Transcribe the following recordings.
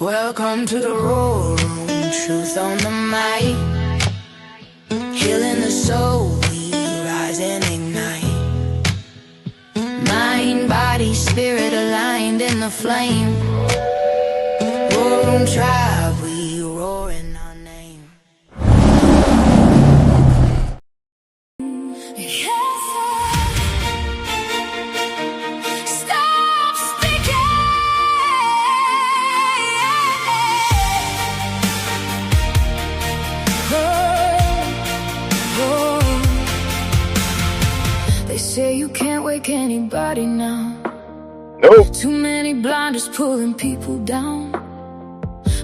Welcome to the Roar Room, truth on the mic. Healing the soul, we rise and ignite. Mind, body, spirit aligned in the flame. Roar Room tribe, we roar in our name. Stop speaking. They say you can't wake anybody now. Nope. Too many blinders pulling people down.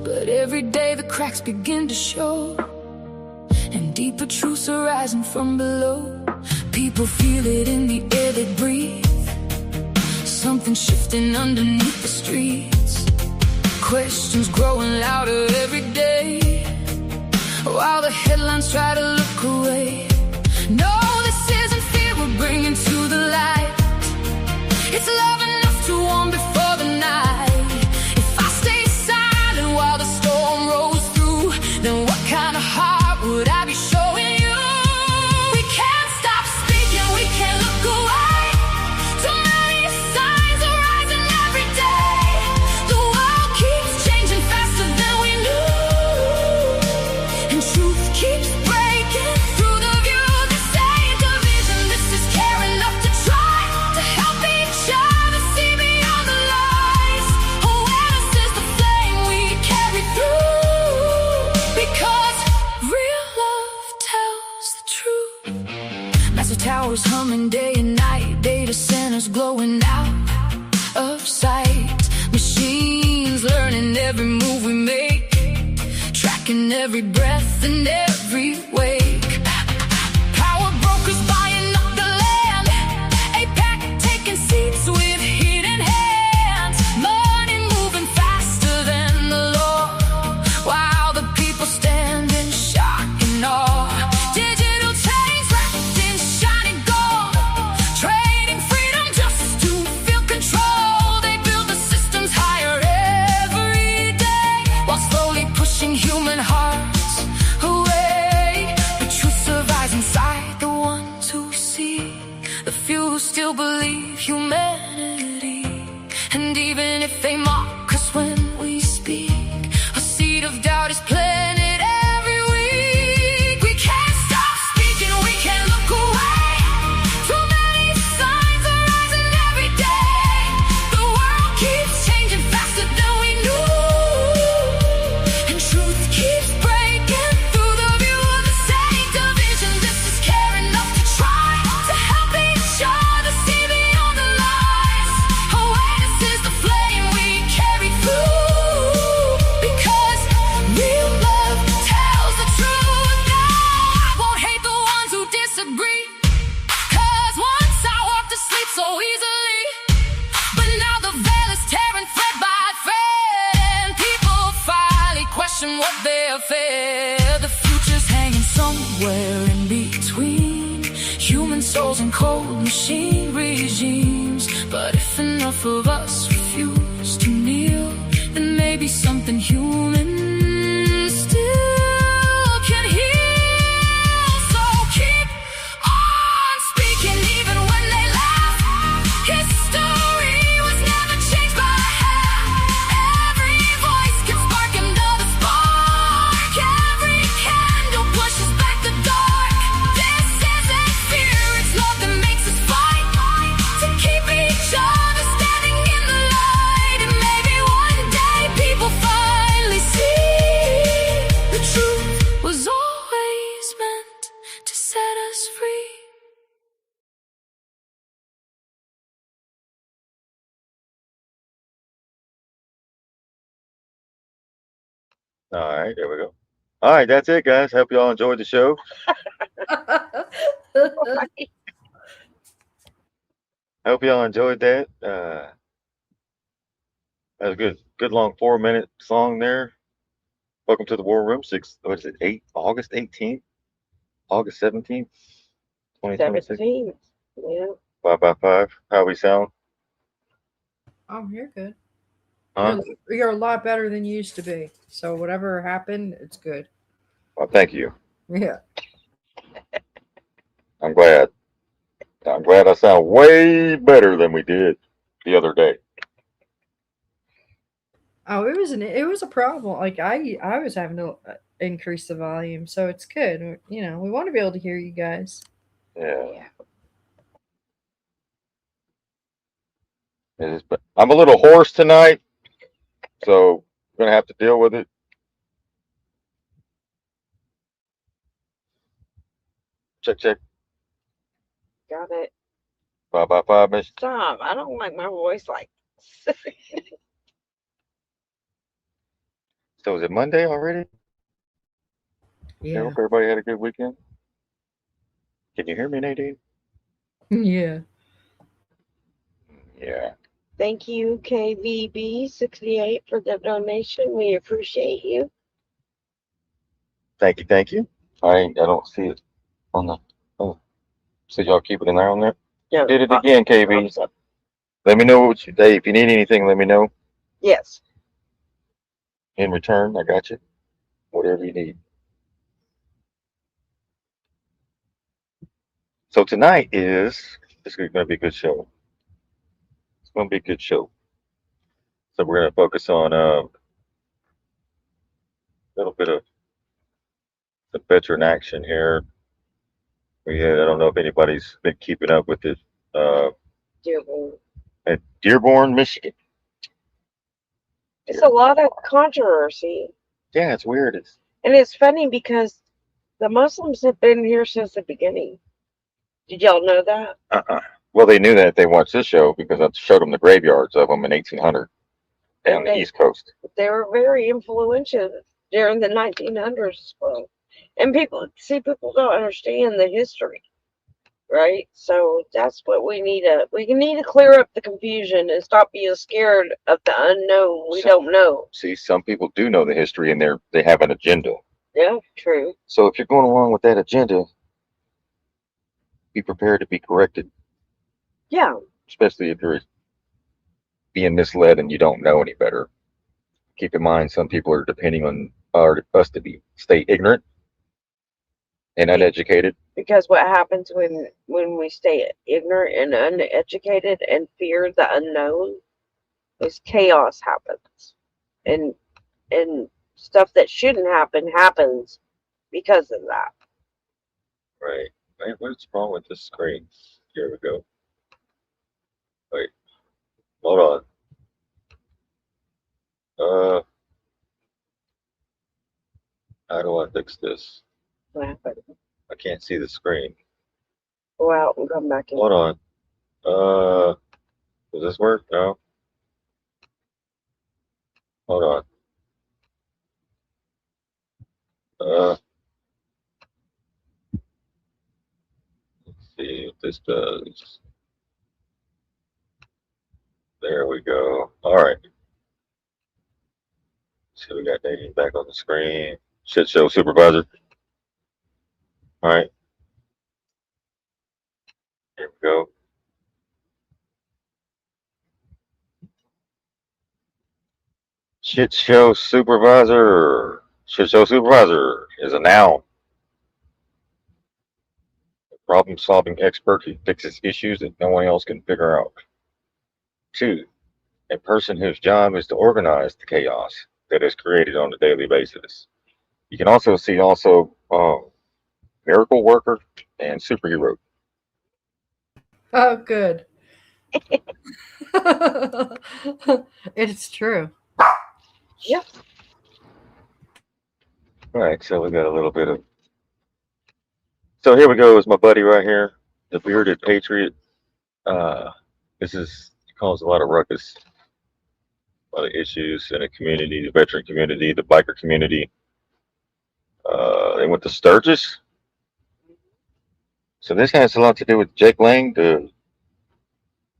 But every day the cracks begin to show, and deeper truths are rising from below. People feel it in the air they breathe. Something shifting underneath the streets. Questions growing louder every day, while the headlines try to look away. No, this isn't fear we're bringing to the light. It's love enough to warm before the night. If I stay silent while the storm rolls through, then what kind of heart would I be showing you? We can't stop speaking, we can't look away. Too many signs are rising every day. The world keeps changing faster than we knew, and truth keeps breaking through the view. This ain't division, this is care enough to try to help each other see beyond the lies. Awareness is the flame we carry through, because real love tells the truth. Massive towers humming day and night, data centers glowing out of sight. Machines learning every move we make, tracking every breath and every wake. Power brokers buying up the land, APAC taking seats with hidden hands. Money moving faster than the law, while the people stand in shock and awe. Digital chains wrapped in shiny gold, trading freedom just to feel control. They build the systems higher every day, while slowly pushing human hearts away. But truth survives inside the ones who see, the few who still believe humanity. And even if they mock us when we speak, a seed of doubt is planted every week. We can't stop speaking, we can't look away. Too many signs are rising every day. The world keeps changing faster than we knew, and truth keeps breaking through the view. This ain't division, this is care enough to try to help each other see beyond the lies. Awareness is the flame we carry through, because real love tells the truth. Now I won't hate the ones who disagree, 'cause once I walked to sleep so easily, but now the veil is tearing thread by thread, and people finally question what they're fed. The future's hanging somewhere in between human souls and cold machine regimes. But if enough of us refuse to kneel, then maybe something human still can heal. So keep on speaking even when they laugh. History was never changed by half. Every voice can spark another spark. Every candle pushes back the dark. This isn't fear, it's love that makes us fight, to keep each other standing in the light. And maybe one day people finally see the truth was always meant to set us free. All right, there we go. All right, that's it, guys. Hope y'all enjoyed the show. Hope y'all enjoyed that. That was a good long 4-minute song there. Welcome to the War Room. What is it? August 18th, August 17th, 2026. 17. Yeah. 5 by 5. How we sound? Oh, you're good. Huh? You're a lot better than you used to be. So whatever happened, it's good. Well, thank you. Yeah. I'm glad. I'm glad I sound way better than we did the other day. Oh, it was a problem. Like I was having to increase the volume, so it's good. You know, we want to be able to hear you guys. Yeah. Yeah. I'm a little hoarse tonight, so I'm gonna have to deal with it. Check, check. Got it. 5 by 5, Miss. Stop. I don't like my voice like this. So is it Monday already? I Yeah. hope everybody had a good weekend. Can you hear me, Nadine? Yeah. Yeah. Thank you, KVB68, for the donation. We appreciate you. Thank you, thank you. I don't see it on the. Oh, so y'all keep it in there on there. Yeah. Did it again, KB. Thumbs up. Let me know what you. Hey, if you need anything, let me know. Yes. In return, I got you. Whatever you need. So tonight it's going to be a good show. It's going to be a good show. So we're going to focus on a little bit of the veteran action here. We had, I don't know if anybody's been keeping up with it. Dearborn. At Dearborn, Michigan. It's a lot of controversy. Yeah, it's weird. And it's funny because the Muslims have been here since the beginning. Did y'all know that? Well, they knew that if they watched this show because I showed them the graveyards of them in 1800 down the East Coast. They were very influential during the 1900s as well. And people don't understand the history, right? So that's what we need to clear up the confusion and stop being scared of the unknown. We don't know. See, some people do know the history and they have an agenda. Yeah, true. So if you're going along with that agenda, be prepared to be corrected. Yeah. Especially if you're being misled and you don't know any better. Keep in mind, some people are depending on us to stay ignorant and uneducated. Because what happens when we stay ignorant and uneducated and fear the unknown is chaos happens, and stuff that shouldn't happen happens because of that. Right. Wait, what's wrong with this screen? Here we go. Wait. Hold on. How do I fix this? What happened? I can't see the screen. Go out and come back in. Hold on. Does this work? No. Hold on. Let's see what this does. There we go. All right. So we got Nadine back on the screen. Shit show supervisor. All right. Here we go. Shit show supervisor. Shit show supervisor is a noun. A problem-solving expert who fixes issues that no one else can figure out. 2, a person whose job is to organize the chaos that is created on a daily basis. You can also see miracle worker and superhero. Oh, good. It's true. Yep. All right, so we got a little bit of. So here we go. Is my buddy right here, the bearded patriot. This is caused a lot of ruckus, a lot of issues in the community, the veteran community, the biker community. They went to Sturgis. So this has a lot to do with Jake Lang, the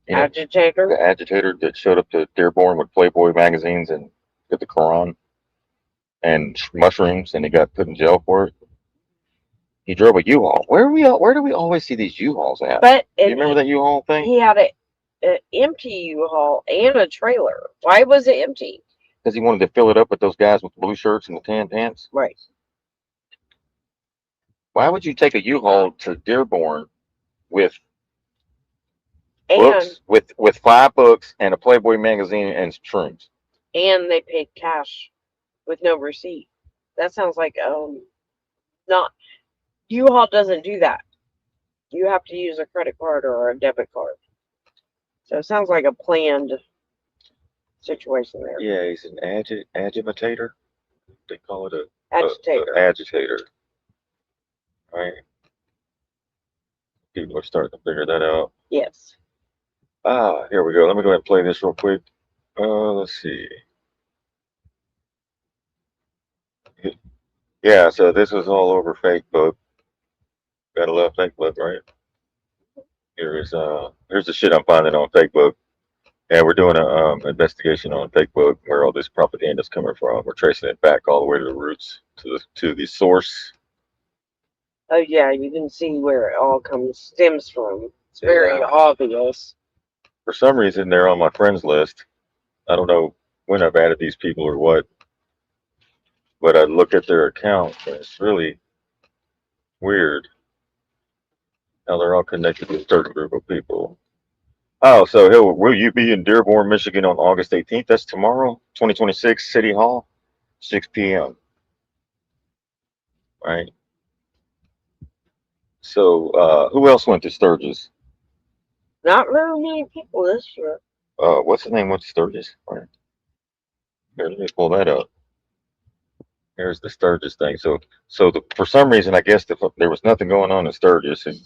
Agitator. the agitator that showed up to Dearborn with Playboy magazines and did the Quran and mushrooms, and he got put in jail for it. He drove a U-Haul. Where do we always see these U-Hauls at? But Do you remember that U-Haul thing? he had it an empty U-Haul and a trailer. Why was it empty? Because he wanted to fill it up with those guys with the blue shirts and the tan pants. Right. Why would you take a U-Haul to Dearborn with And books, with 5 books and a Playboy magazine and shrooms? and they paid cash with no receipt. That sounds like not U-Haul doesn't do that. You have to use a credit card or a debit card. So it sounds like a planned situation there. Yeah, he's an agitator. They call it a Agitator. agitator. Right. People are starting to figure that out. Yes. Here we go. Let me go ahead and play this real quick. Let's see. Yeah, so this was all over Facebook. Gotta love Facebook, right? Here's the shit I'm finding on Facebook. And we're doing a investigation on Facebook where all this propaganda is coming from. We're tracing it back all the way to the roots, to the source. Oh yeah, you can see where it all stems from. It's very obvious. For some reason, they're on my friends list. I don't know when I've added these people or what, but I look at their account and it's really weird how they're all connected to a certain group of people. Oh, so will you be in Dearborn, Michigan on August 18th? That's tomorrow, 2026, City Hall, 6 p.m. Right? So, who else went to Sturgis? Not very many people this year. What's the name? What's Sturgis? Right. Here, let me pull that up. Here's the Sturgis thing. So for some reason, I guess there was nothing going on in Sturgis, and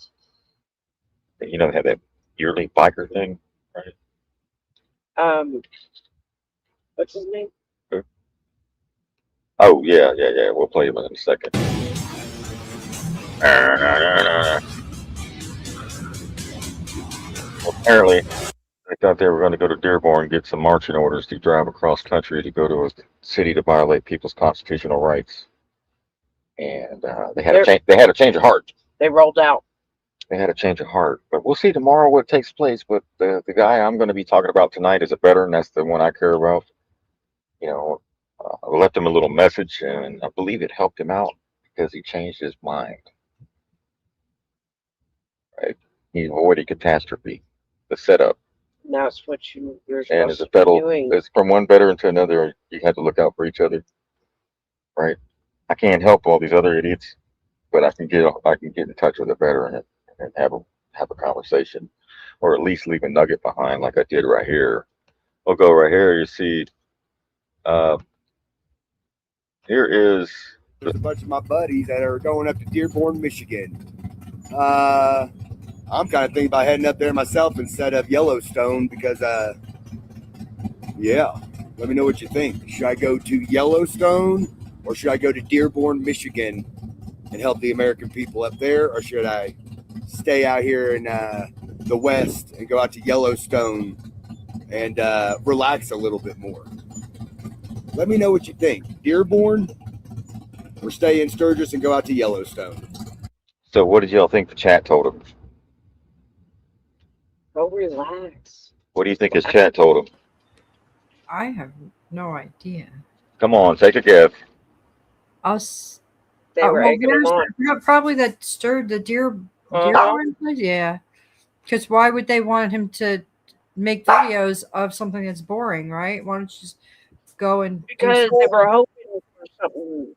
they had that yearly biker thing, right? What's his name? Oh yeah. We'll play him in a second. Well, apparently, they thought they were going to go to Dearborn and get some marching orders to drive across country to go to a city to violate people's constitutional rights, and they had a change of heart. They rolled out. They had a change of heart, but we'll see tomorrow what takes place. But the guy I'm going to be talking about tonight is a veteran. That's the one I care about. I left him a little message, and I believe it helped him out because he changed his mind. Right? He avoided catastrophe, the setup. And that's what you're And as supposed a to be doing. it's from one veteran to another. You have to look out for each other, right? I can't help all these other idiots, but I can get in touch with a veteran and have a conversation, or at least leave a nugget behind, like I did right here. We'll go right here. You see, here is. There's a bunch of my buddies that are going up to Dearborn, Michigan. I'm kind of thinking about heading up there myself instead of Yellowstone because, yeah, let me know what you think. Should I go to Yellowstone or should I go to Dearborn, Michigan and help the American people up there? Or should I stay out here in the West and go out to Yellowstone and relax a little bit more? Let me know what you think. Dearborn or stay in Sturgis and go out to Yellowstone? So what did y'all think the chat told him? Go relax. What do you think his chat told him? I have no idea. Come on, take a guess. They were egging him on. Probably that stirred the Dearborn place. Yeah, because why would they want him to make videos of something that's boring, right? Why don't you just go and because they were hoping for something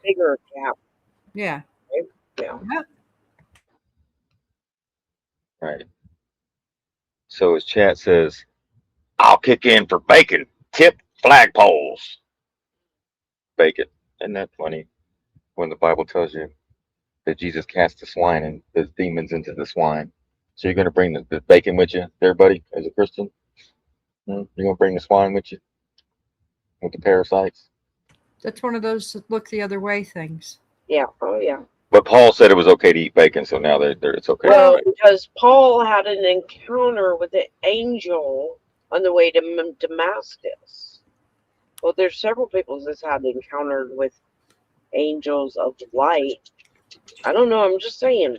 bigger to happen. Yeah. Yeah. Yep. Right. So his chat says, I'll kick in for bacon. Tip flagpoles. Bacon. Isn't that funny? When the Bible tells you that Jesus cast the swine and the demons into the swine. So you're going to bring the bacon with you there, buddy, as a Christian? You're going to bring the swine with you? With the parasites? That's one of those look the other way things. Yeah. Oh, yeah. But Paul said it was okay to eat bacon, so now it's okay. Well, because Paul had an encounter with an angel on the way to Damascus. Well, there's several people that's had encountered with angels of light. I don't know. I'm just saying.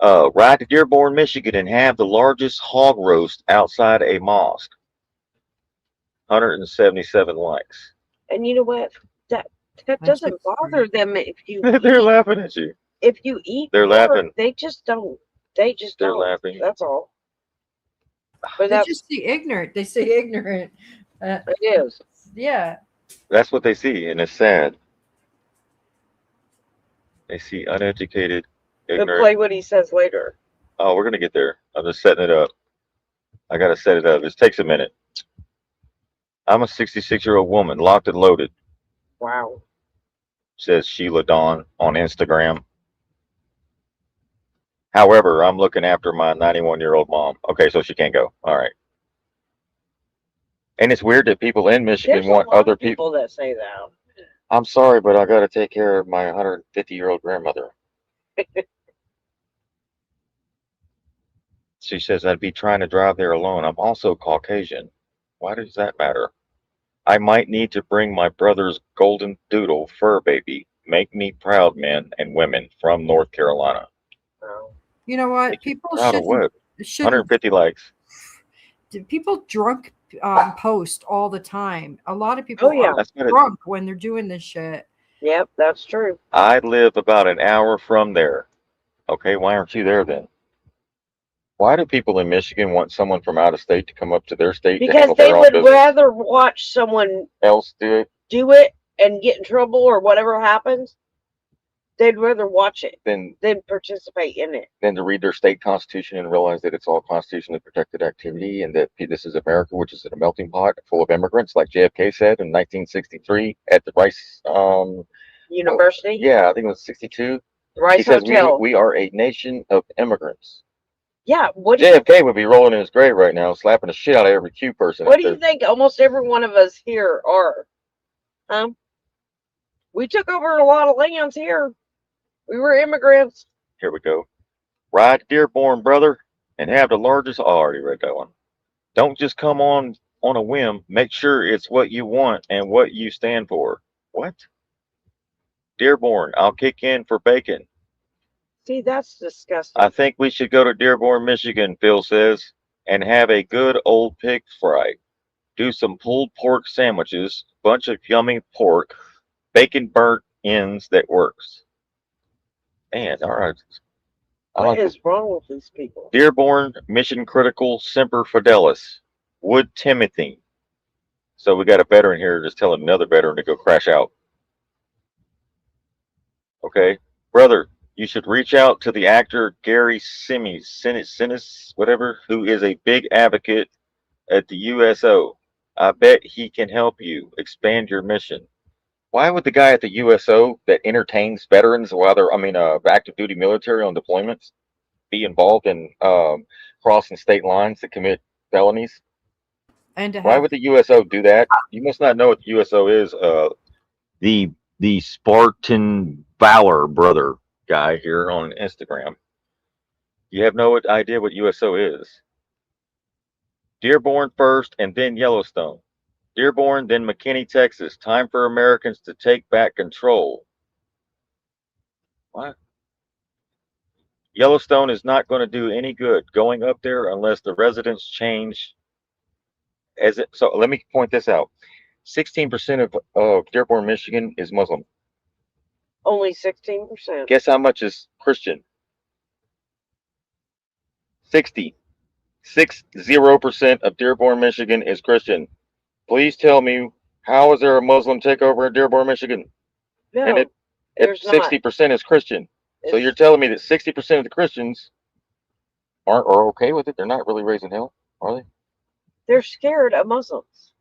Ride to Dearborn, Michigan, and have the largest hog roast outside a mosque. 177 likes. And you know what? That That's doesn't bother extreme. them if you They're eat. laughing at you. If you eat They're pork, laughing. they just don't. They just They're don't. laughing. That's all. But They that's just see ignorant. They say ignorant. Uh, it is. yeah. That's what they see, and it's sad. They see uneducated, But ignorant. play what he says later. Oh, we're gonna get there. I'm just setting it up. I gotta set it up. This takes a minute. I'm a 66-year-old woman, locked and loaded, Wow. says Sheila Dawn on Instagram. However, I'm looking after my 91-year-old mom. Okay, so she can't go. All right. And it's weird that people in Michigan There's a want lot other of people that say that. I'm sorry, but I gotta take care of my 150-year-old grandmother. She says I'd be trying to drive there alone. I'm also Caucasian. Why does that matter? I might need to bring my brother's golden doodle fur baby. Make me proud, men and women from North Carolina. Wow. You know what? Make you People proud of what? shouldn't 150 likes. people drunk post all the time. A lot of people Oh, yeah. are That's what it, drunk when they're doing this shit. Yep, that's true. I live about an hour from there. Okay, why aren't you there then? Why do people in Michigan want someone from out of state to come up to their state to Because handle they their own would business? rather watch someone Else do it do it and get in trouble or whatever happens. They'd rather watch it than than participate in it. to read their state constitution and realize that it's all constitutionally protected activity and that this is America, which is in a melting pot full of immigrants, like JFK said in 1963 at the Rice. University? Yeah, I think it was 62. He Rice says Hotel. we are a nation of immigrants. Yeah, what do you JFK would be rolling in his grave right now, slapping the shit out of every Q person. what do you think almost every one of us here are? We took over a lot of lands here. We were immigrants. Here we go. Ride to Dearborn, brother, and have the largest. Oh, I already read that one. Don't just come on a whim. Make sure it's what you want and what you stand for. What? Dearborn, I'll kick in for bacon. See, that's disgusting. I think we should go to Dearborn, Michigan, Phil says, and have a good old pig fry. Do some pulled pork sandwiches, bunch of yummy pork, bacon burnt ends that works. Man, all right. What is wrong with these people? Dearborn, mission critical, semper fidelis. Wood Timothy. So we got a veteran here just telling another veteran to go crash out. Okay. Brother, you should reach out to the actor Gary Sinise, whatever, who is a big advocate at the USO. I bet he can help you expand your mission. Why would the guy at the USO that entertains veterans while they're, active duty military on deployments, be involved in crossing state lines to commit felonies? And to Why have would the USO do that? You must not know what the USO is. The Spartan Valor brother guy here on Instagram. You have no idea what USO is. Dearborn first and then Yellowstone. Dearborn, then McKinney, Texas. Time for Americans to take back control. What? Yellowstone is not going to do any good going up there unless the residents change. So let me point this out. 16% of Dearborn, Michigan is Muslim. Only 16%. Guess how much is Christian? 60% of Dearborn, Michigan is Christian. Please tell me, how is there a Muslim takeover in Dearborn, Michigan? No, And there's 60% is Christian. So you're telling me that 60% of the Christians are okay with it? They're not really raising hell, are they? They're scared of Muslims.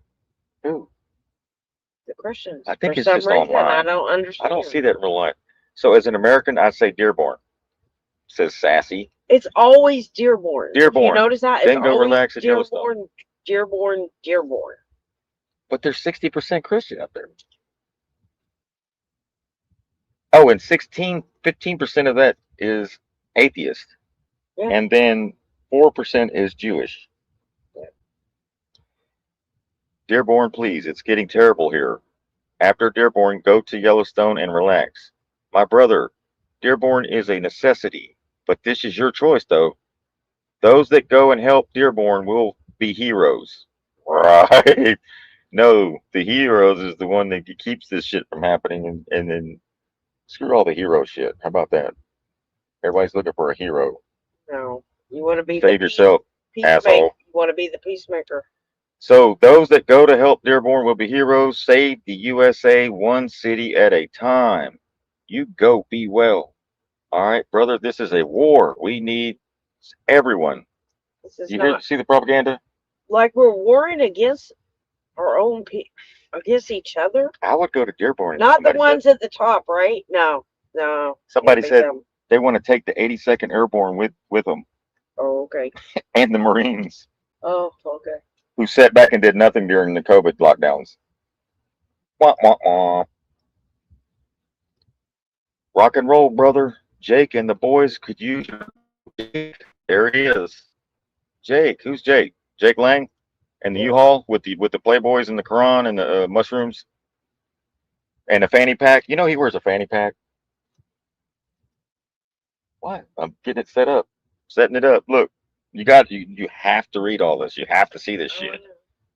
Who? The Christians. I think for it's some just reason, online. I don't understand. I don't see that in real life. So as an American, I'd say Dearborn. Says Sassy. It's always Dearborn. Dearborn. You notice that? Then It's go always relax at Yellowstone. Dearborn. But there's 60% Christian up there. Oh, and 15% of that is atheist. Yeah. And then 4% is Jewish. Yeah. Dearborn, please. It's getting terrible here. After Dearborn, go to Yellowstone and relax. My brother, Dearborn is a necessity. But this is your choice, though. Those that go and help Dearborn will be heroes. Right. No, the heroes is the one that keeps this shit from happening, and then screw all the hero shit. How about that? Everybody's looking for a hero. No, you want to be Save the yourself, peacemaker. asshole. You want to be the peacemaker. So those that go to help Dearborn will be heroes. Save the USA one city at a time. You go be well. All right, brother, this is a war. We need everyone. This is You not see the propaganda? like we're warring against our own against each other. I would go to Dearborn. Not the ones at the top, right? No, no. Somebody can't be said them. they want to take the 82nd Airborne with them Oh, okay. and the Marines, Oh, okay. who sat back and did nothing during the COVID lockdowns. Wah, wah, wah. Rock and roll, brother. Jake and the boys could use your. There he is. Jake. Who's Jake? Jake Lang and the U-Haul with the Playboys and the Quran and the mushrooms and a fanny pack. You know he wears a fanny pack. What? I'm getting it set up, setting it up. Look, you have to read all this. You have to see this shit,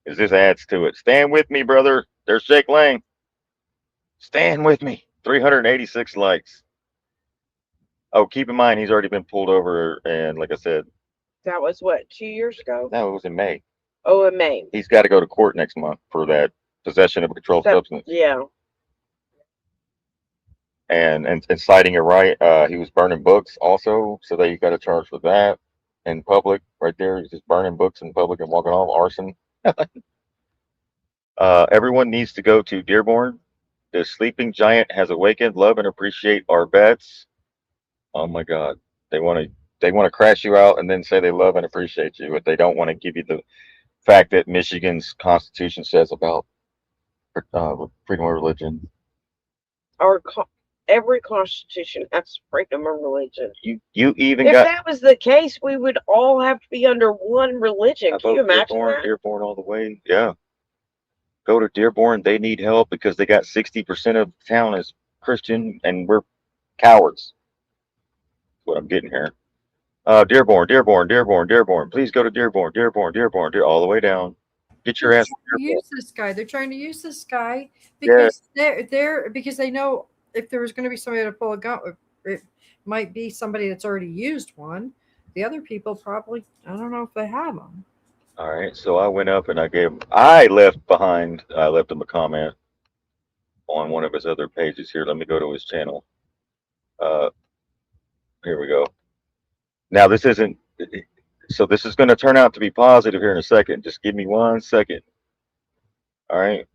because this adds to it. Stand with me, brother. There's Jake Lang. Stand with me. 386 likes. Oh, keep in mind he's already been pulled over, and like I said, that was what, 2 years ago? No, it was in May. Oh, in May. He's got to go to court next month for that possession of a controlled substance. Yeah. And inciting a riot. He was burning books also, so they got a charge with that in public. Right there, he's just burning books in public and walking off. Arson. Everyone needs to go to Dearborn. The sleeping giant has awakened. Love and appreciate our vets. Oh my God, they want to crash you out and then say they love and appreciate you, but they don't want to give you the fact that Michigan's Constitution says about freedom of religion. Every constitution has freedom of religion. You even if that was the case, we would all have to be under one religion. Can you imagine that? Dearborn all the way. Yeah. Go to Dearborn. They need help because they got 60% of the town is Christian, and we're cowards. That's what I'm getting here. Dearborn. Please go to Dearborn, all the way down. Get your ass. Use this guy. They're trying to use this guy because because they know if there was going to be somebody to pull a gun, it might be somebody that's already used one. The other people probably, I don't know if they have them. All right, so I went up and I left him a comment on one of his other pages here. Let me go to his channel. Here we go. Now this isn't, so this is going to turn out to be positive here in a second. Just give me 1 second. All right.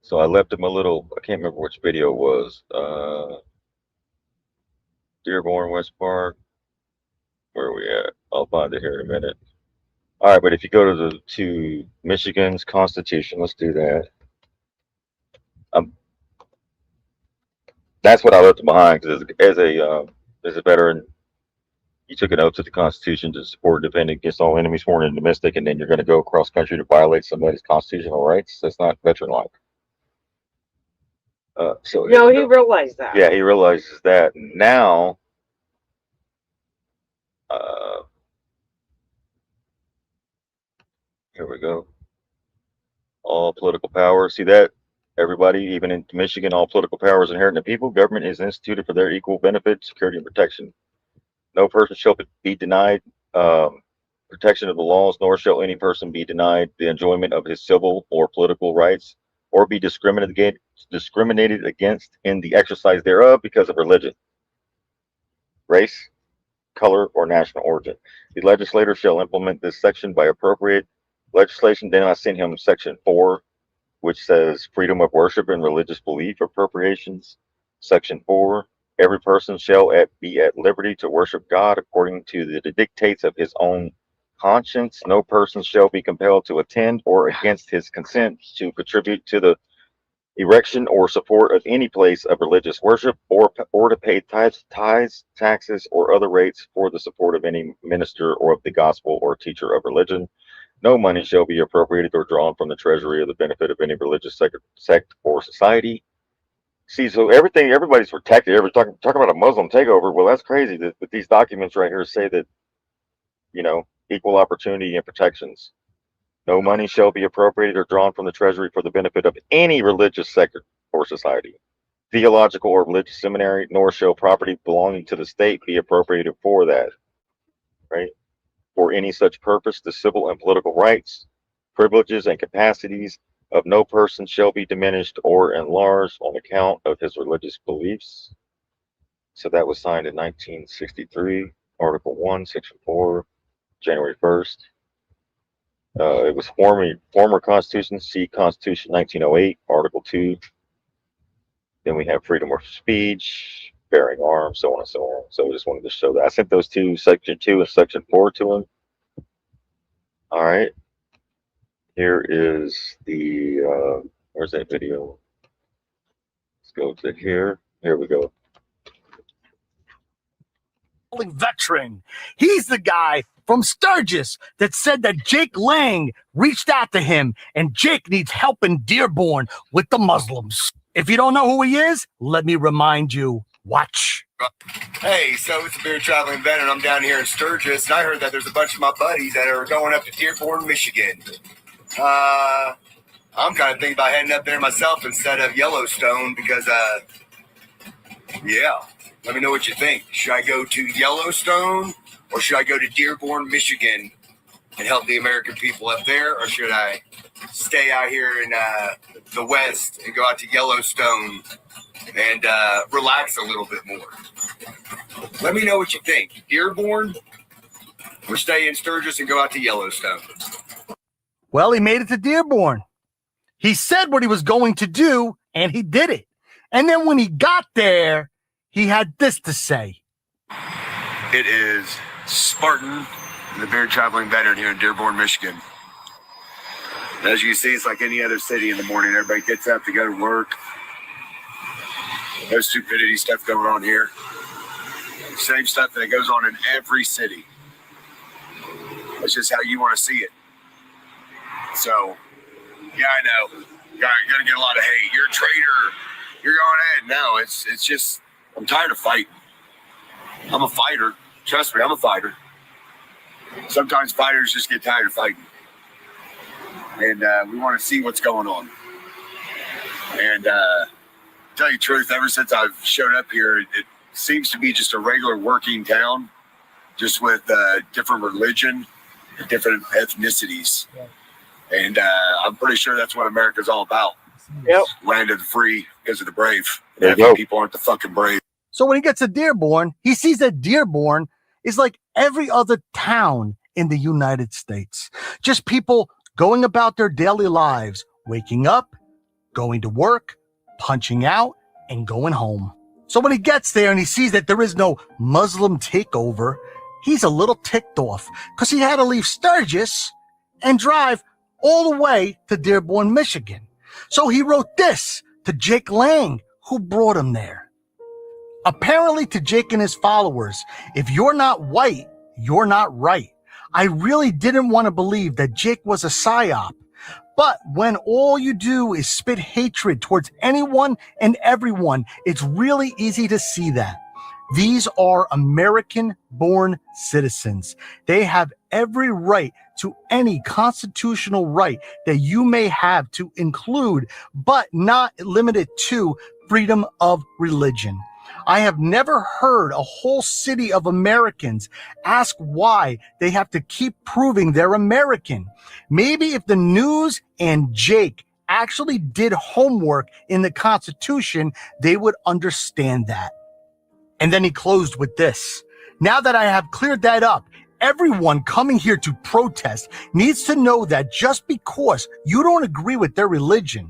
So I left him a little, I can't remember which video it was. Dearborn, West Park. Where are we at? I'll find it here in a minute. All right, but if you go to Michigan's Constitution, let's do that. That's what I left behind, because as a veteran, you took an oath to the Constitution to support and defend against all enemies, foreign and domestic, and then you're going to go across country to violate somebody's constitutional rights. That's not veteran life. So no, he realized that. Yeah, he realizes that now. Here we go. All political power. See that? Everybody, even in Michigan, all political power is inherent in the people. Government is instituted for their equal benefit, security, and protection. No person shall be denied protection of the laws, nor shall any person be denied the enjoyment of his civil or political rights, or be discriminated against in the exercise thereof because of religion, race, color, or national origin. The legislator shall implement this section by appropriate legislation. Then I sent him section 4, which says freedom of worship and religious belief appropriations. Section 4, every person shall be at liberty to worship God according to the dictates of his own conscience. No person shall be compelled to attend or against his consent to contribute to the erection or support of any place of religious worship, or to pay tithes, taxes, or other rates for the support of any minister or of the gospel or teacher of religion. No money shall be appropriated or drawn from the treasury of the benefit of any religious sect or society. See, so everybody's protected. Everybody's talking about a Muslim takeover. Well, that's crazy. But these documents right here say that, equal opportunity and protections. No money shall be appropriated or drawn from the treasury for the benefit of any religious sect or society, theological or religious seminary, nor shall property belonging to the state be appropriated for that, right? For any such purpose, the civil and political rights, privileges, and capacities of no person shall be diminished or enlarged on account of his religious beliefs. So that was signed in 1963, Article 1, Section 4, January 1st. It was former Constitution, see Constitution 1908, Article 2. Then we have freedom of speech, bearing arms, so on and so on. So I just wanted to show that. I sent those two, Section 2 and Section 4 to him. All right. Here is the, where's that video? Let's go to here. Here we go. Veteran. He's the guy from Sturgis that said that Jake Lang reached out to him and Jake needs help in Dearborn with the Muslims. If you don't know who he is, let me remind you. Watch. Hey, so it's a beer traveling veteran. I'm down here in Sturgis, and I heard that there's a bunch of my buddies that are going up to Dearborn, Michigan. I'm kind of thinking about heading up there myself instead of Yellowstone because, yeah. Let me know what you think. Should I go to Yellowstone or should I go to Dearborn, Michigan and help the American people up there? Or should I stay out here in the West and go out to Yellowstone and relax a little bit more? Let me know what you think. Dearborn or stay in Sturgis and go out to Yellowstone? Well, he made it to Dearborn. He said what he was going to do and he did it. And then when he got there, he had this to say. It is Spartan, the beer traveling veteran here in Dearborn, Michigan. As you see, it's like any other city in the morning. Everybody gets up to go to work. There's stupidity stuff going on here. Same stuff that goes on in every city. That's just how you want to see it. So, yeah, I know. You're going to get a lot of hate. You're a traitor. You're going ahead. No, it's just... I'm tired of fighting. I'm a fighter. Trust me, I'm a fighter. Sometimes fighters just get tired of fighting. And we want to see what's going on. And tell you the truth, ever since I've showed up here, it seems to be just a regular working town, just with different religion, different ethnicities. Yeah. And I'm pretty sure that's what America's all about. Yep. Land of the free because of the brave. People aren't the fucking brave. So when he gets to Dearborn, he sees that Dearborn is like every other town in the United States. Just people going about their daily lives, waking up, going to work, punching out, and going home. So when he gets there and he sees that there is no Muslim takeover, he's a little ticked off because he had to leave Sturgis and drive all the way to Dearborn, Michigan. So he wrote this to Jake Lang, who brought him there. Apparently to Jake and his followers, if you're not white, you're not right. I really didn't want to believe that Jake was a psyop. But when all you do is spit hatred towards anyone and everyone, it's really easy to see that. These are American-born citizens. They have every right to any constitutional right that you may have, to include, but not limited to, freedom of religion. I have never heard a whole city of Americans ask why they have to keep proving they're American. Maybe if the news and Jake actually did homework in the Constitution, they would understand that. And then he closed with this. Now that I have cleared that up, everyone coming here to protest needs to know that just because you don't agree with their religion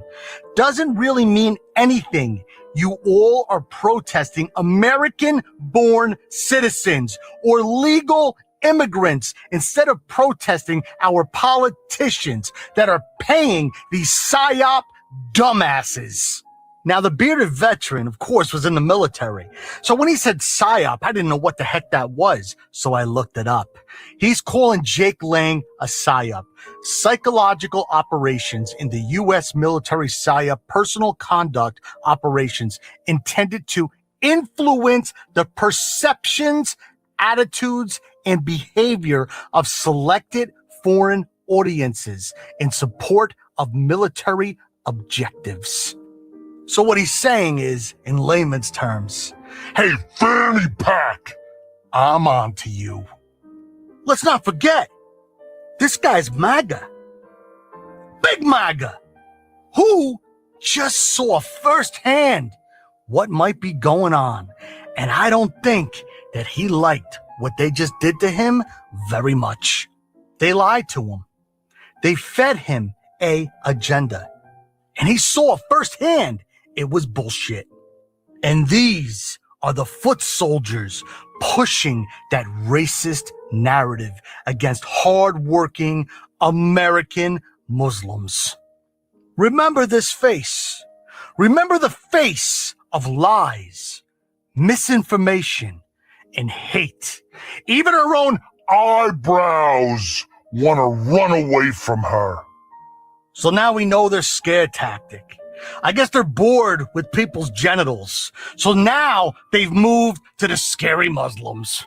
doesn't really mean anything. You all are protesting American-born citizens or legal immigrants instead of protesting our politicians that are paying these psyop dumbasses. Now, the bearded veteran, of course, was in the military. So when he said PSYOP, I didn't know what the heck that was. So I looked it up. He's calling Jake Lang a PSYOP. Psychological operations in the U.S. military PSYOP personal conduct operations intended to influence the perceptions, attitudes, and behavior of selected foreign audiences in support of military objectives. So what he's saying is, in layman's terms, hey, fanny pack, I'm on to you. Let's not forget, this guy's MAGA. Big MAGA, who just saw firsthand what might be going on. And I don't think that he liked what they just did to him very much. They lied to him. They fed him an agenda. And he saw firsthand it was bullshit. And these are the foot soldiers pushing that racist narrative against hardworking American Muslims. Remember this face. Remember the face of lies, misinformation, and hate. Even her own eyebrows want to run away from her. So now we know their scare tactic. I guess they're bored with people's genitals. So now they've moved to the scary Muslims.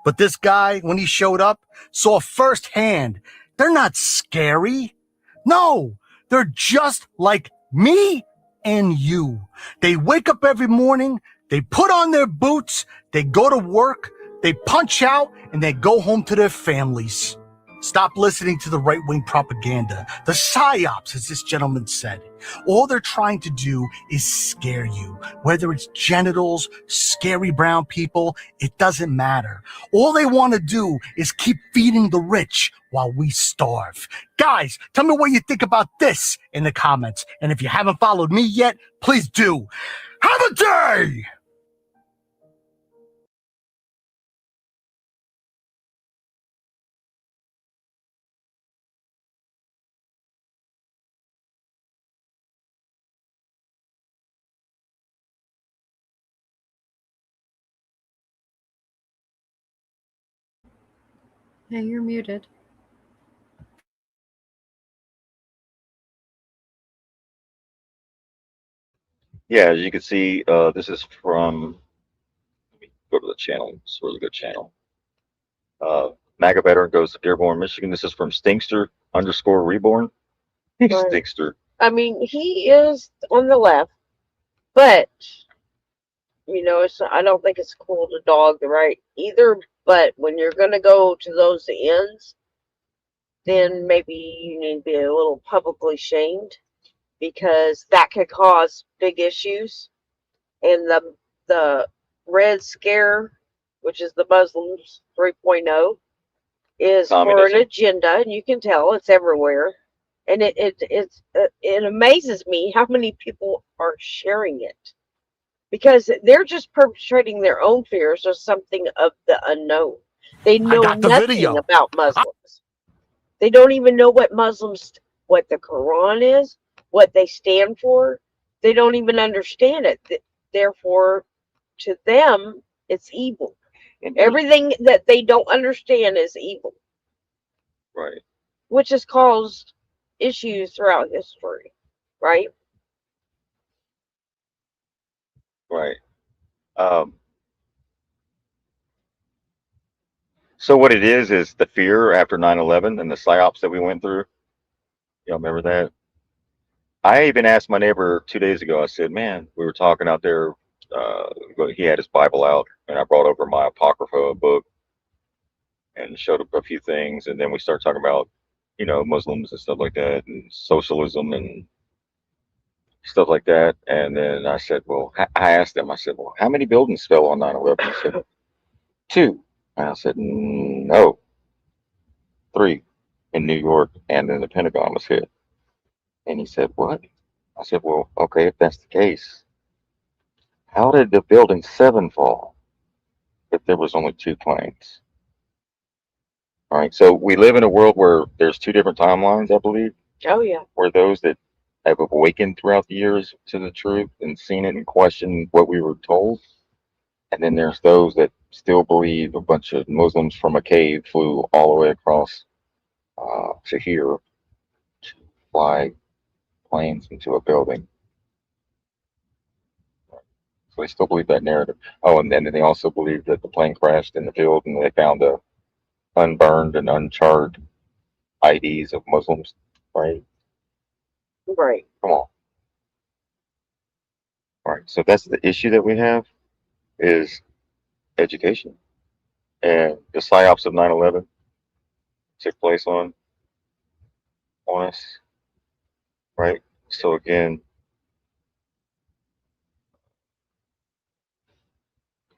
But this guy, when he showed up, saw firsthand they're not scary. No, they're just like me and you. They wake up every morning, they put on their boots, they go to work, they punch out, and they go home to their families. Stop listening to the right-wing propaganda. The PSYOPs, as this gentleman said. All they're trying to do is scare you. Whether it's genitals, scary brown people, it doesn't matter. All they want to do is keep feeding the rich while we starve. Guys, tell me what you think about this in the comments. And if you haven't followed me yet, please do. Have a day! Hey, you're muted. Yeah, as you can see, this is from, let me go to the channel. It's a really good channel. MAGA veteran goes to Dearborn, Michigan. This is from Stinkster_Reborn. Right. Stinkster. I mean, he is on the left, but you know, I don't think it's cool to dog the right either. But when you're going to go to those ends, then maybe you need to be a little publicly shamed, because that could cause big issues. And the Red Scare, which is the Muslims 3.0, is for an agenda, and you can tell it's everywhere. And it amazes me how many people are sharing it, because they're just perpetrating their own fears of something of the unknown. They know nothing about Muslims. They don't even know what the Quran is, what they stand for. They don't even understand it. Therefore, to them, it's evil. Everything that they don't understand is evil. Right. Which has caused issues throughout history, right? Right. So what it is the fear after 9/11 and the psyops that we went through. Y'all remember that? I even asked my neighbor 2 days ago. I said, "Man, we were talking out there. He had his Bible out, and I brought over my Apocrypha book and showed up a few things, and then we started talking about, Muslims and stuff like that, and socialism and stuff like that. And then I said, well, I asked them. I said, well, how many buildings fell on 9/11? He said, 2. And I said, no, 3 in New York, and then the Pentagon was hit. And he said, what? I said, well, okay, if that's the case, how did the building 7 fall if there was only 2 planes? All right, so we live in a world where there's 2 different timelines, I believe. Oh, yeah. Where those that have awakened throughout the years to the truth and seen it and questioned what we were told. And then there's those that still believe a bunch of Muslims from a cave flew all the way across to here to fly planes into a building. So they still believe that narrative. Oh, and then they also believe that the plane crashed in the field and they found the unburned and uncharred IDs of Muslims. Right? Right. Come on. All right. So that's the issue that we have is education. And the psyops of 9/11 took place on us. Right? So again,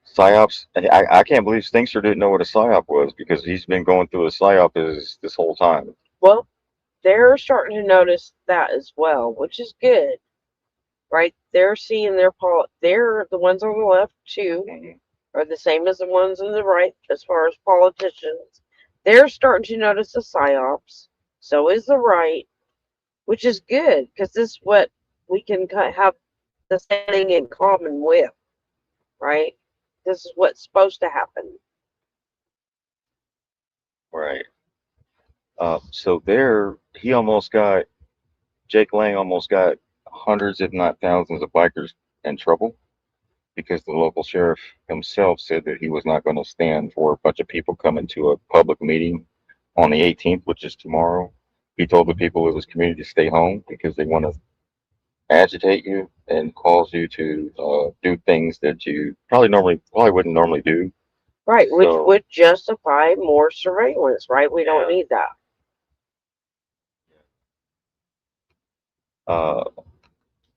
psyops. I can't believe Stinkster didn't know what a psyop was because he's been going through a psyop this whole time. Well, they're starting to notice that as well, which is good, right? They're seeing they're the ones on the left too, are the same as the ones on the right as far as politicians. They're starting to notice the psyops. So is the right, which is good because this is what we can have the same thing in common with, right? This is what's supposed to happen. Right. So Jake Lang almost got hundreds, if not thousands, of bikers in trouble because the local sheriff himself said that he was not going to stand for a bunch of people coming to a public meeting on the 18th, which is tomorrow. He told the people of his community to stay home because they want to agitate you and cause you to do things that you probably wouldn't normally do. Right, which So, would justify more surveillance, right? We don't need that.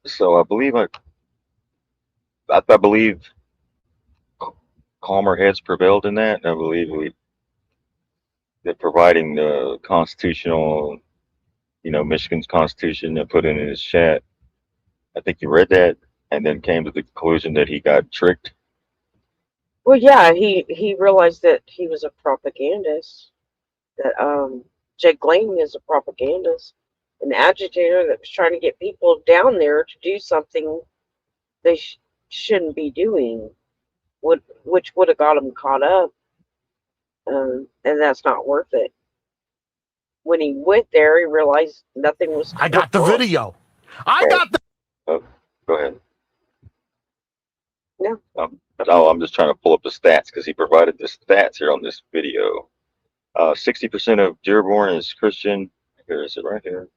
so I believe calmer heads prevailed in that. And I believe that providing the constitutional, Michigan's constitution and put it in his chat. I think you read that and then came to the conclusion that he got tricked. Well, yeah, he realized that he was a propagandist. That Jake Lang is a propagandist, an agitator that was trying to get people down there to do something they shouldn't be doing, which would have got him caught up, and that's not worth it. When he went there, he realized nothing was. I got the video. I got the. Oh, go ahead. No. I'm just trying to pull up the stats because he provided the stats here on this video. 60% of Dearborn is Christian. Here is it right here.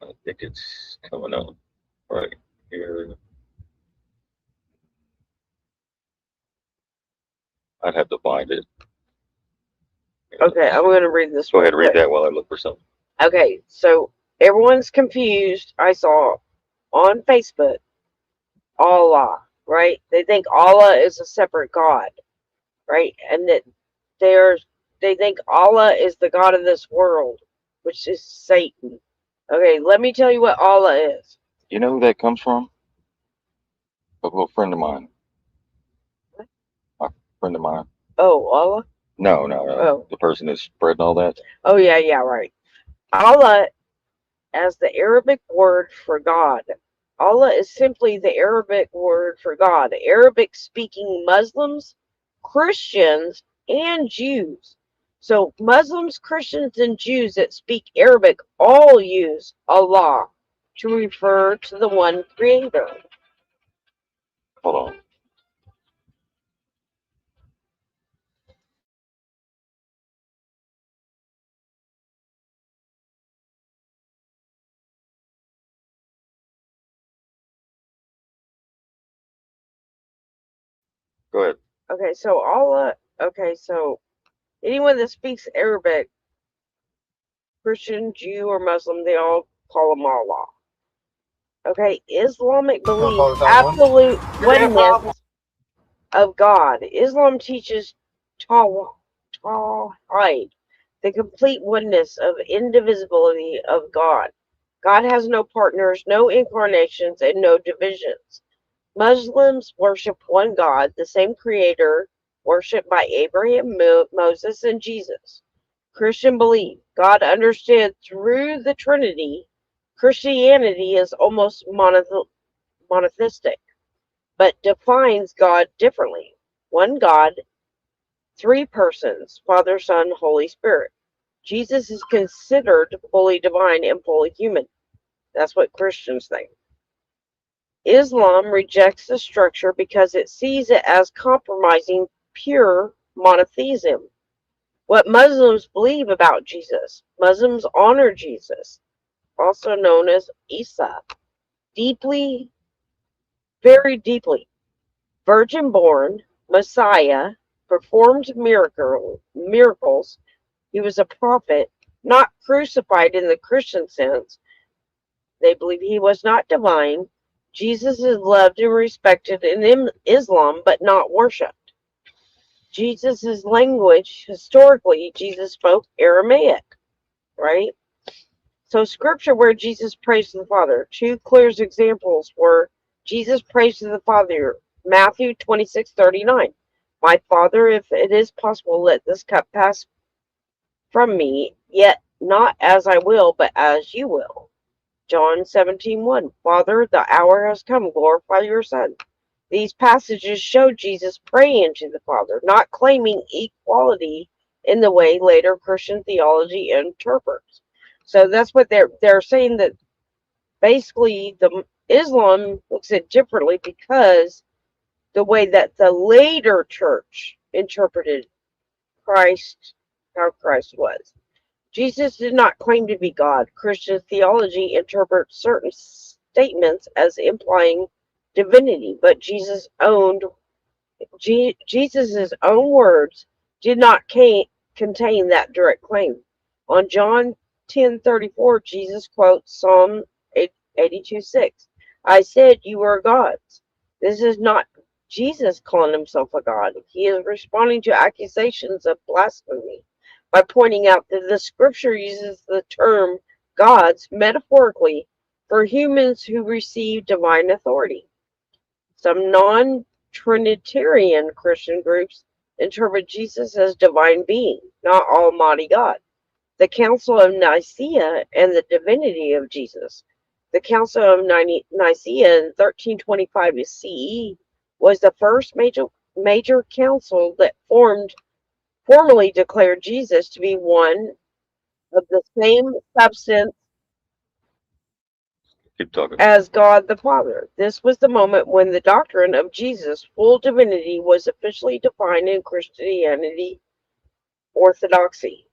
I think it's coming up right here. I'd have to find it. Okay, I'm going to read this. Go ahead, read that while I look for something. Okay, so everyone's confused. I saw on Facebook Allah, right? They think Allah is a separate God, right? And that they think Allah is the God of this world, which is Satan. Okay, let me tell you what Allah is. You know who that comes from? A little friend of mine. What? A friend of mine. Oh, Allah? No. Oh. The person that's spreading all that. Oh, yeah, right. Allah, as the Arabic word for God. Allah is simply the Arabic word for God. Arabic-speaking Muslims, Christians, and Jews. So Muslims, Christians, and Jews that speak Arabic all use Allah to refer to the one creator. Hold on. Go ahead. Okay, so Allah, so anyone that speaks Arabic, Christian, Jew, or Muslim, they all call him Allah. Okay, Islamic belief, absolute oneness of God. Islam teaches Tawhid, the complete oneness of indivisibility of God. God has no partners, no incarnations, and no divisions. Muslims worship one God, the same creator, worshipped by Abraham, Moses, and Jesus. Christian belief. God understood through the Trinity. Christianity is almost monotheistic, but defines God differently. One God, three persons, Father, Son, Holy Spirit. Jesus is considered fully divine and fully human. That's what Christians think. Islam rejects the structure because it sees it as compromising pure monotheism. What Muslims believe about Jesus. Muslims honor Jesus, also known as Isa, deeply, very deeply. Virgin born, Messiah, performed miracles. He was a prophet, not crucified in the Christian sense. They believe he was not divine. Jesus is loved and respected in Islam, but not worshipped. Jesus' language, historically, Jesus spoke Aramaic, right? So scripture where Jesus prays to the Father. Two clear examples were Jesus prays to the Father, Matthew 26:39. My Father, if it is possible, let this cup pass from me, yet not as I will, but as you will. John 17:1. Father, the hour has come, glorify your Son. These passages show Jesus praying to the Father, not claiming equality in the way later Christian theology interprets. So that's what they're saying, that basically the Islam looks at it differently because the way that the later church interpreted Christ, how Christ was. Jesus did not claim to be God. Christian theology interprets certain statements as implying divinity, but Jesus' own words did not contain that direct claim. On John 10:34, Jesus quotes Psalm 82:6. I said you are gods. This is not Jesus calling himself a god. He is responding to accusations of blasphemy by pointing out that the scripture uses the term gods metaphorically for humans who receive divine authority. Some non-Trinitarian Christian groups interpret Jesus as divine being, not Almighty God. The Council of Nicaea and the divinity of Jesus. The Council of Nicaea in 1325 CE was the first major council that formally declared Jesus to be one of the same substance Keep talking. as God the Father. This was the moment when the doctrine of Jesus' full divinity was officially defined in Christianity orthodoxy.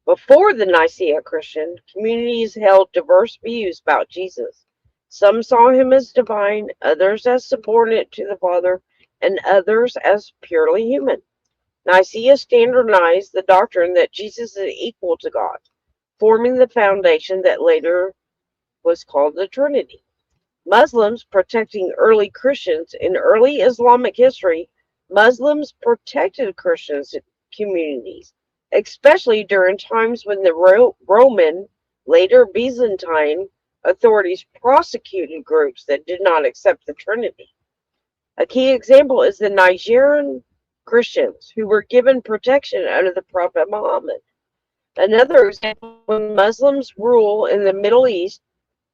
Before the Nicaea Christian, communities held diverse views about Jesus. Some saw him as divine, others as subordinate to the Father, and others as purely human. Nicaea standardized the doctrine that Jesus is equal to God, forming the foundation that later was called the Trinity. Muslims protecting early Christians. In early Islamic history, Muslims protected Christians communities, especially during times when the Roman, later Byzantine, authorities prosecuted groups that did not accept the Trinity. A key example is the Nigerian Christians who were given protection under the Prophet Muhammad. Another example, when Muslims rule in the Middle East,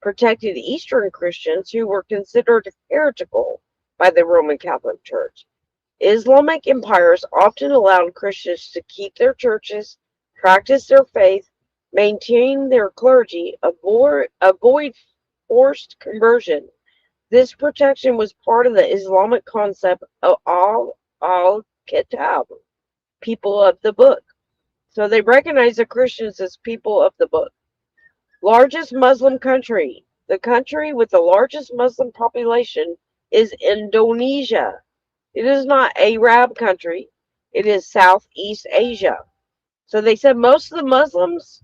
protected Eastern Christians who were considered heretical by the Roman Catholic Church. Islamic empires often allowed Christians to keep their churches, practice their faith, maintain their clergy, avoid forced conversion. This protection was part of the Islamic concept of al-Kitab, people of the book. So they recognize the Christians as people of the book. Largest Muslim country. The country with the largest Muslim population is Indonesia. It is not an Arab country. It is Southeast Asia. So they said most of the Muslims,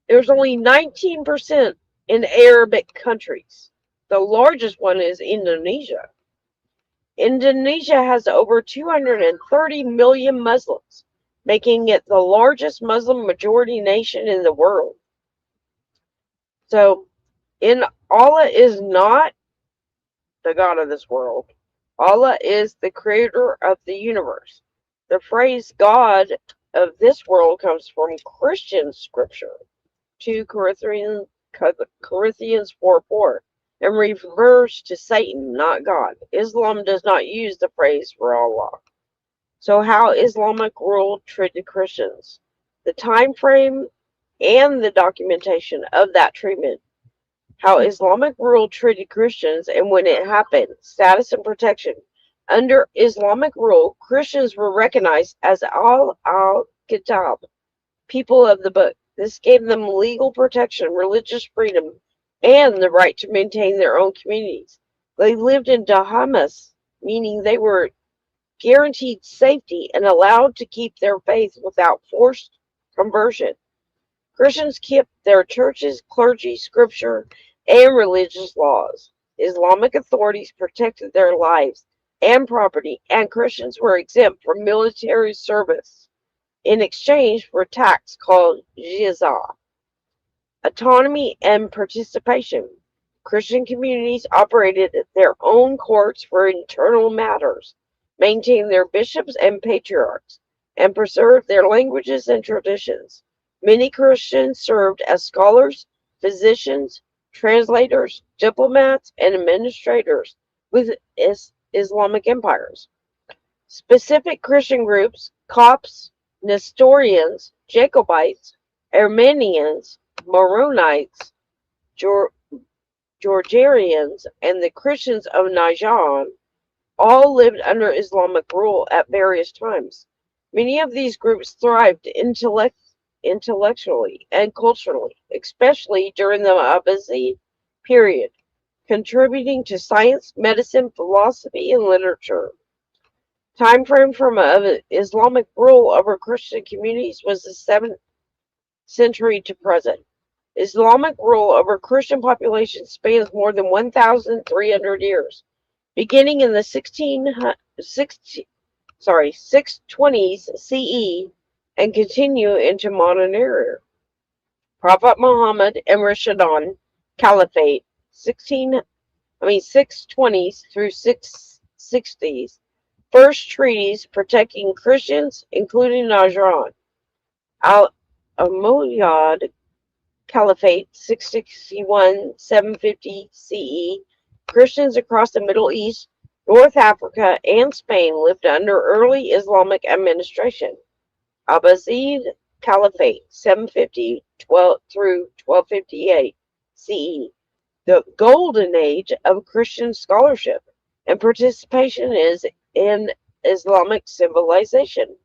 there's only 19% in Arabic countries. The largest one is Indonesia. Indonesia has over 230 million Muslims, making it the largest Muslim majority nation in the world. So, Allah is not the God of this world. Allah is the creator of the universe. The phrase God of this world comes from Christian scripture, 2 Corinthians 4:4, and refers to Satan, not God. Islam does not use the phrase for Allah. So how Islamic rule treated Christians, the time frame, and the documentation of that treatment. How Islamic rule treated Christians and when it happened, status and protection. Under Islamic rule, Christians were recognized as al-Kitab, people of the book. This gave them legal protection, religious freedom, and the right to maintain their own communities. They lived in Dahamas, meaning they were guaranteed safety and allowed to keep their faith without forced conversion. Christians kept their churches, clergy, scripture, and religious laws. Islamic authorities protected their lives and property, and Christians were exempt from military service in exchange for a tax called jizya. Autonomy and participation. Christian communities operated their own courts for internal matters, maintained their bishops and patriarchs, and preserved their languages and traditions. Many Christians served as scholars, physicians, translators, diplomats, and administrators with Islamic empires. Specific Christian groups, Copts, Nestorians, Jacobites, Armenians, Maronites, Georgians, and the Christians of Najran, all lived under Islamic rule at various times. Many of these groups thrived intellectually and culturally, especially during the Abbasid period, contributing to science, medicine, philosophy, and literature. Time frame from Islamic rule over Christian communities was the 7th century to present. Islamic rule over Christian populations spans more than 1,300 years, beginning in the 620s CE and continue into modern era. Prophet Muhammad and Rashidun Caliphate, 620s through 660s. First treaties protecting Christians, including Najran. Al-Umayyad Caliphate, 661-750 CE. Christians across the Middle East, North Africa, and Spain lived under early Islamic administration. Abbasid Caliphate, 750 through 1258 CE. The golden age of Christian scholarship and participation is in Islamic civilization.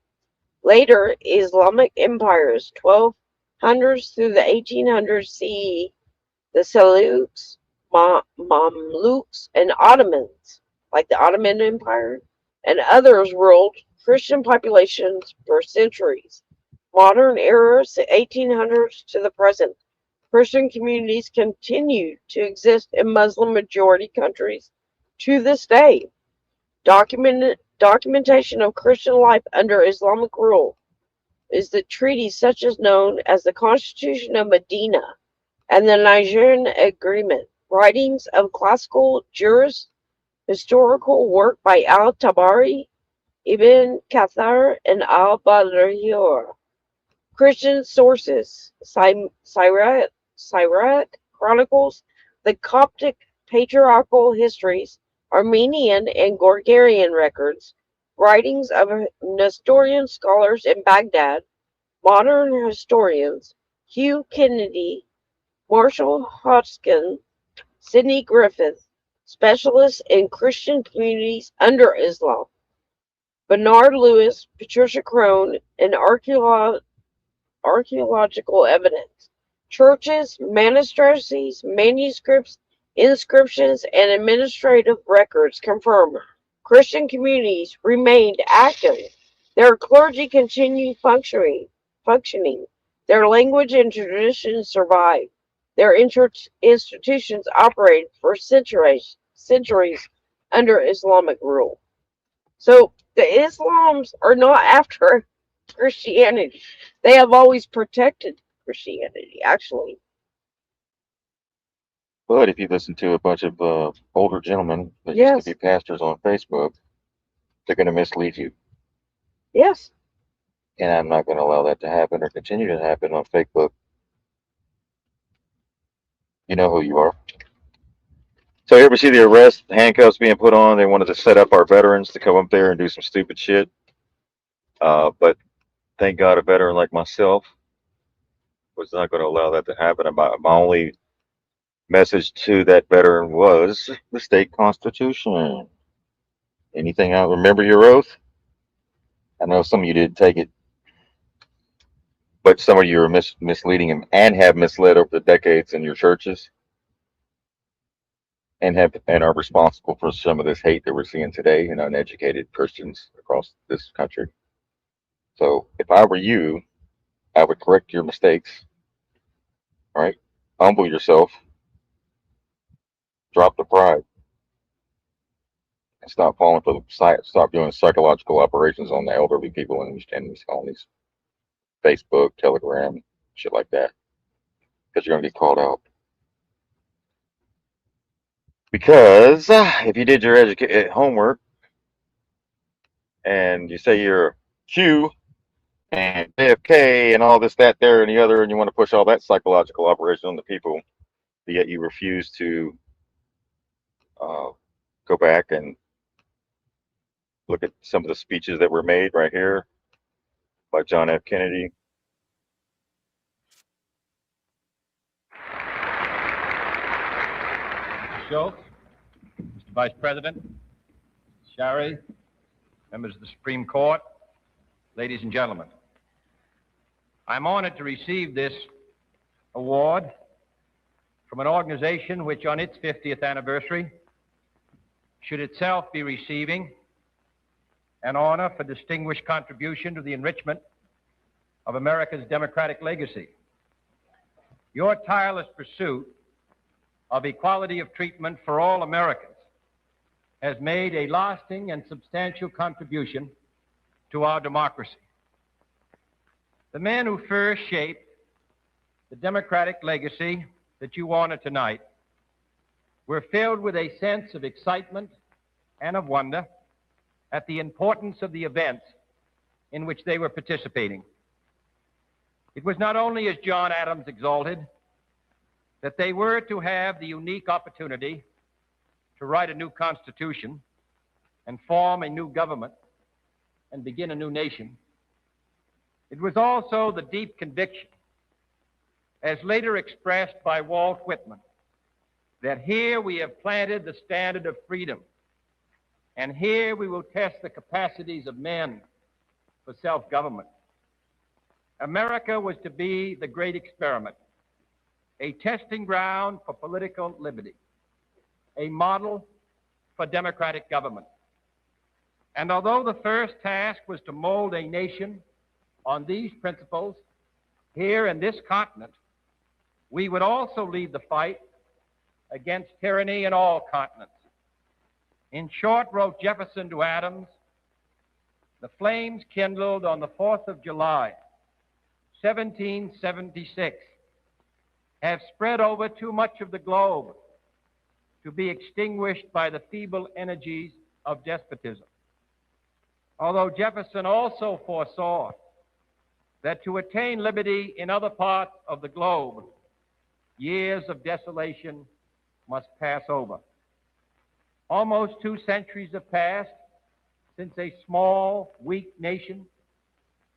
Later Islamic empires, 1200s through the 1800s CE, the Seljuks, Mamluks, and Ottomans, like the Ottoman Empire, and others ruled Christian populations for centuries. Modern era, 1800s to the present, Christian communities continue to exist in Muslim majority countries to this day. Documentation of Christian life under Islamic rule is the treaties such as known as the Constitution of Medina and the Nigerian Agreement, writings of classical jurists, historical work by al-Tabari, Ibn Kathir, and al-Badriyur. Christian sources, Syriac Chronicles, the Coptic Patriarchal Histories, Armenian and Gregorian records, writings of Nestorian scholars in Baghdad, modern historians, Hugh Kennedy, Marshall Hodgkin, Sidney Griffith, specialists in Christian communities under Islam, Bernard Lewis, Patricia Crone, and archaeological evidence. Churches, monasteries, manuscripts, inscriptions, and administrative records confirm Christian communities remained active. Their clergy continued functioning. Their language and traditions survived. Their institutions operated for centuries under Islamic rule. So the Islams are not after Christianity. They have always protected Christianity, actually. But if you listen to a bunch of older gentlemen that used to be pastors on Facebook, they're going to mislead you. Yes. And I'm not going to allow that to happen or continue to happen on Facebook. You know who you are. So here we see the arrest, handcuffs being put on. They wanted to set up our veterans to come up there and do some stupid shit. But thank God a veteran like myself was not going to allow that to happen. And my only message to that veteran was the state constitution. Anything out? Remember your oath? I know some of you didn't take it, but some of you are misleading and have misled over the decades in your churches, and are responsible for some of this hate that we're seeing today in uneducated Christians across this country. So if I were you, I would correct your mistakes. All right, humble yourself, drop the pride, and stop falling for the stop doing psychological operations on the elderly people in these colonies, Facebook, Telegram, shit like that, because you're gonna get called out. Because if you did your homework and you say you're Q and JFK and all this, that, there, and the other, and you want to push all that psychological operation on the people, but yet you refuse to go back and look at some of the speeches that were made right here by John F. Kennedy. Schultz, Mr. Vice President, Shari, members of the Supreme Court, ladies and gentlemen. I'm honored to receive this award from an organization which on its 50th anniversary should itself be receiving an honor for distinguished contribution to the enrichment of America's democratic legacy. Your tireless pursuit of equality of treatment for all Americans has made a lasting and substantial contribution to our democracy. The men who first shaped the democratic legacy that you honor tonight were filled with a sense of excitement and of wonder at the importance of the events in which they were participating. It was not only, as John Adams exalted, that they were to have the unique opportunity to write a new constitution and form a new government and begin a new nation. It was also the deep conviction, as later expressed by Walt Whitman, that here we have planted the standard of freedom, and here we will test the capacities of men for self-government. America was to be the great experiment, a testing ground for political liberty, a model for democratic government. And although the first task was to mold a nation on these principles here in this continent, we would also lead the fight against tyranny in all continents. In short, wrote Jefferson to Adams, the flames kindled on the 4th of July, 1776, have spread over too much of the globe to be extinguished by the feeble energies of despotism. Although Jefferson also foresaw that to attain liberty in other parts of the globe, years of desolation must pass over. Almost 2 centuries have passed since a small, weak nation,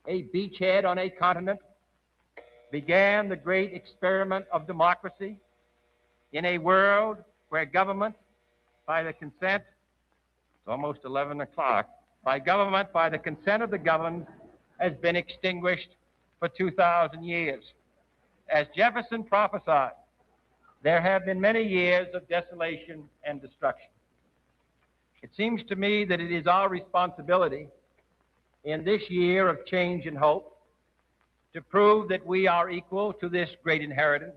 a beachhead on a continent, began the great experiment of democracy in a world where government, by the consent, it's almost 11 o'clock, by government, by the consent of the governed, has been extinguished for 2,000 years. As Jefferson prophesied, there have been many years of desolation and destruction. It seems to me that it is our responsibility in this year of change and hope to prove that we are equal to this great inheritance,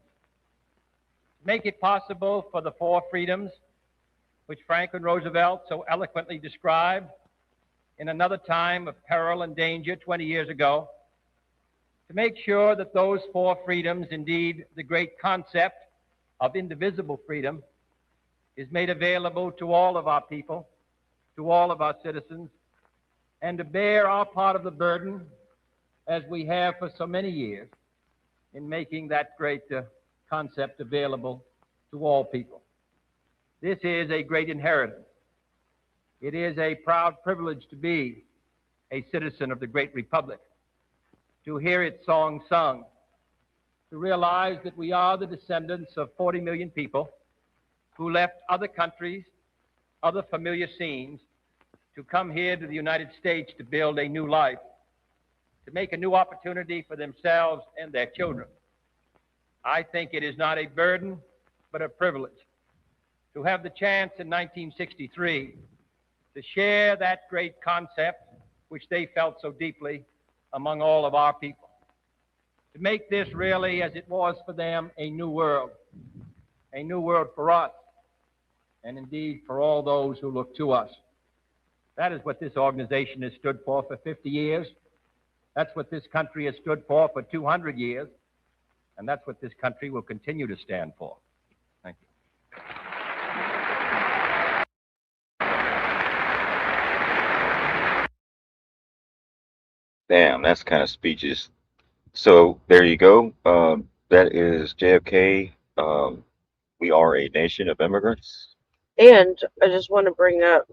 make it possible for the 4 freedoms which Franklin Roosevelt so eloquently described in another time of peril and danger 20 years ago, to make sure that those 4 freedoms, indeed the great concept of indivisible freedom, is made available to all of our people, to all of our citizens, and to bear our part of the burden as we have for so many years, in making that great concept available to all people. This is a great inheritance. It is a proud privilege to be a citizen of the great republic, to hear its song sung, to realize that we are the descendants of 40 million people who left other countries, other familiar scenes, to come here to the United States to build a new life, to make a new opportunity for themselves and their children. I think it is not a burden, but a privilege to have the chance in 1963 to share that great concept which they felt so deeply among all of our people. To make this really, as it was for them, a new world for us, and indeed for all those who look to us. That is what this organization has stood for 50 years. That's what this country has stood for 200 years. And that's what this country will continue to stand for. Thank you. Damn, that's kind of speeches. So there you go. That is JFK. We are a nation of immigrants. And I just want to bring up,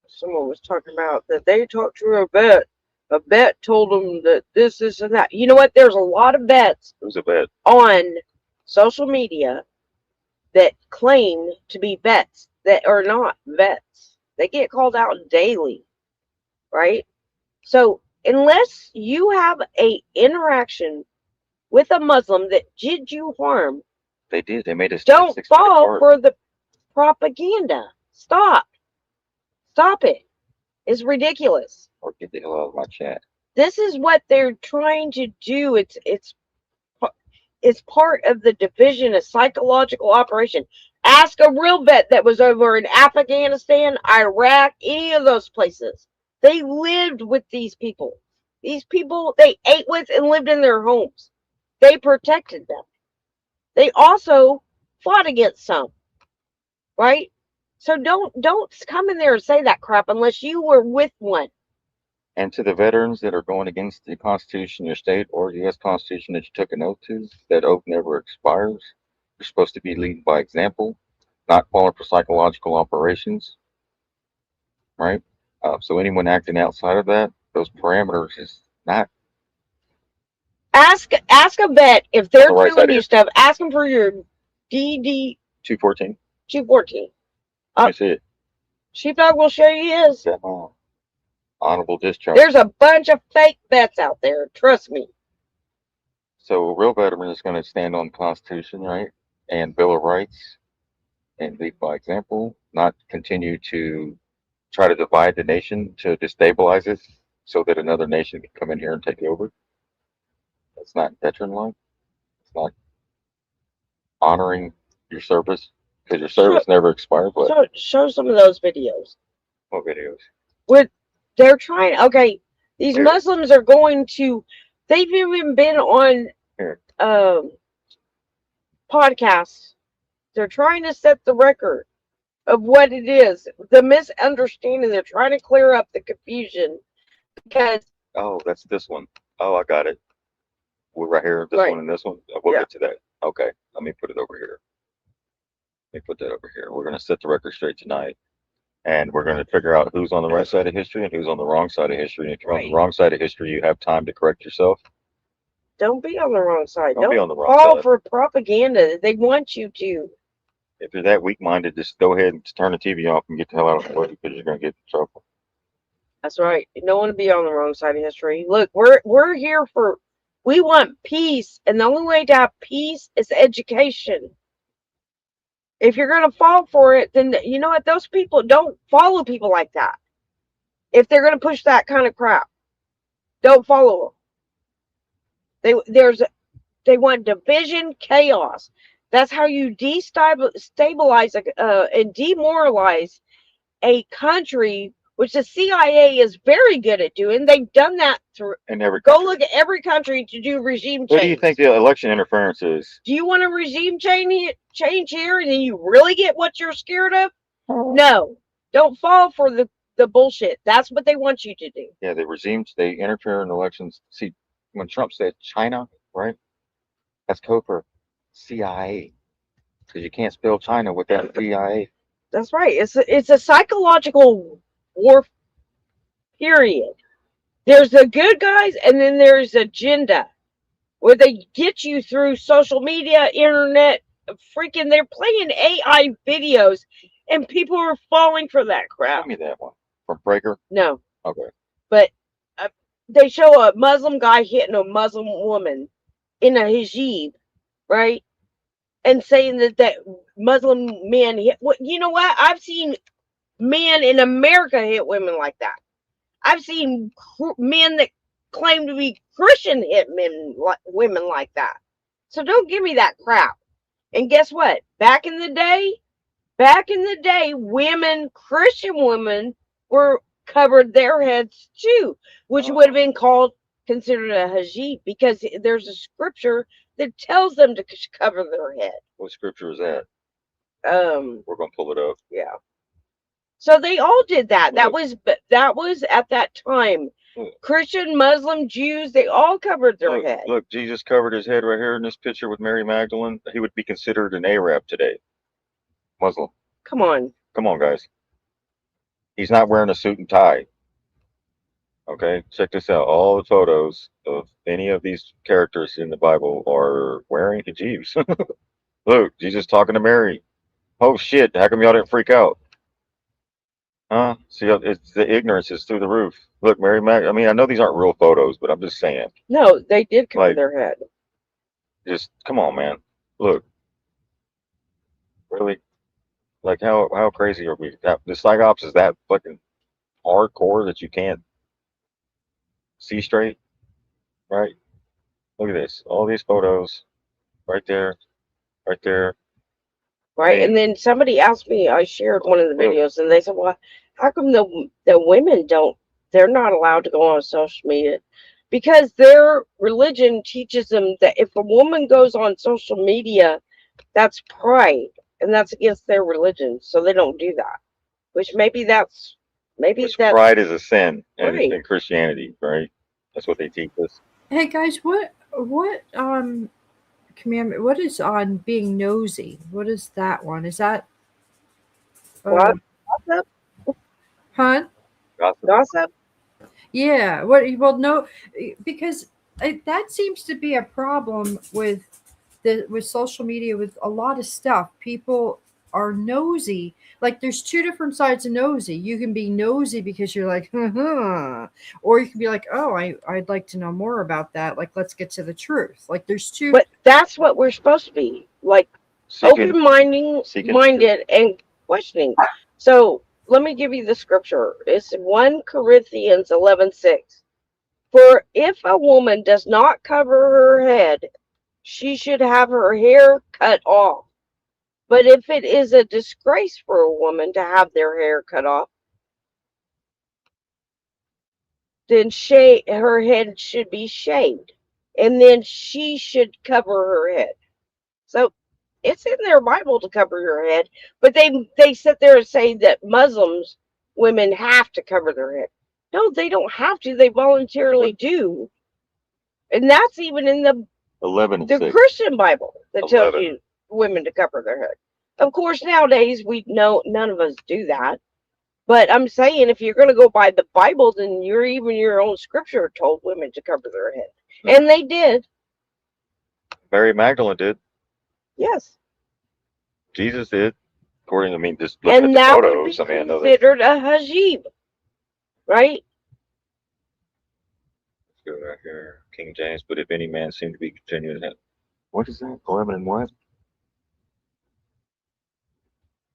someone was talking about that they talked to a vet. A vet told them that this, and that. You know what? There's a lot of vets. Who's a vet? On social media that claim to be vets that are not vets. They get called out daily, right? So unless you have a interaction with a Muslim that did you harm, they did. They made us. Don't fall for the propaganda. Stop it. It's ridiculous. Or get the hell out of my chat. This is what they're trying to do. It's part of the division, a psychological operation. Ask a real vet that was over in Afghanistan, Iraq, any of those places. They lived with these people. These people they ate with and lived in their homes. They protected them. They also fought against some, right? So don't come in there and say that crap unless you were with one. And to the veterans that are going against the Constitution of your state or the U.S. Constitution that you took an oath to, that oath never expires. You're supposed to be leading by example, not falling for psychological operations, right? So anyone acting outside of that, those parameters is not. Ask a vet if they're doing you stuff. Ask them for your DD 214. 214. Let me see it. Sheepdog will show you his. Honorable discharge. There's a bunch of fake vets out there. Trust me. So a real veteran is going to stand on the Constitution, right? And Bill of Rights and lead by example, not continue to try to divide the nation to destabilize it so that another nation can come in here and take over. That's not veteran life. It's not honoring your service because your service never expired. But show some of those videos. What videos? They're trying. Okay, these Muslims are going to. They've even been on podcasts. They're trying to set the record of what it is. The misunderstanding. They're trying to clear up the confusion because. Oh, that's this one. Oh, I got it. We're right here. This one and this one. We'll get to that. Okay, let me put it over here. Let me put that over here. We're going to set the record straight tonight. And we're going to figure out who's on the right side of history and who's on the wrong side of history. And if you're on the wrong side of history, you have time to correct yourself. Don't be on the wrong side. Don't be on the wrong fall side. for propaganda. They want you to. If you're that weak-minded, just go ahead and turn the TV off and get the hell out of the way because you're going to get in trouble. That's right. You don't want to be on the wrong side of history. Look, we're here for. We want peace, and the only way to have peace is education. If you're going to fall for it, then you know what? Those people don't follow people like that. If they're going to push that kind of crap, don't follow them. They want division, chaos. That's how you destabilize and demoralize a country, which the CIA is very good at doing. They've done that through. Go look at every country to do regime change. What do you think the election interference is? Do you want a regime change here and then you really get what you're scared of? No. Don't fall for the the bullshit. That's what they want you to do. Yeah, they interfere in elections. See, when Trump said China, right? That's code for CIA. Because you can't spell China without CIA. That's right. It's a psychological war. Period. There's the good guys, and then there's agenda, where they get you through social media, internet, freaking. They're playing AI videos, and people are falling for that crap. Show me that one from Breaker. No. Okay. But they show a Muslim guy hitting a Muslim woman in a hijab, right? And saying that Muslim men hit. Well, you know what? I've seen men in America hit women like that. I've seen men that claim to be Christian hit women like that. So don't give me that crap. And guess what? Back in the day, women, Christian women, were covered their heads too, which would have been considered a hijab, because there's a scripture that tells them to cover their head. What scripture is that? We're gonna pull it up. Yeah. So they all did that. That was at that time. Christian, Muslim, Jews, they all covered their head. Look, Jesus covered his head right here in this picture with Mary Magdalene. He would be considered an Arab today. Muslim. Come on, guys. He's not wearing a suit and tie. Okay, check this out. All the photos of any of these characters in the Bible are wearing hijabs. Look, Jesus talking to Mary. Oh shit! How come y'all didn't freak out? Huh? See, it's the ignorance is through the roof. Look, Mary Mag. I mean, I know these aren't real photos, but I'm just saying. No, they did cover their head. Just come on, man. Look. Really? Like how crazy are we? The psyops is that fucking hardcore that you can't see straight, right? Look at this. All these photos, right there, right there. Right, and then somebody asked me. I shared one of the videos, and they said, "Well, how come the women don't? They're not allowed to go on social media." Because their religion teaches them that if a woman goes on social media, that's pride, and that's against their religion, so they don't do that. Which pride is a sin in right. Christianity, right? That's what they teach us. Hey guys, what commandment? What is on being nosy? What is that one? Is that what? Gossip? Huh? Gossip? Yeah. What? Well, no, because that seems to be a problem with social media, with a lot of stuff. People are nosy. Like there's two different sides of nosy. You can be nosy because you're like, or you can be like, oh, I'd like to know more about that. Like, let's get to the truth. Like there's two. But that's what we're supposed to be, like open-minded and questioning. So let me give you the scripture. It's 1 Corinthians 11:6. For if a woman does not cover her head, she should have her hair cut off. But if it is a disgrace for a woman to have their hair cut off, then her head should be shaved, and then she should cover her head. So it's in their Bible to cover your head, but they sit there and say that Muslims women have to cover their head. No, they don't have to. They voluntarily do, and that's even in the 11:6. Christian Bible that tells you women to cover their head. Of course, nowadays we know none of us do that. But I'm saying, if you're going to go by the Bible, then your own scripture told women to cover their head, and they did. Mary Magdalene did. Yes. Jesus did. According to just looking and at the that photos, would be considered a hijab, right? Let's go right here, King James. But if any man seem to be continuing that, what is that? 11 and what?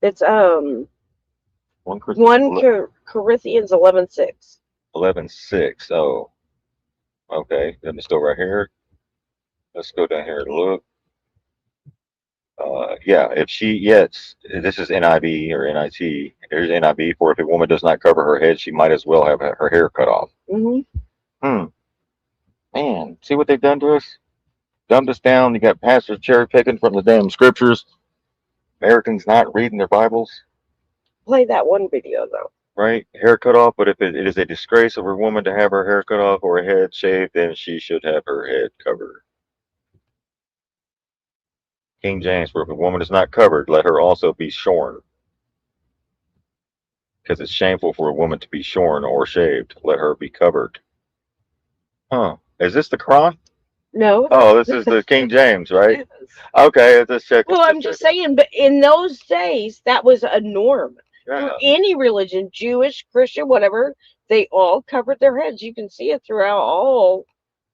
It's 1 Corinthians 11:6. 11:6. Oh, okay. Let me go right here. Let's go down here and look. Yeah, this is NIV or NIT. There's NIV for if a woman does not cover her head, she might as well have her hair cut off. Man, see what they've done to us? Dumbed us down. You got pastors cherry picking from the damn scriptures. Americans not reading their Bibles. Play that one video though. right? Hair cut off, but if it is a disgrace of a woman to have her hair cut off or her head shaved, then she should have her head covered. King James, where if a woman is not covered, let her also be shorn. Because it's shameful for a woman to be shorn or shaved. Let her be covered. Huh. Is this the Quran? No. Oh, this is the King James, right? Okay, let's check. Well, I'm just saying, but in those days, that was a norm. Yeah. For any religion, Jewish, Christian, whatever, they all covered their heads. You can see it throughout all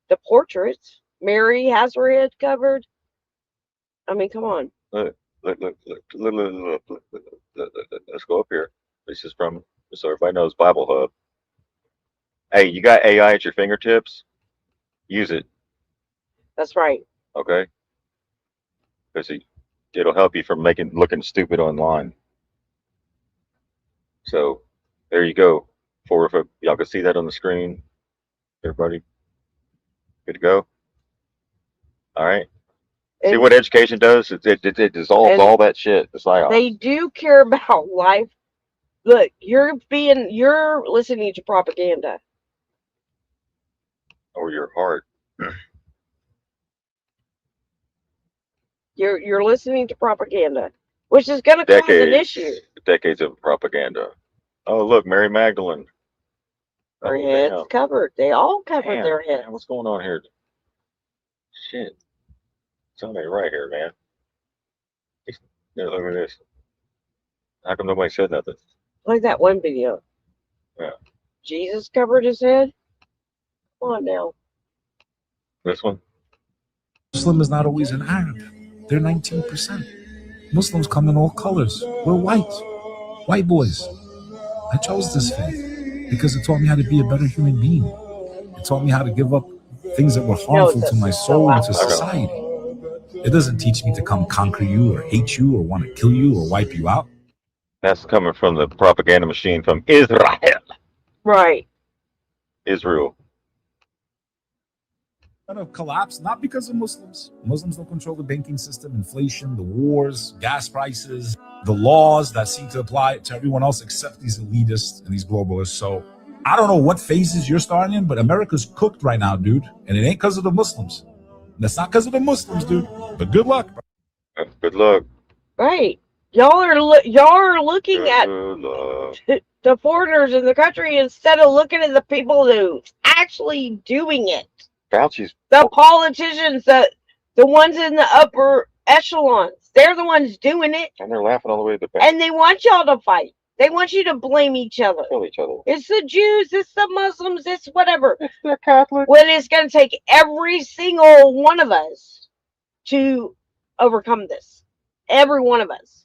the portraits. Mary has her head covered. I mean, come on. Look. Let's go up here. This is from, so everybody knows, Bible Hub. Hey, you got AI at your fingertips? Use it, That's right. okay? Because it'll help you from looking stupid online. So there you go. If y'all can see that on the screen, everybody, good to go. All right. See what education does? It dissolves all that shit. It's like they do care about life. Look, you're listening to propaganda. Or your heart. You're listening to propaganda, which is going to cause an issue. Decades of propaganda. Oh, look, Mary Magdalene. Her head's covered. They all covered their heads. Man, what's going on here? Shit. Somebody right here, man. Look at this. How come nobody said nothing? Like that one video. Yeah. Jesus covered his head. Come on now. This one? Muslim is not always an Arab. They're 19%. Muslims come in all colors. We're white boys. I chose this faith because it taught me how to be a better human being. It taught me how to give up things that were harmful to my soul and to society. It doesn't teach me to come conquer you or hate you or want to kill you or wipe you out. That's coming from the propaganda machine from Israel. Right. Israel. Of collapse, not because of Muslims. Muslims don't control the banking system, inflation, the wars, gas prices, the laws that seem to apply to everyone else except these elitists and these globalists. So I don't know what phases you're starting in, but America's cooked right now, dude. And it ain't because of the Muslims. That's not because of the Muslims, dude. But good luck. Good luck. Right. Y'all are looking at the foreigners in the country instead of looking at the people who actually doing it. Fauci's the politicians, the ones in the upper echelons. They're the ones doing it. And they're laughing all the way to the back. And they want y'all to fight. They want you to blame each other. Kill each other. It's the Jews, it's the Muslims, it's whatever. It's the Catholics. When it's going to take every single one of us to overcome this. Every one of us.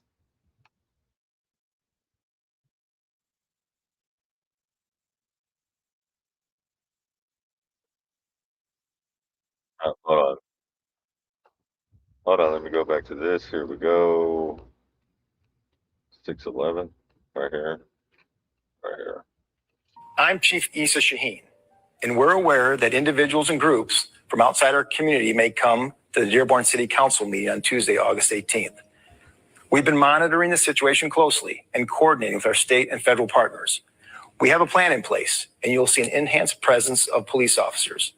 Hold on, let me go back to this. Here we go. 611, right here. I'm Chief Issa Shaheen, and we're aware that individuals and groups from outside our community may come to the Dearborn City Council meeting on Tuesday, August 18th. We've been monitoring the situation closely and coordinating with our state and federal partners. We have a plan in place, and you'll see an enhanced presence of police officers.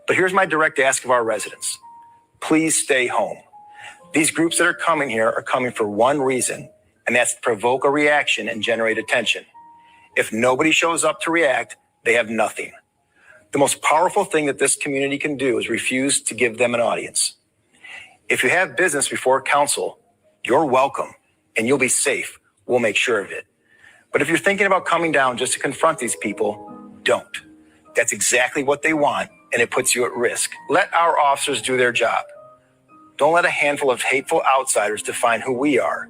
But here's my direct ask of our residents. Please stay home. These groups that are coming here are coming for one reason, and that's to provoke a reaction and generate attention. If nobody shows up to react, they have nothing. The most powerful thing that this community can do is refuse to give them an audience. If you have business before council, you're welcome, and you'll be safe. We'll make sure of it. But if you're thinking about coming down just to confront these people, don't. That's exactly what they want, and it puts you at risk. Let our officers do their job. Don't let a handful of hateful outsiders define who we are.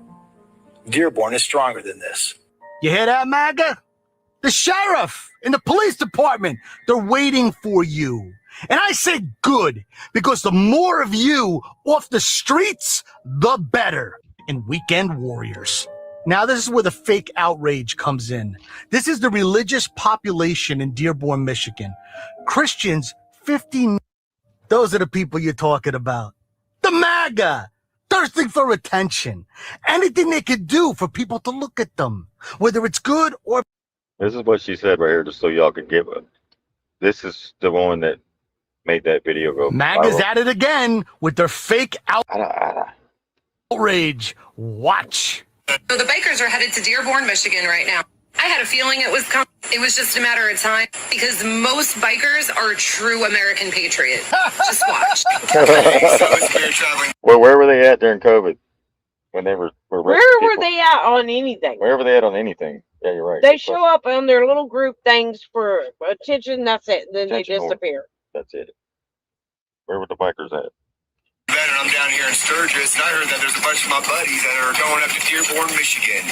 Dearborn is stronger than this. You hear that, MAGA? The sheriff and the police department, they're waiting for you. And I say good, because the more of you off the streets, the better. And weekend warriors. Now, this is where the fake outrage comes in. This is the religious population in Dearborn, Michigan. Christians, 50. Those are the people you're talking about. The MAGA, thirsting for attention. Anything they could do for people to look at them, whether it's good or This is what she said right here, just so y'all can get it. This is the one that made that video go MAGA's viral. at it again with their fake Ah, outrage. Watch. So the bikers are headed to Dearborn, Michigan right now. I had a feeling it was coming. It was just a matter of time because most bikers are true American patriots. Just watch. Well, where were they at during COVID? When they were Where were people? they at on anything? Where were they at on anything? Yeah, you're right. They show up on their little group things for attention. That's it. Then Attention they disappear. That's it. Where were the bikers at? And I'm down here in Sturgis, and I heard that there's a bunch of my buddies that are going up to Dearborn, Michigan.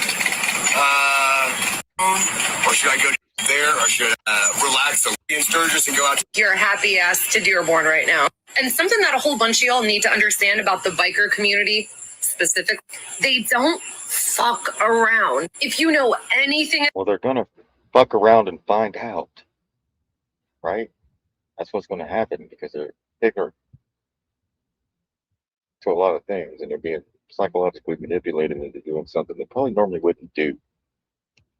Or should I go there, or should I relax in Sturgis and go out? You're happy ass to Dearborn right now. And something that a whole bunch of y'all need to understand about the biker community specifically, they don't fuck around. If you know anything. Well, they're gonna fuck around and find out, right? That's what's gonna happen because they're ignorant to a lot of things, and they're being psychologically manipulated into doing something they probably normally wouldn't do.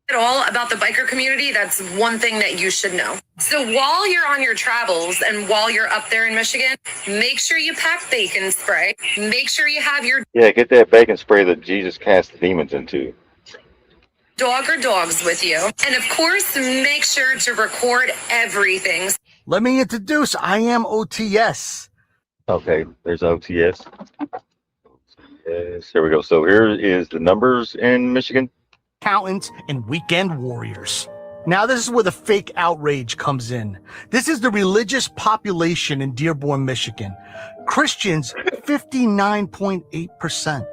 At all about the biker community, that's one thing that you should know. So while you're on your travels and while you're up there in Michigan, make sure you pack bacon spray. Make sure you have your Yeah, get that bacon spray that Jesus cast the demons into. dog or dogs with you. And of course, make sure to record everything. Let me introduce. I am OTS. Okay, there's OTS. Yes, here we go. So here is the numbers in Michigan. Accountants and weekend warriors. Now, this is where the fake outrage comes in. This is the religious population in Dearborn, Michigan. Christians, 59.8%.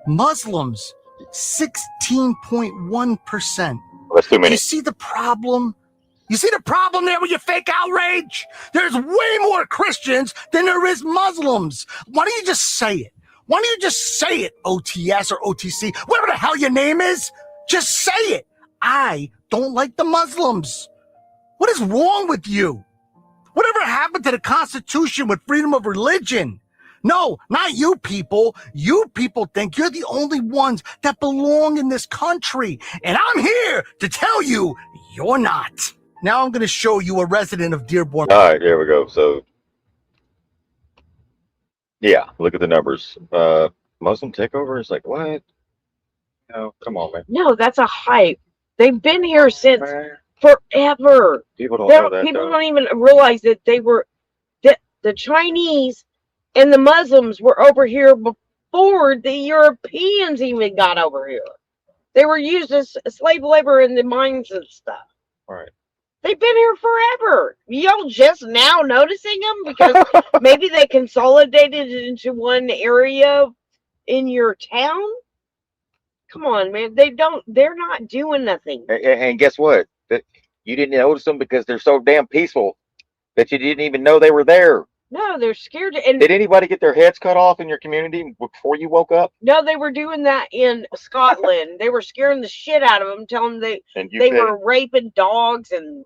Muslims, 16.1%. That's too many. You see the problem? You see the problem there with your fake outrage? There's way more Christians than there is Muslims. Why don't you just say it? Why don't you just say it, OTS or OTC, whatever the hell your name is? Just say it. I don't like the Muslims. What is wrong with you? Whatever happened to the Constitution with freedom of religion? No, not you people. You people think you're the only ones that belong in this country. And I'm here to tell you, you're not. Now I'm going to show you a resident of Dearborn. All right, there we go. So, yeah, look at the numbers. Muslim takeover is like, what? No, come on, man. No, that's a hype. They've been here since forever. People don't know that. People though. don't even realize that they were that the Chinese and the Muslims were over here before the Europeans even got over here. They were used as slave labor in the mines and stuff. Right. They've been here forever. Y'all just now noticing them because maybe they consolidated it into one area in your town. Come on, man. They're not doing nothing. And guess what? You didn't notice them because they're so damn peaceful that you didn't even know they were there. No, they're scared. And Did anybody get their heads cut off in your community before you woke up? no, they were doing that in Scotland. They were scaring the shit out of them, telling them they were raping dogs and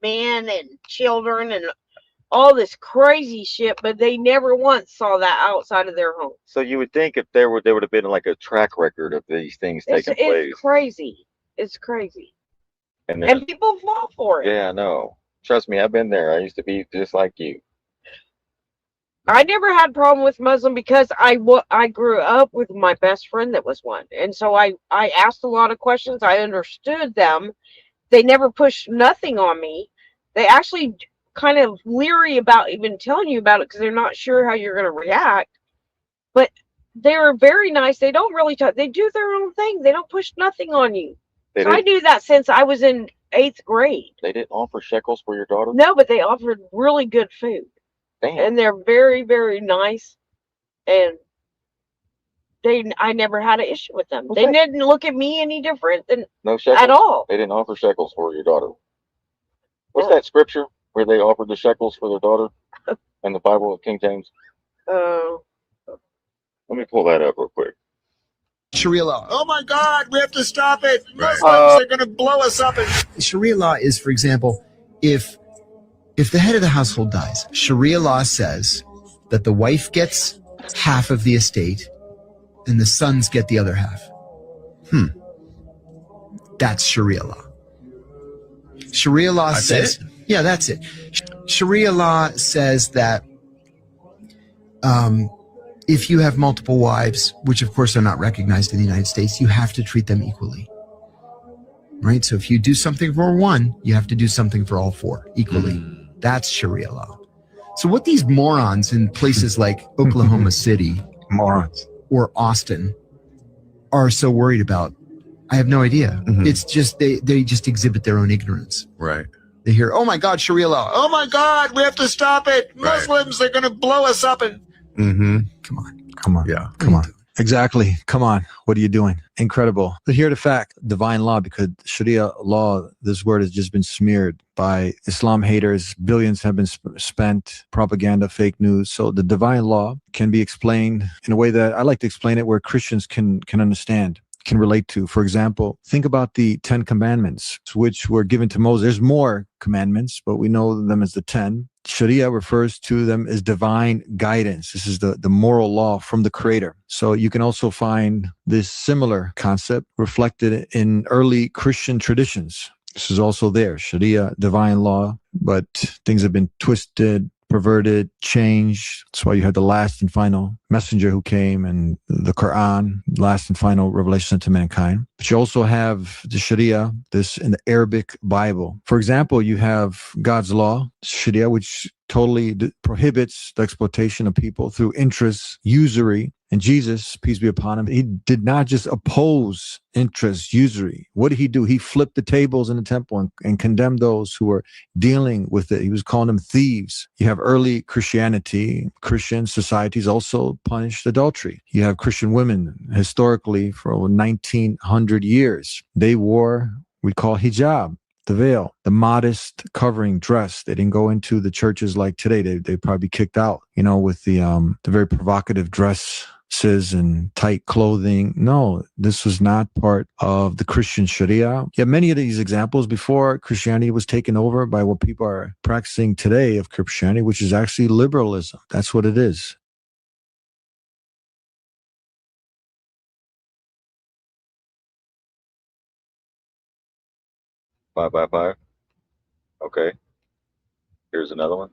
men and children and all this crazy shit, but they never once saw that outside of their home. So you would think if there would have been like a track record of these things taking place. It's crazy. It's crazy. And people fall for it. Yeah, I know. Trust me, I've been there. I used to be just like you. I never had a problem with Muslim because I grew up with my best friend that was one. And so I asked a lot of questions. I understood them. They never pushed nothing on me. They actually kind of leery about even telling you about it because they're not sure how you're going to react. But they're very nice. They don't really talk. They do their own thing. They don't push nothing on you. So I knew that since I was in 8th grade. They didn't offer shekels for your daughter? No, but they offered really good food. Damn. And they're very, very nice. And I never had an issue with them. They didn't look at me any different than no shekels at all. They didn't offer shekels for your daughter. What's that scripture where they offered the shekels for their daughter in the Bible of King James? Let me pull that up real quick. Sharia law. Oh my God, we have to stop it. Muslims are going to blow us up. Sharia law is, for example, if the head of the household dies, Sharia law says that the wife gets half of the estate and the sons get the other half. That's Sharia law. Sharia law says, yeah, that's it. Sharia law says that if you have multiple wives, which of course are not recognized in the United States, you have to treat them equally. Right? So if you do something for one, you have to do something for all four equally. That's Sharia law. So what these morons in places like Oklahoma City or Austin are so worried about, I have no idea. It's just they just exhibit their own ignorance. Right. They hear, oh my God, Sharia law. Oh my God, we have to stop it. Muslims, they're going to blow us up. And come on. Yeah. Come on. Exactly. Come on. What are you doing? Incredible. But here the fact, divine law, because Sharia law, this word has just been smeared by Islam haters. Billions have been spent, propaganda, fake news. So the divine law can be explained in a way that I like to explain it where Christians can understand, can relate to. For example, think about the 10 commandments, which were given to Moses. There's more commandments, but we know them as the 10. Sharia refers to them as divine guidance. This is the moral law from the Creator. So you can also find this similar concept reflected in early Christian traditions. This is also there, Sharia, divine law, but things have been twisted, perverted, changed. That's why you had the last and final messenger who came and the Quran, last and final revelation to mankind. But you also have the Sharia, this in the Arabic Bible. For example, you have God's law, Sharia, which totally prohibits the exploitation of people through interest, usury. And Jesus, peace be upon him, he did not just oppose interest, usury. What did he do? He flipped the tables in the temple and condemned those who were dealing with it. He was calling them thieves. You have early Christianity, Christian societies also punished adultery. You have Christian women historically for over 1900 years. They wore, we call hijab, the veil, the modest covering dress. They didn't go into the churches like today. They probably kicked out, with the very provocative dresses and tight clothing. No, this was not part of the Christian Sharia. You have many of these examples before Christianity was taken over by what people are practicing today of Christianity, which is actually liberalism. That's what it is. Five by five. Okay. Here's another one.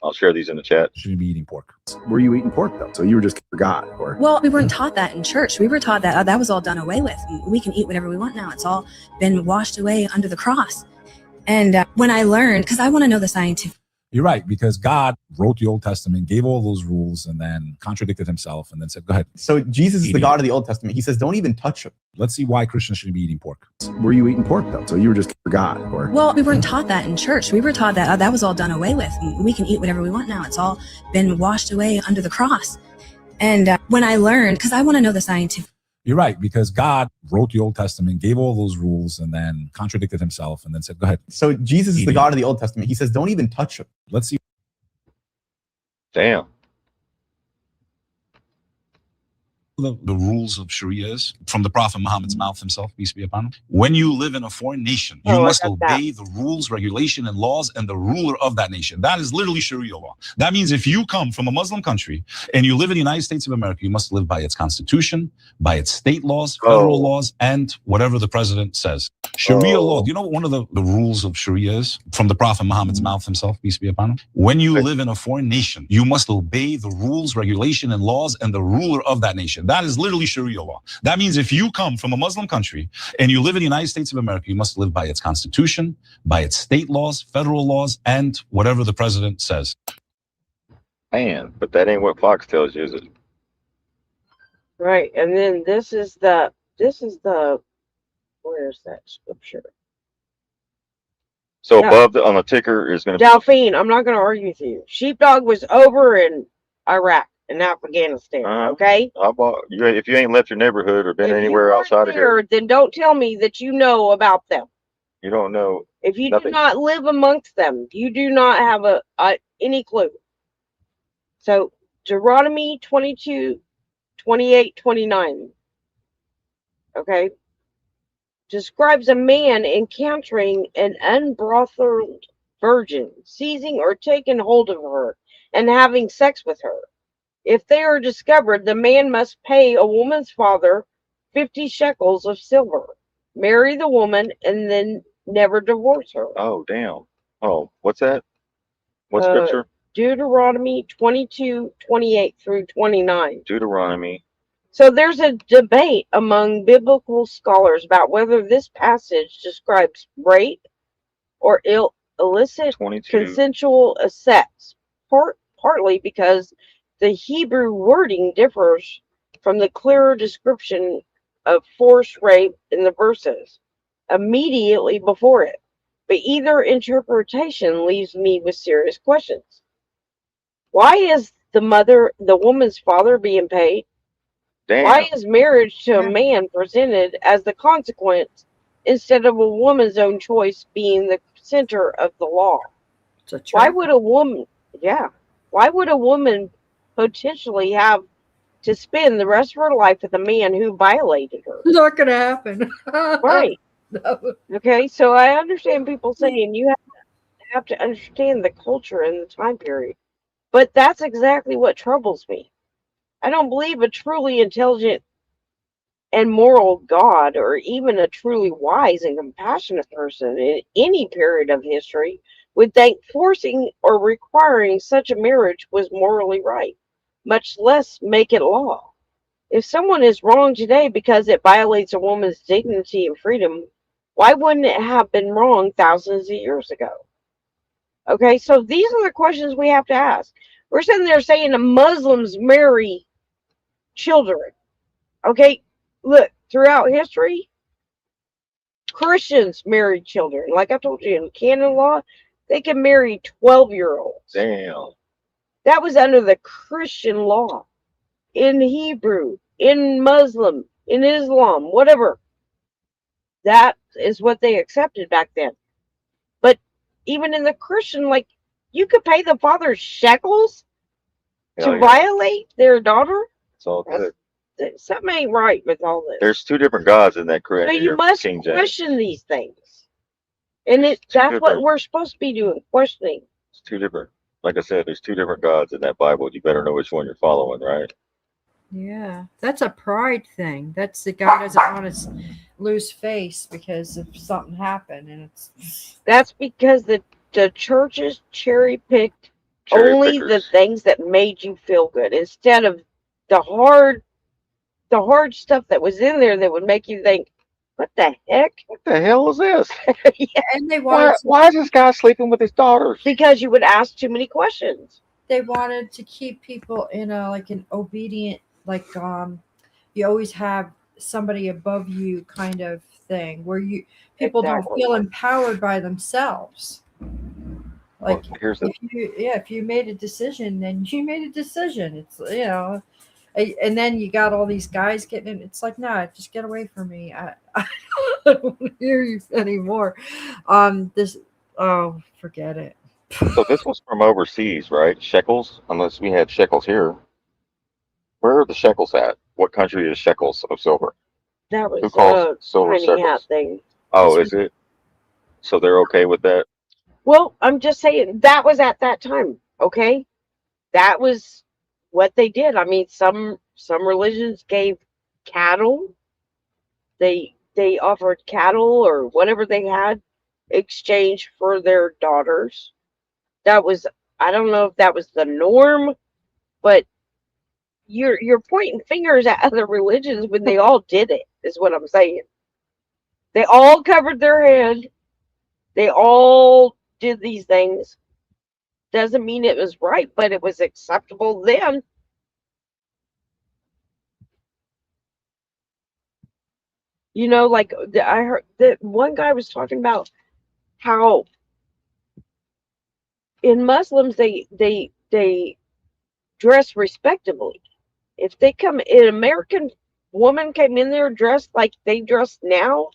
I'll share these in the chat. Shouldn't be eating pork. Were you eating pork though? So you were just forgot, or? Well, we weren't taught that in church. We were taught that that was all done away with. We can eat whatever we want now. It's all been washed away under the cross. And when I learned, because I want to know the scientific. You're right, because God wrote the Old Testament, gave all those rules, and then contradicted himself, and then said, go ahead. So Jesus is the God of the Old Testament. He says, don't even touch him. Let's see why Christians shouldn't be eating pork. Were you eating pork though? So you were just forgot, or? Well, we weren't taught that in church. We were taught that that was all done away with. We can eat whatever we want now. It's all been washed away under the cross. And when I learned, because I want to know the scientific. You're right, because God wrote the Old Testament, gave all those rules, and then contradicted himself, and then said, go ahead. So Jesus is the God of the Old Testament. He says, don't even touch him. Let's see. Damn. The rules of Sharia is from the Prophet Muhammad's mouth himself, peace be upon him. When you live in a foreign nation, you must obey the rules, regulation, and laws and the ruler of that nation. That is literally Sharia law. That means if you come from a Muslim country and you live in the United States of America, you must live by its constitution, by its state laws, federal laws, and whatever the president says. Sharia law, do you know what one of the rules of Sharia is? From the Prophet Muhammad's mouth himself, peace be upon him. When you live in a foreign nation, you must obey the rules, regulation, and laws and the ruler of that nation. That is literally Sharia law. That means if you come from a Muslim country and you live in the United States of America, you must live by its constitution, by its state laws, federal laws, and whatever the president says. Man, but that ain't what Fox tells you, is it? Right. And then this is the, where's that scripture? So above on the ticker is going to Delphine, I'm not going to argue with you. Sheepdog was over in Iraq and Afghanistan. Okay. How about you? If you ain't left your neighborhood or been anywhere outside of here, then don't tell me that you know about them. you don't know. If you nothing. do not live amongst them, you do not have any clue. So Deuteronomy 22, 28, 29. Okay. Describes a man encountering an unbrothelled virgin, seizing or taking hold of her, and having sex with her. If they are discovered, the man must pay a woman's father 50 shekels of silver, marry the woman, and then never divorce her. Oh, damn. Oh, what's that? What Uh, scripture? Deuteronomy 22:28-29. Deuteronomy. So there's a debate among biblical scholars about whether this passage describes rape or illicit 22. consensual sex, partly because the Hebrew wording differs from the clearer description of forced rape in the verses immediately before it. But either interpretation leaves me with serious questions. Why is the woman's father being paid? Damn. Why is marriage to a man presented as the consequence instead of a woman's own choice being the center of the law? Why would a woman potentially have to spend the rest of her life with a man who violated her? Not gonna happen. Right. No. Okay, so I understand people saying you have to understand the culture and the time period. But that's exactly what troubles me. I don't believe a truly intelligent and moral God, or even a truly wise and compassionate person in any period of history, would think forcing or requiring such a marriage was morally right, much less make it law. If someone is wrong today because it violates a woman's dignity and freedom, why wouldn't it have been wrong thousands of years ago? Okay, so these are the questions we have to ask. We're sitting there saying the Muslims marry children. Okay, look, throughout history, Christians marry children. Like I told you, in canon law, they can marry 12-year-olds. Damn. That was under the Christian law. In Hebrew, in Muslim, in Islam, whatever. That is what they accepted back then. But even in the Christian, like, you could pay the father shekels to violate their daughter. It's all good. Something ain't right with all this. There's two different gods in that correct. So you must question these things. And that's what we're supposed to be doing, questioning. It's two different. Like I said, there's two different gods in that Bible. You better know which one you're following, right? Yeah, that's a pride thing. That's the guy doesn't want to lose face because if something happened, and that's because the churches cherry picked only the things that made you feel good instead of the hard stuff that was in there that would make you think, what the heck? What the hell is this? Yeah. And they wanted why is this guy sleeping with his daughters? Because you would ask too many questions. They wanted to keep people in an obedient, like you always have somebody above you kind of thing where people don't feel empowered by themselves. Like if you made a decision, then you made a decision. It's and then you got all these guys getting in. It's like, nah, just get away from me. I don't want to hear you anymore. Forget it. So this was from overseas, right? Shekels, unless we had shekels here. Where are the shekels at? What country is shekels of silver? That was who calls silver shekels? Thing. Oh, is it? So they're okay with that? Well, I'm just saying that was at that time. Okay, that was what they did. I mean, some religions gave cattle. They offered cattle or whatever they had exchange for their daughters. That was, I don't know if that was the norm, but you're pointing fingers at other religions when they all did it, is what I'm saying. They all covered their head. They all did these things. Doesn't mean it was right, but it was acceptable then. You know, like I heard that one guy was talking about how in Muslims they dress respectably. If they come, an American woman came in there dressed like they dress now,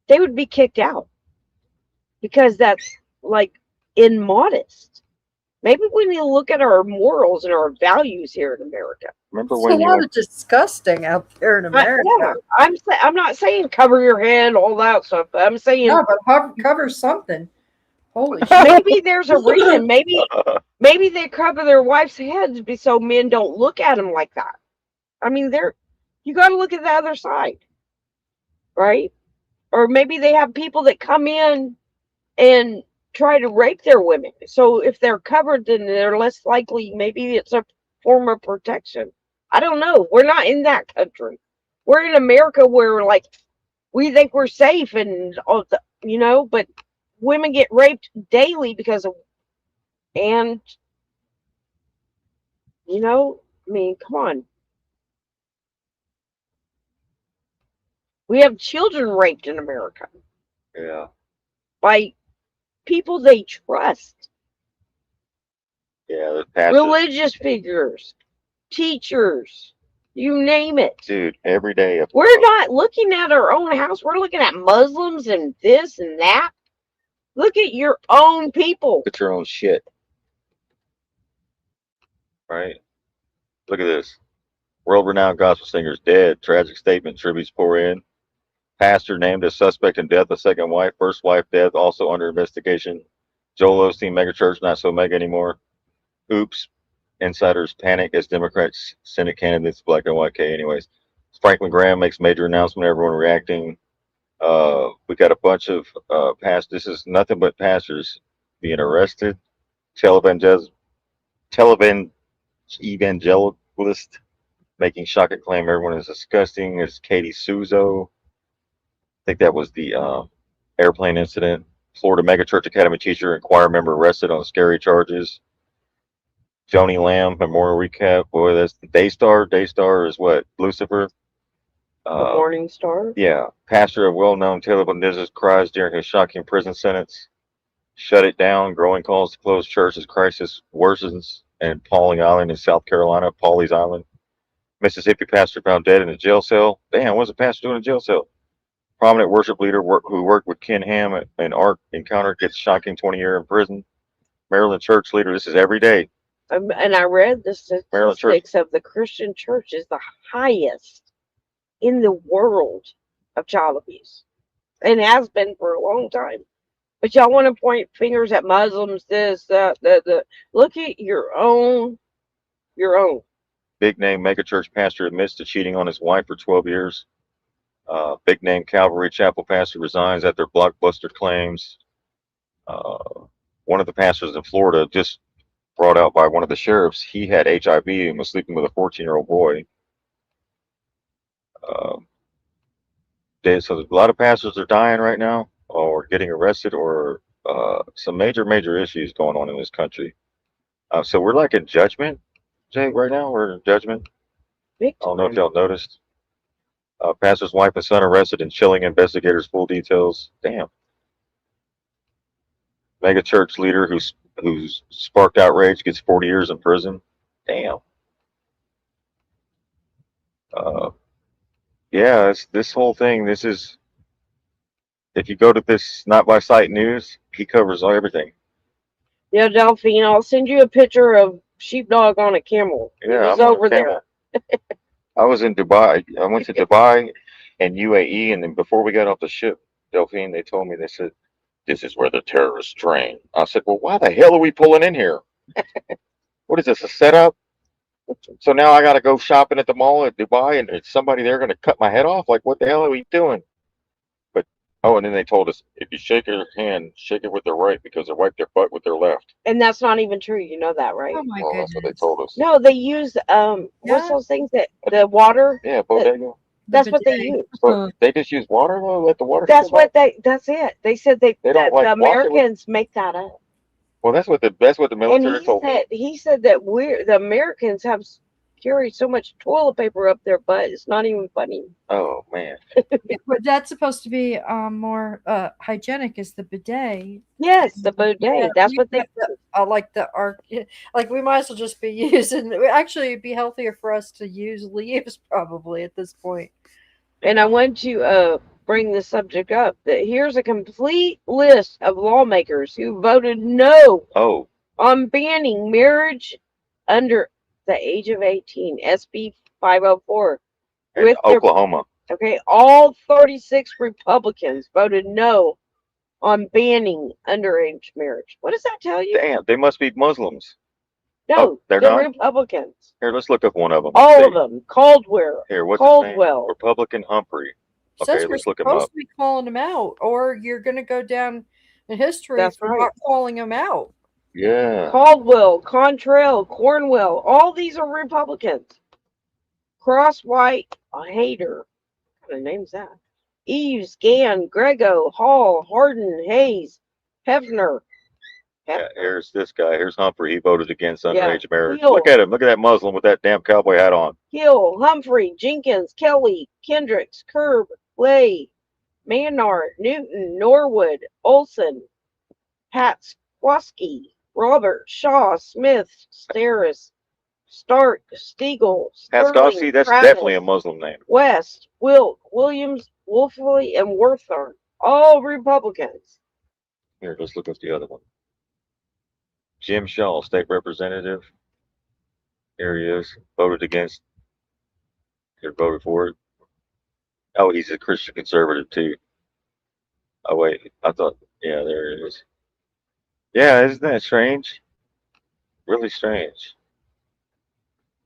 they would be kicked out because that's like immodest. Maybe we need to look at our morals and our values here in America. Remember when it's a lot of disgusting out there in America. I'm not saying cover your head, all that stuff. But I'm saying no, but cover something. Holy shit. Maybe there's a reason. Maybe they cover their wives' heads so men don't look at them like that. I mean, you got to look at the other side, right? Or maybe they have people that come in and try to rape their women. So if they're covered, then they're less likely. Maybe it's a form of protection. I don't know. We're not in that country. We're in America where, like, we think we're safe and all the, but women get raped daily because of, and, I mean, come on. We have children raped in America. Yeah. By people they trust. Yeah, there's pastors. Religious figures, teachers, you name it. Dude, every day. We're not looking at our own house. We're looking at Muslims and this and that. Look at your own people. Look at your own shit. Right? Look at this. World-renowned gospel singers dead. Tragic statement. Tributes pour in. Pastor named as suspect in death of second wife. First wife death also under investigation. Joel Osteen megachurch not so mega anymore. Oops. Insiders panic as Democrats Senate candidates black and white K. Anyways, Franklin Graham makes major announcement. Everyone reacting. We got a bunch of pastors. This is nothing but pastors being arrested. Televangelist making shocking claim everyone is disgusting. It's Katie Souzo. I think that was the airplane incident. Florida megachurch academy teacher and choir member arrested on scary charges. Joni Lamb memorial recap. Boy, that's the Daystar. Daystar is what? Lucifer. The Morning Star. Yeah, pastor of well-known televangelist cries during his shocking prison sentence. Shut it down. Growing calls to close church as crisis worsens. And Pawling Island in South Carolina, Pawleys Island. Mississippi pastor found dead in a jail cell. Damn, what's a pastor doing in a jail cell? Prominent worship leader who worked with Ken Ham and Art Encounter gets shocking 20-year in prison. Maryland church leader, this is every day. And I read the statistics of the Christian church is the highest in the world of child abuse. And has been for a long time. But y'all want to point fingers at Muslims, this, that. Look at your own. Big name megachurch pastor admits to cheating on his wife for 12 years. Big name Calvary Chapel pastor resigns after blockbuster claims. One of the pastors in Florida just brought out by one of the sheriffs, he had HIV and was sleeping with a 14-year-old boy. So a lot of pastors are dying right now or getting arrested or some major issues going on in this country. So we're like in judgment, Jay, right now. We're in judgment. I don't know if y'all noticed. Pastor's wife and son arrested and chilling investigators full details. Damn. Mega church leader who's sparked outrage gets 40 years in prison. Damn. Yeah, this whole thing, this is, if you go to this Not By Sight News, he covers everything. Yeah, Delphine, I'll send you a picture of sheepdog on a camel. Yeah, He's over there. I was in Dubai. I went to Dubai and UAE, and then before we got off the ship, Delphine, they told me, they said, this is where the terrorists train. I said, well, why the hell are we pulling in here? What is this, a setup? So now I got to go shopping at the mall at Dubai, and it's somebody there going to cut my head off? Like, what the hell are we doing? But, and then they told us, if you shake their hand, shake it with their right because they wipe their butt with their left. And that's not even true. You know that, right? Oh, my goodness. That's what they told us. No, they use, what's those things that, the water? Yeah, bodega. That's what they use. So they just use water, though? Let the water that's it. They said they don't like the Americans make that up. Well, that's what the military told me. He said that the Americans have carried so much toilet paper up their butt. It's not even funny. Oh man. But that's supposed to be more hygienic is the bidet. Yes, the bidet. Yeah, that's what they like we might as well just be using. Actually, it'd be healthier for us to use leaves probably at this point. And I want to bring the subject up that here's a complete list of lawmakers who voted no on banning marriage under the age of 18, SB 504. In Oklahoma. All 36 Republicans voted no on banning underage marriage. What does that tell you? Damn, they must be Muslims. No, they're not? Republicans. Here, let's look up one of them. All of them. Caldwell. Here, what's Caldwell. his name? Republican Humphrey. Says Okay, we're let's look him supposed up. to be calling them out, or you're going to go down in history That's for right. not calling them out. Yeah. Caldwell, Contrell, Cornwell, all these are Republicans. Cross White, a hater. What kind of name's that? Eves, Gann, Grego, Hall, Hardin, Hayes, Hefner. Yeah, here's this guy. Here's Humphrey. He voted against underage marriage. Hill. Look at him. Look at that Muslim with that damn cowboy hat on. Hill, Humphrey, Jenkins, Kelly, Kendricks, Kerb, Lay, Maynard, Newton, Norwood, Olson, Hatswaski, Robert, Shaw, Smith, Steris, Stark, Stiegel, Haskowski, Sterling, that's Travis, definitely a Muslim name. West, Wilk, Williams, Wolfley, and Worthern. All Republicans. Here, let's look up the other one. Jim Shaw, state representative. Here he is. Voted against. Here, voted for it. Oh, he's a Christian conservative too. Oh wait, I thought. Yeah, there it is. Yeah, isn't that strange? Really strange.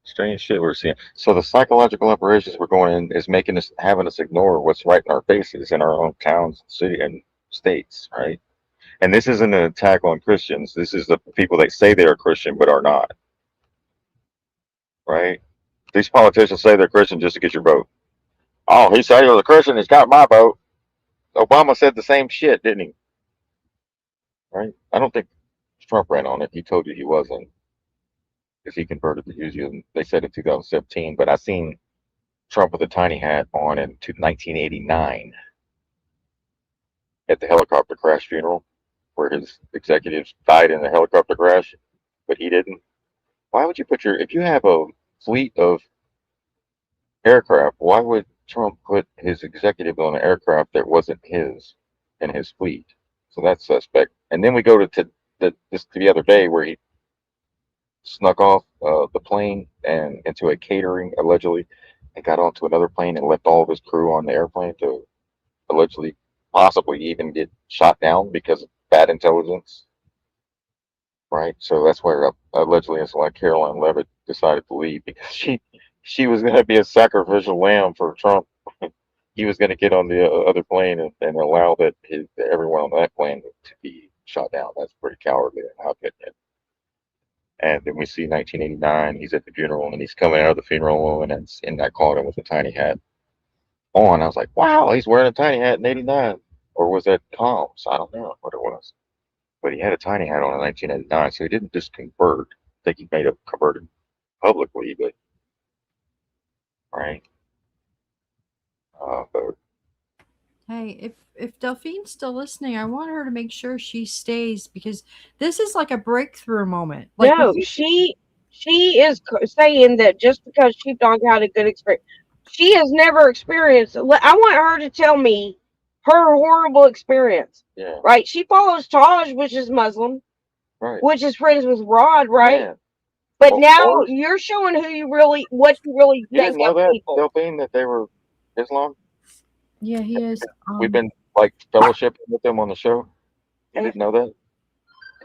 Strange shit we're seeing. So the psychological operations we're going in is making us, having us ignore what's right in our faces in our own towns, city, and states, right? And this isn't an attack on Christians. This is the people that say they are Christian but are not, right? These politicians say they're Christian just to get your vote. Oh, he said he was a Christian. He's got my vote. Obama said the same shit, didn't he? Right? I don't think Trump ran on it. He told you he wasn't, because he converted to Judaism. They said in 2017, but I seen Trump with a tiny hat on in 1989 at the helicopter crash funeral, where his executives died in a helicopter crash, but he didn't. Why would you put your, if you have a fleet of aircraft, why would Trump put his executive on an aircraft that wasn't his in his fleet? So that's suspect. And then we go to the other day where he snuck off the plane and into a catering, allegedly, and got onto another plane and left all of his crew on the airplane to allegedly, possibly even get shot down because of bad intelligence. Right? So that's where allegedly it's like Caroline Leavitt decided to leave, because she was going to be a sacrificial lamb for Trump. He was going to get on the other plane and allow that everyone on that plane to be shot down. That's pretty cowardly and how could it? And then we see 1989, he's at the funeral and he's coming out of the funeral, and it's in that caught him with a tiny hat on. I was like, wow, he's wearing a tiny hat in 89. Or was that comms? I don't know what it was. But he had a tiny hat on in 1989, so he didn't just convert. I think he may have converted publicly, but right. But Hey, if Delphine's still listening, I want her to make sure she stays, because this is like a breakthrough moment. Like, No, she is saying that just because Sheepdog had a good experience, she has never experienced. I want her to tell me her horrible experience. Yeah. Right. She follows Taj, which is Muslim, right. which is friends with Rod, right? Yeah. But now you're showing what you really You think didn't know of that, people. Delphine, that they were Islam? Yeah, he is. We've been like fellowshipping with them on the show. You didn't know that?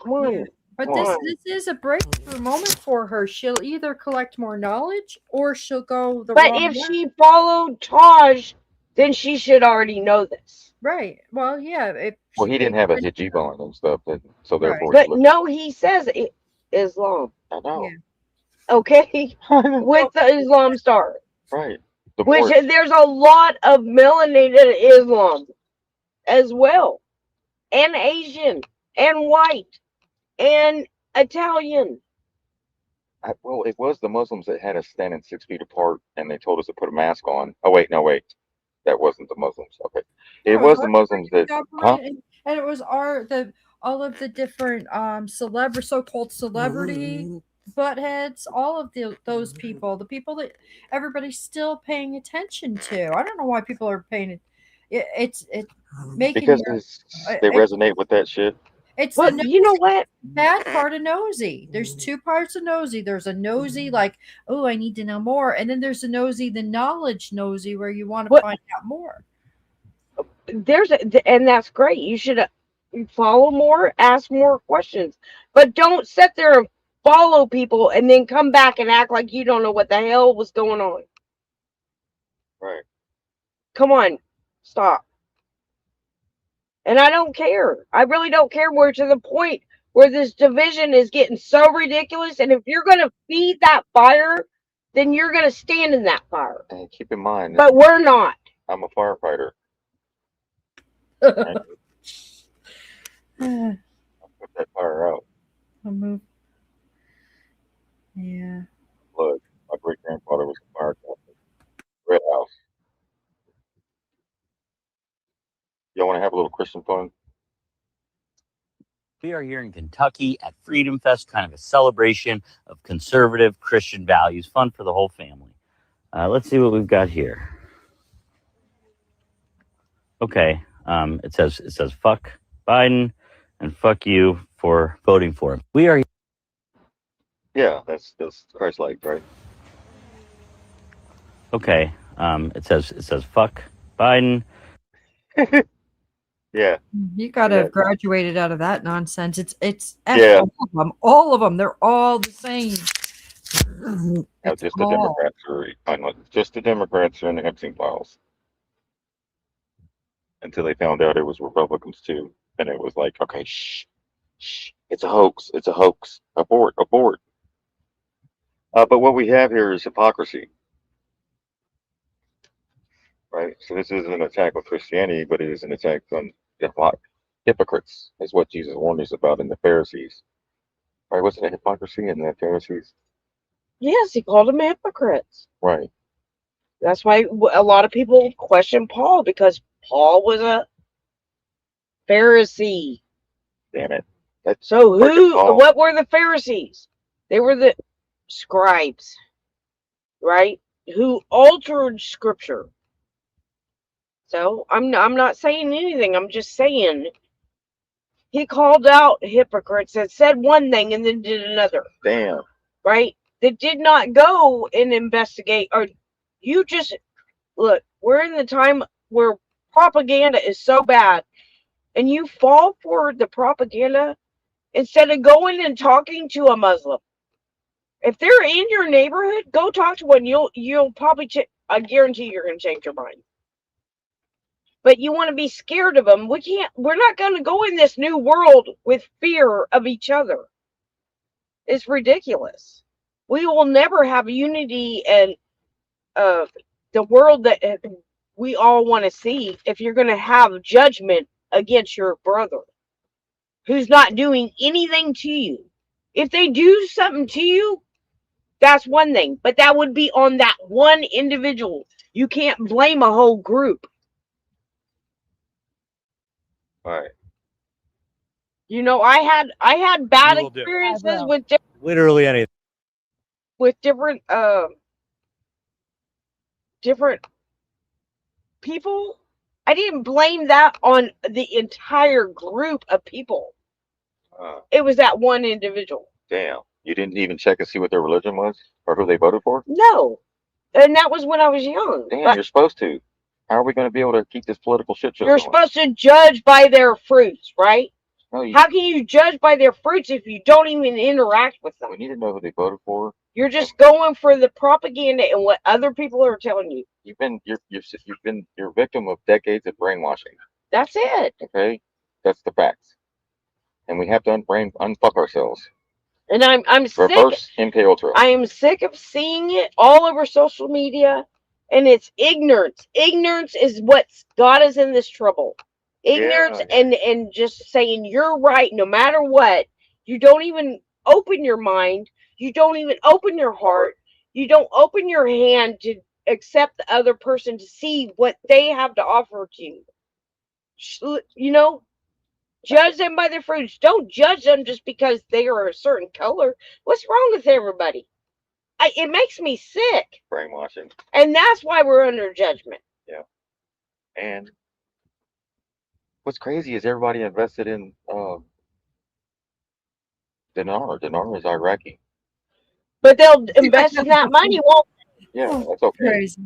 Come on. Yeah. But this is a breakthrough moment for her. She'll either collect more knowledge or she'll go the But wrong if way. she followed Taj, then she should already know this. Right. Well, yeah. Well, he didn't have a hijab on and stuff, so therefore. But no, he says Islam. I know. Yeah. Okay, with the Islam star. Right. Which there's a lot of melanated Islam as well, and Asian, and white, and Italian. Well, it was the Muslims that had us standing 6 feet apart, and they told us to put a mask on. Oh wait, no, wait, that wasn't the Muslims. Okay, it was the Muslims that. Huh? And it was all of the different so-called celebrity butt heads, all of those people, the people that everybody's still paying attention to. I don't know why people are paying it. It's making because they resonate with that shit. It's but you know what? Bad part of nosy. There's two parts of nosy. There's a nosy like, oh, I need to know more, and then there's a nosy, the knowledge nosy, where you want to find out more. And that's great. You should follow more, ask more questions, but don't sit there and follow people and then come back and act like you don't know what the hell was going on. Right. Come on. Stop. And I don't care. I really don't care. We're to the point where this division is getting so ridiculous. And if you're going to feed that fire, then you're going to stand in that fire. And keep in mind, but we're not. I'm a firefighter. I'll Put that fire out. move. Yeah. Look, my great grandfather was a fire captain. Red House. Y'all want to have a little Christian fun? We are here in Kentucky at Freedom Fest, kind of a celebration of conservative Christian values, fun for the whole family. Let's see what we've got here. Okay, it says fuck Biden and fuck you for voting for him. We are. Yeah, that's Christ-like, right? Okay, it says fuck Biden. Yeah. You got to have graduated out of that nonsense. It's Yeah. all of them. They're all the same. No, just the Democrats just the Democrats are in the Epstein files. Until they found out it was Republicans too, and it was like, okay, shh, it's a hoax, abort. But what we have here is hypocrisy, right? So this isn't an attack on Christianity, but it is an attack on hypocrites, is what Jesus warned us about in the Pharisees. Right? Wasn't it hypocrisy in the Pharisees? Yes, he called them hypocrites. Right. That's why a lot of people question Paul, because Paul was a Pharisee. Damn it. So what were the Pharisees? They were the scribes, right? Who altered scripture. So I'm not saying anything. I'm just saying he called out hypocrites that said one thing and then did another. Damn. Right? That did not go and investigate. Or you just look, we're in the time where propaganda is so bad, and you fall for the propaganda instead of going and talking to a Muslim. If they're in your neighborhood, go talk to one. You'll probably I guarantee you're going to change your mind. But you want to be scared of them. We're not going to go in this new world with fear of each other. It's ridiculous. We will never have unity and the world that we all want to see if you're going to have judgment against your brother who's not doing anything to you. If they do something to you, that's one thing, but that would be on that one individual. You can't blame a whole group. Right. You know, I had bad experiences with Literally anything. With different people. I didn't blame that on the entire group of people. It was that one individual. Damn. You didn't even check and see what their religion was or who they voted for? No. And that was when I was young. Damn, you're supposed to. How are we going to be able to keep this political shit show You're going? supposed to judge by their fruits, right? No, How can you judge by their fruits if you don't even interact with them? We need to know who they voted for. You're just going for the propaganda and what other people are telling you. You're a victim of decades of brainwashing. That's it. Okay? That's the facts. And we have to unfuck ourselves. And I'm sick. Reverse MK Ultra. I am sick of seeing it all over social media, and it's ignorance. Ignorance is what got us in this trouble. Ignorance and just saying you're right no matter what. You don't even open your mind. You don't even open your heart. You don't open your hand to accept the other person, to see what they have to offer to you. You know, judge them by their fruits. Don't judge them just because they are a certain color. What's wrong with everybody? It makes me sick. Brainwashing. And that's why we're under judgment. Yeah. And what's crazy is everybody invested in dinar. Dinar is Iraqi. But they'll invest in that money, won't they? Yeah, that's okay. Crazy.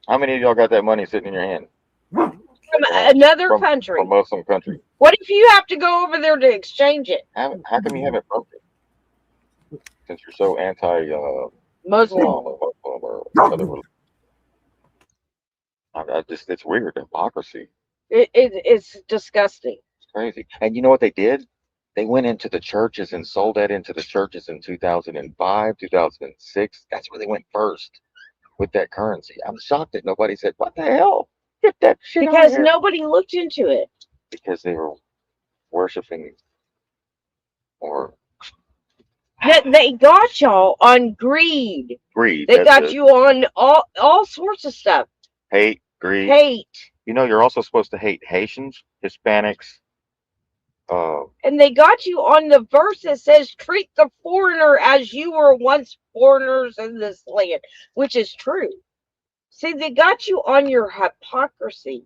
How many of y'all got that money sitting in your hand? From another country. From Muslim country. What if you have to go over there to exchange it? How come you haven't broken? Since you're so anti Muslim. or other religion. It's weird, hypocrisy. It's disgusting. It's crazy. And you know what they did? They went into the churches and sold that into the churches in 2005, 2006. That's where they went first with that currency. I'm shocked that nobody said, "What the hell? Get that shit out of Because here." nobody looked into it. Because they were worshiping or They got y'all on greed. greed. They That's got it. you on all sorts of stuff. Hate, greed. Hate. You know, you're also supposed to hate Haitians, Hispanics. And they got you on the verse that says, treat the foreigner as you were once foreigners in this land, which is true. See, they got you on your hypocrisy.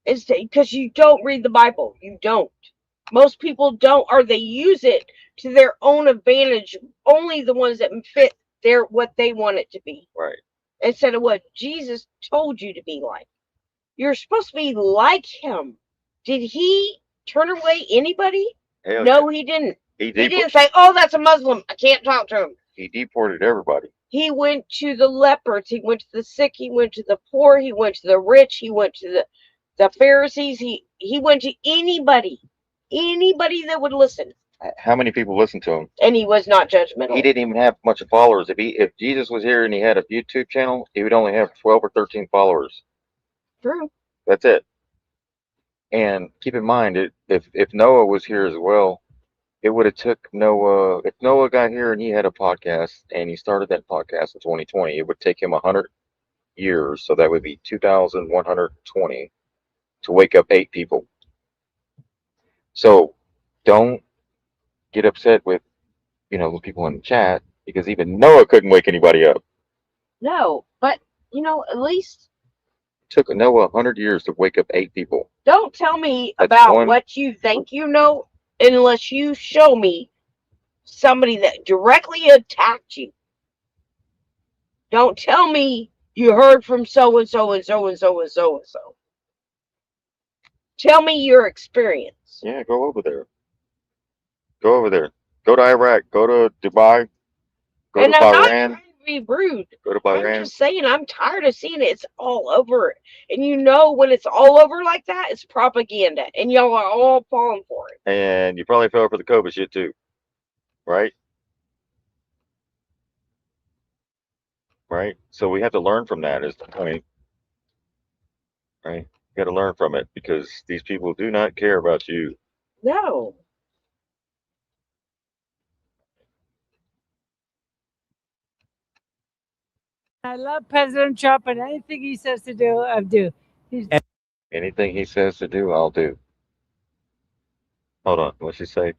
It's because you don't read the Bible. You don't. Most people don't, or they use it to their own advantage. Only the ones that fit what they want it to be. Right. Instead of what Jesus told you to be like. You're supposed to be like him. Did he turn away anybody? Hell No, yeah. he didn't. He Didn't say, "Oh, that's a Muslim. I can't talk to him." He deported everybody. He went to the lepers. He went to the sick. He went to the poor. He went to the rich. He went to the Pharisees. He went to anybody that would listen. How many people listened to him? And he was not judgmental. He didn't even have much of followers. If Jesus was here and he had a YouTube channel, he would only have 12 or 13 followers. True. That's it. And keep in mind, if Noah was here as well, it would have took Noah. If Noah got here and he had a podcast and he started that podcast in 2020, it would take him 100 years. So that would be 2,120 to wake up 8 people. So don't get upset with, the people in the chat, because even Noah couldn't wake anybody up. No, but at least It took Noah 100 years to wake up 8 people. don't tell me That's about one- what you think you know unless you show me somebody that directly attacked you. Don't tell me you heard from so and so and so and so and so and so. Tell me your experience. Yeah, go over there. Go over there. Go to Iraq. Go to Dubai. Go And to I'm not Bahrain. trying to be rude. Go to I'm Bahrain. just saying I'm tired of seeing it. It's all over. And when it's all over like that, it's propaganda. And y'all are all falling for it. And you probably fell for the COVID shit too. Right? Right? So we have to learn from that is the point. Right? You got to learn from it because these people do not care about you. No. I love President Trump, and anything he says to do, I'll do. Anything he says to do, I'll do. Hold on. What's she say?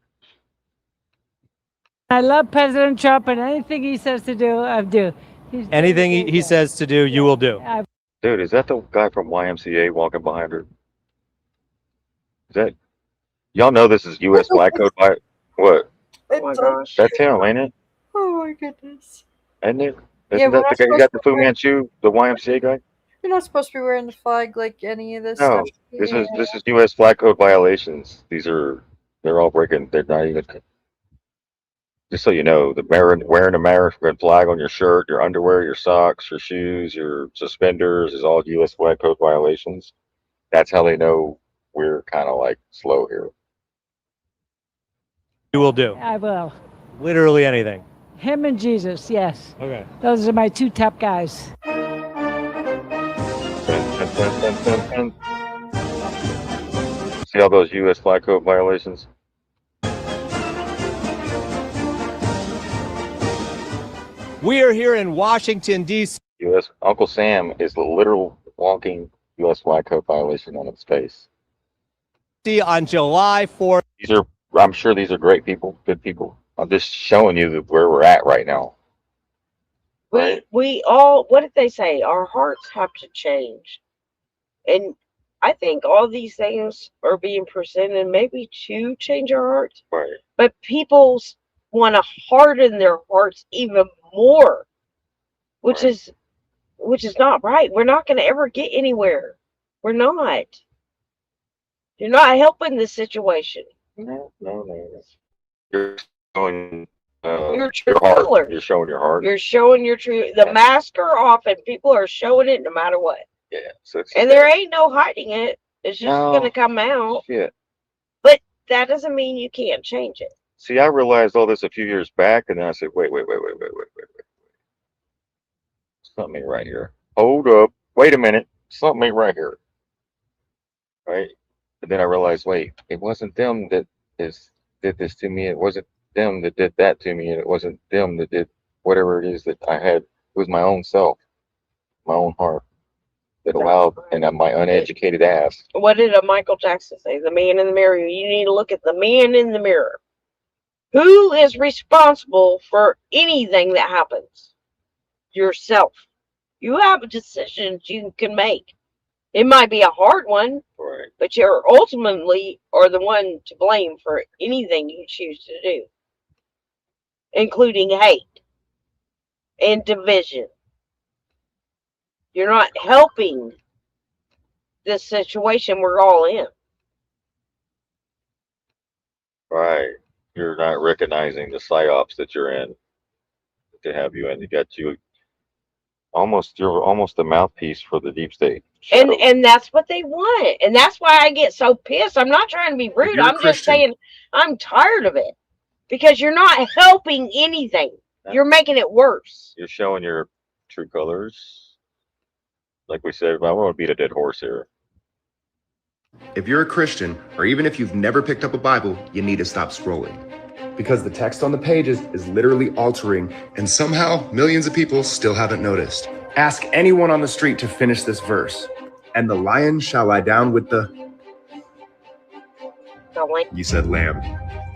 I love President Trump, and anything he says to do, I'll do. Anything he says to do, you will do. Dude, is that the guy from YMCA walking behind her? Is that? Y'all know this is U.S. Black Code. What? Oh my gosh. That's him, ain't it? Oh my goodness. Ain't it? Yeah, Isn't we're that not the guy? You got the supposed to Fu wear- Manchu, the YMCA guy? You're not supposed to be wearing the flag like any of this No, stuff. this is U.S. Black Code violations. They're all breaking. They're not even. Just so you know, wearing a American flag on your shirt, your underwear, your socks, your shoes, your suspenders is all U.S. Black Code violations. That's how they know we're kind of like slow here. You will do. I will. Literally anything. Him and Jesus, yes. Okay. Those are my two top guys. See all those U.S. Black Code violations? We are here in Washington, D.C. U.S. Uncle Sam is the literal walking U.S. Black Code violation on its face. on July 4th. I'm sure these are great people, good people. I'm just showing you where we're at right now. We all, what did they say? Our hearts have to change. And I think all these things are being presented maybe to change our hearts. Right. But people want to harden their hearts even more, which is not right. We're not going to ever get anywhere. We're not. You're not helping the situation. No. You're showing Your true your heart. colors. You're showing your heart. You're showing your true. The masks are off, and people are showing it no matter what. Yeah. So it's And there ain't no hiding it. It's just gonna come out. shit. But that doesn't mean you can't change it. See, I realized all this a few years back, and then I said, wait. Something ain't right here. Hold up. Wait a minute. Something ain't right here. Right? And then I realized, wait, it wasn't them that did this to me. It wasn't them that did that to me. And it wasn't them that did whatever it is that I had. It was my own self, my own heart that allowed, and my uneducated ass. What did Michael Jackson say? The man in the mirror. You need to look at the man in the mirror. Who is responsible for anything that happens? Yourself. You have decisions you can make. It might be a hard one, right, but you're ultimately are the one to blame for anything you choose to do, including hate and division. You're not helping this situation we're all in. Right. You're not recognizing the psyops that you're in. To have you in. You're almost the mouthpiece for the deep state. And that's what they want. And that's why I get so pissed. I'm not trying to be rude. I'm just saying I'm tired of it. Because you're not helping anything. You're making it worse. You're showing your true colors. Like we said, I want to beat a dead horse here. If you're a Christian, or even if you've never picked up a Bible, you need to stop scrolling. Because the text on the pages is literally altering, and somehow millions of people still haven't noticed. Ask anyone on the street to finish this verse. And the lion shall lie down with the... You said lamb.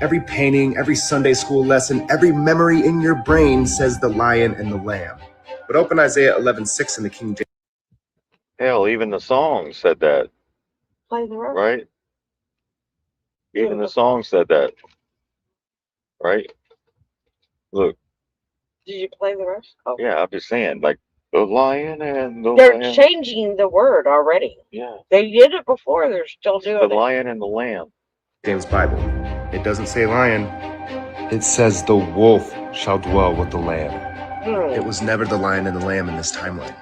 Every painting, every Sunday school lesson, every memory in your brain says the lion and the lamb. But open Isaiah 11:6 in the King James. Hell, even the song said that. Play the rest. Right? Even the song said that. Right? Look. Did you play the rest? Oh. Yeah, I'm just saying, like, the lion and the They're lamb. changing the word already. Yeah. They did it before. They're still doing it. The lion and the lamb. James Bible. It doesn't say lion. It says the wolf shall dwell with the lamb. It was never the lion and the lamb in this timeline.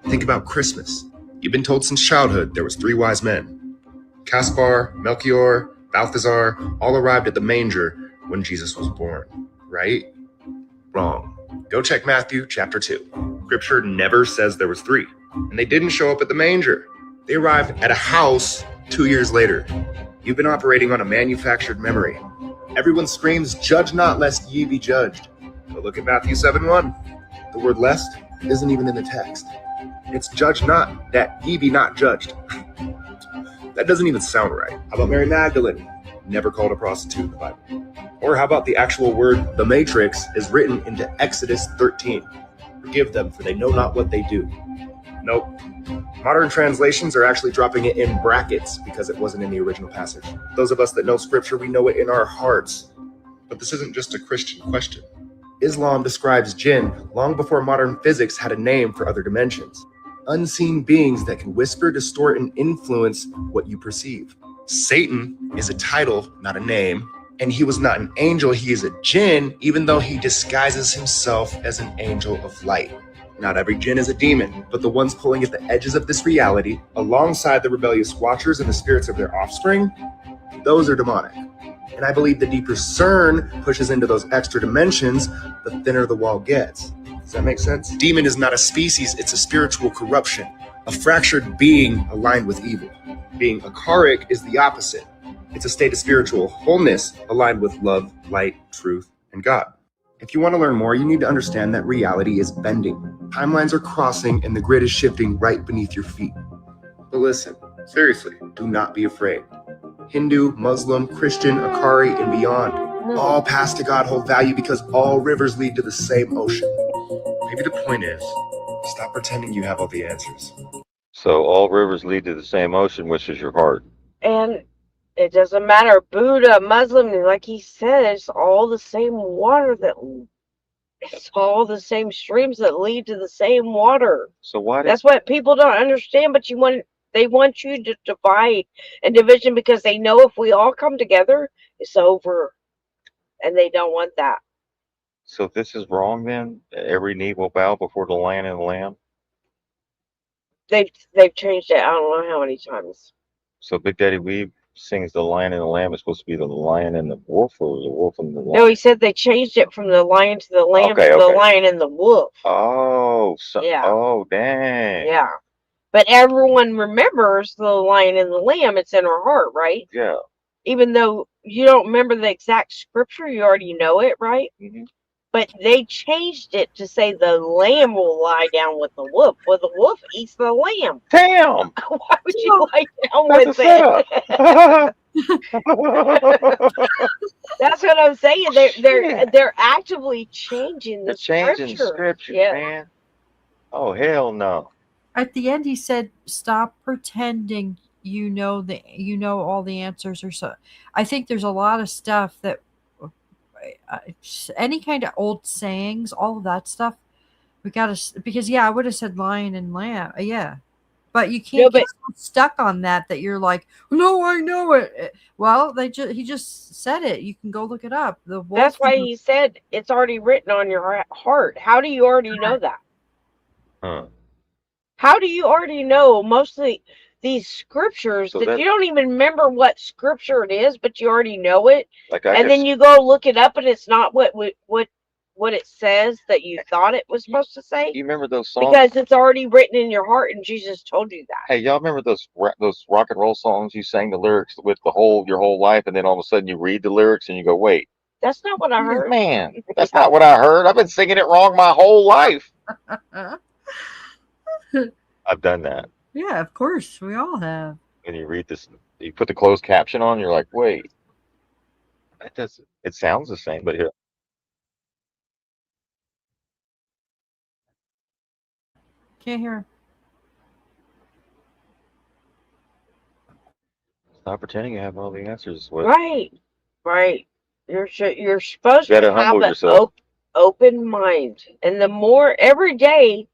Think about Christmas. You've been told since childhood there was 3 wise men. Caspar, Melchior, Balthazar all arrived at the manger when Jesus was born, right? Wrong. Go check Matthew chapter 2. Scripture never says there was 3. And they didn't show up at the manger. They arrived at a house 2 years later. You've been operating on a manufactured memory. Everyone screams, "Judge not, lest ye be judged." But look at Matthew 7:1. The word "lest" isn't even in the text. It's "judge not, that ye be not judged." That doesn't even sound right. How about Mary Magdalene? Never called a prostitute in the Bible. Or how about the actual word "the matrix" is written into Exodus 13? Forgive them, for they know not what they do. Nope. Modern translations are actually dropping it in brackets because it wasn't in the original passage. Those of us that know scripture, we know it in our hearts. But this isn't just a Christian question. Islam describes jinn long before modern physics had a name for other dimensions. Unseen beings that can whisper, distort, and influence what you perceive. Satan is a title, not a name. And he was not an angel, he is a jinn, even though he disguises himself as an angel of light. Not every jinn is a demon, but the ones pulling at the edges of this reality, alongside the rebellious watchers and the spirits of their offspring, those are demonic. And I believe the deeper CERN pushes into those extra dimensions, the thinner the wall gets. Does that make sense? Demon is not a species, it's a spiritual corruption, a fractured being aligned with evil. Being acharic is the opposite. It's a state of spiritual wholeness aligned with love, light, truth, and God. If you want to learn more, you need to understand that reality is bending. Timelines are crossing and the grid is shifting right beneath your feet. But listen, seriously, do not be afraid. Hindu, Muslim, Christian, Akari, and beyond, all paths to God hold value because all rivers lead to the same ocean. Maybe the point is, stop pretending you have all the answers. So all rivers lead to the same ocean, which is your heart. And it doesn't matter, Buddha, Muslim, like he said, it's all the same water it's all the same streams that lead to the same water. So why? That's what people don't understand, but they want you to divide and division because they know if we all come together, it's over. And they don't want that. So this is wrong then? Every knee will bow before the lion and the lamb? They've changed it. I don't know how many times. So Big Daddy Weeb sings the Lion and the Lamb is supposed to be the Lion and the Wolf, or the Wolf and the Lion? No, he said they changed it from the lion to the lamb Okay, to the okay. lion and the wolf. Oh, so, Yeah. oh, dang. Yeah. But everyone remembers the lion and the lamb. It's in our heart, right? Yeah. Even though you don't remember the exact scripture, you already know it, right? Mm-hmm. But they changed it to say the lamb will lie down with the wolf. Well, the wolf eats the lamb. Damn. Why would you lie down That's with a setup. That's what I'm saying. They're actively changing the changing scripture. scripture, Yeah. man. Oh, hell no. At the end, he said, "Stop pretending you know all the answers." Or so. I think there's a lot of stuff that any kind of old sayings, all of that stuff, we gotta, because I would have said lion and lamb, yeah, but you can't get so stuck on that you're like, no, I know it. Well, he just said it. You can go look it up. The wolf. That's why he said it's already written on your heart. How do you already know that? Huh. How do you already know mostly these scriptures that you don't even remember what scripture it is, but you already know it, then you go look it up and it's not what it says that you thought it was supposed to say? You remember those songs? Because it's already written in your heart and Jesus told you that. Hey, y'all remember those rock and roll songs you sang the lyrics with your whole life, and then all of a sudden you read the lyrics and you go, wait. That's not what I heard. Man, that's not what I heard. I've been singing it wrong my whole life. I've done that. Yeah, of course. We all have. And you read this, you put the closed caption on, you're like, wait. It sounds the same, but here. Can't hear. Stop pretending you have all the answers. Right. You're supposed You to gotta humble have yourself. an open mind, and the more every day,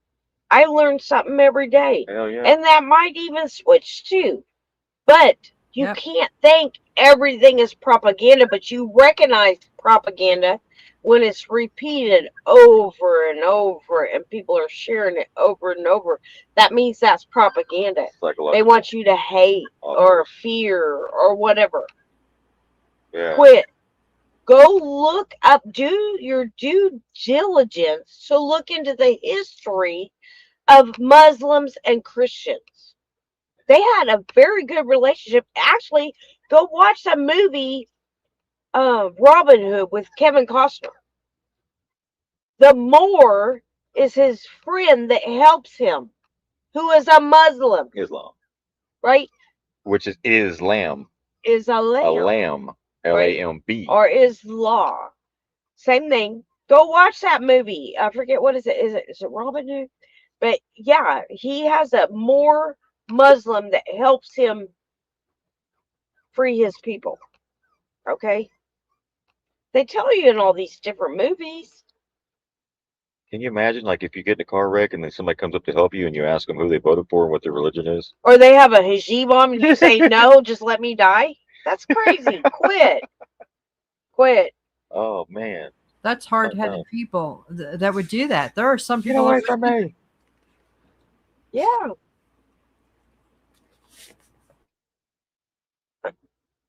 I learn something every day. Hell yeah. And that might even switch too. But you can't think everything is propaganda, but you recognize propaganda when it's repeated over and over and people are sharing it over and over. That means that's propaganda. They want you to hate or fear or whatever. Yeah. Quit. Go look up, do your due diligence to look into the history of Muslims and Christians. They had a very good relationship. Actually, go watch the movie Robin Hood with Kevin Costner. The Moor is his friend that helps him, who is a Muslim. Islam. Right? Which is Islam. Is a lamb. A lamb. L-A-M-B. Or Islam. Same thing. Go watch that movie. I forget what is it. Is it Robin Hood? But yeah, he has a Moor Muslim that helps him free his people. Okay? They tell you in all these different movies. Can you imagine, like, if you get in a car wreck and then somebody comes up to help you and you ask them who they voted for and what their religion is? Or they have a hijab on and you say, no, just let me die? That's crazy. Quit. Oh, man. That's hard-headed people that would do that. There are some people. Get away from me. Yeah.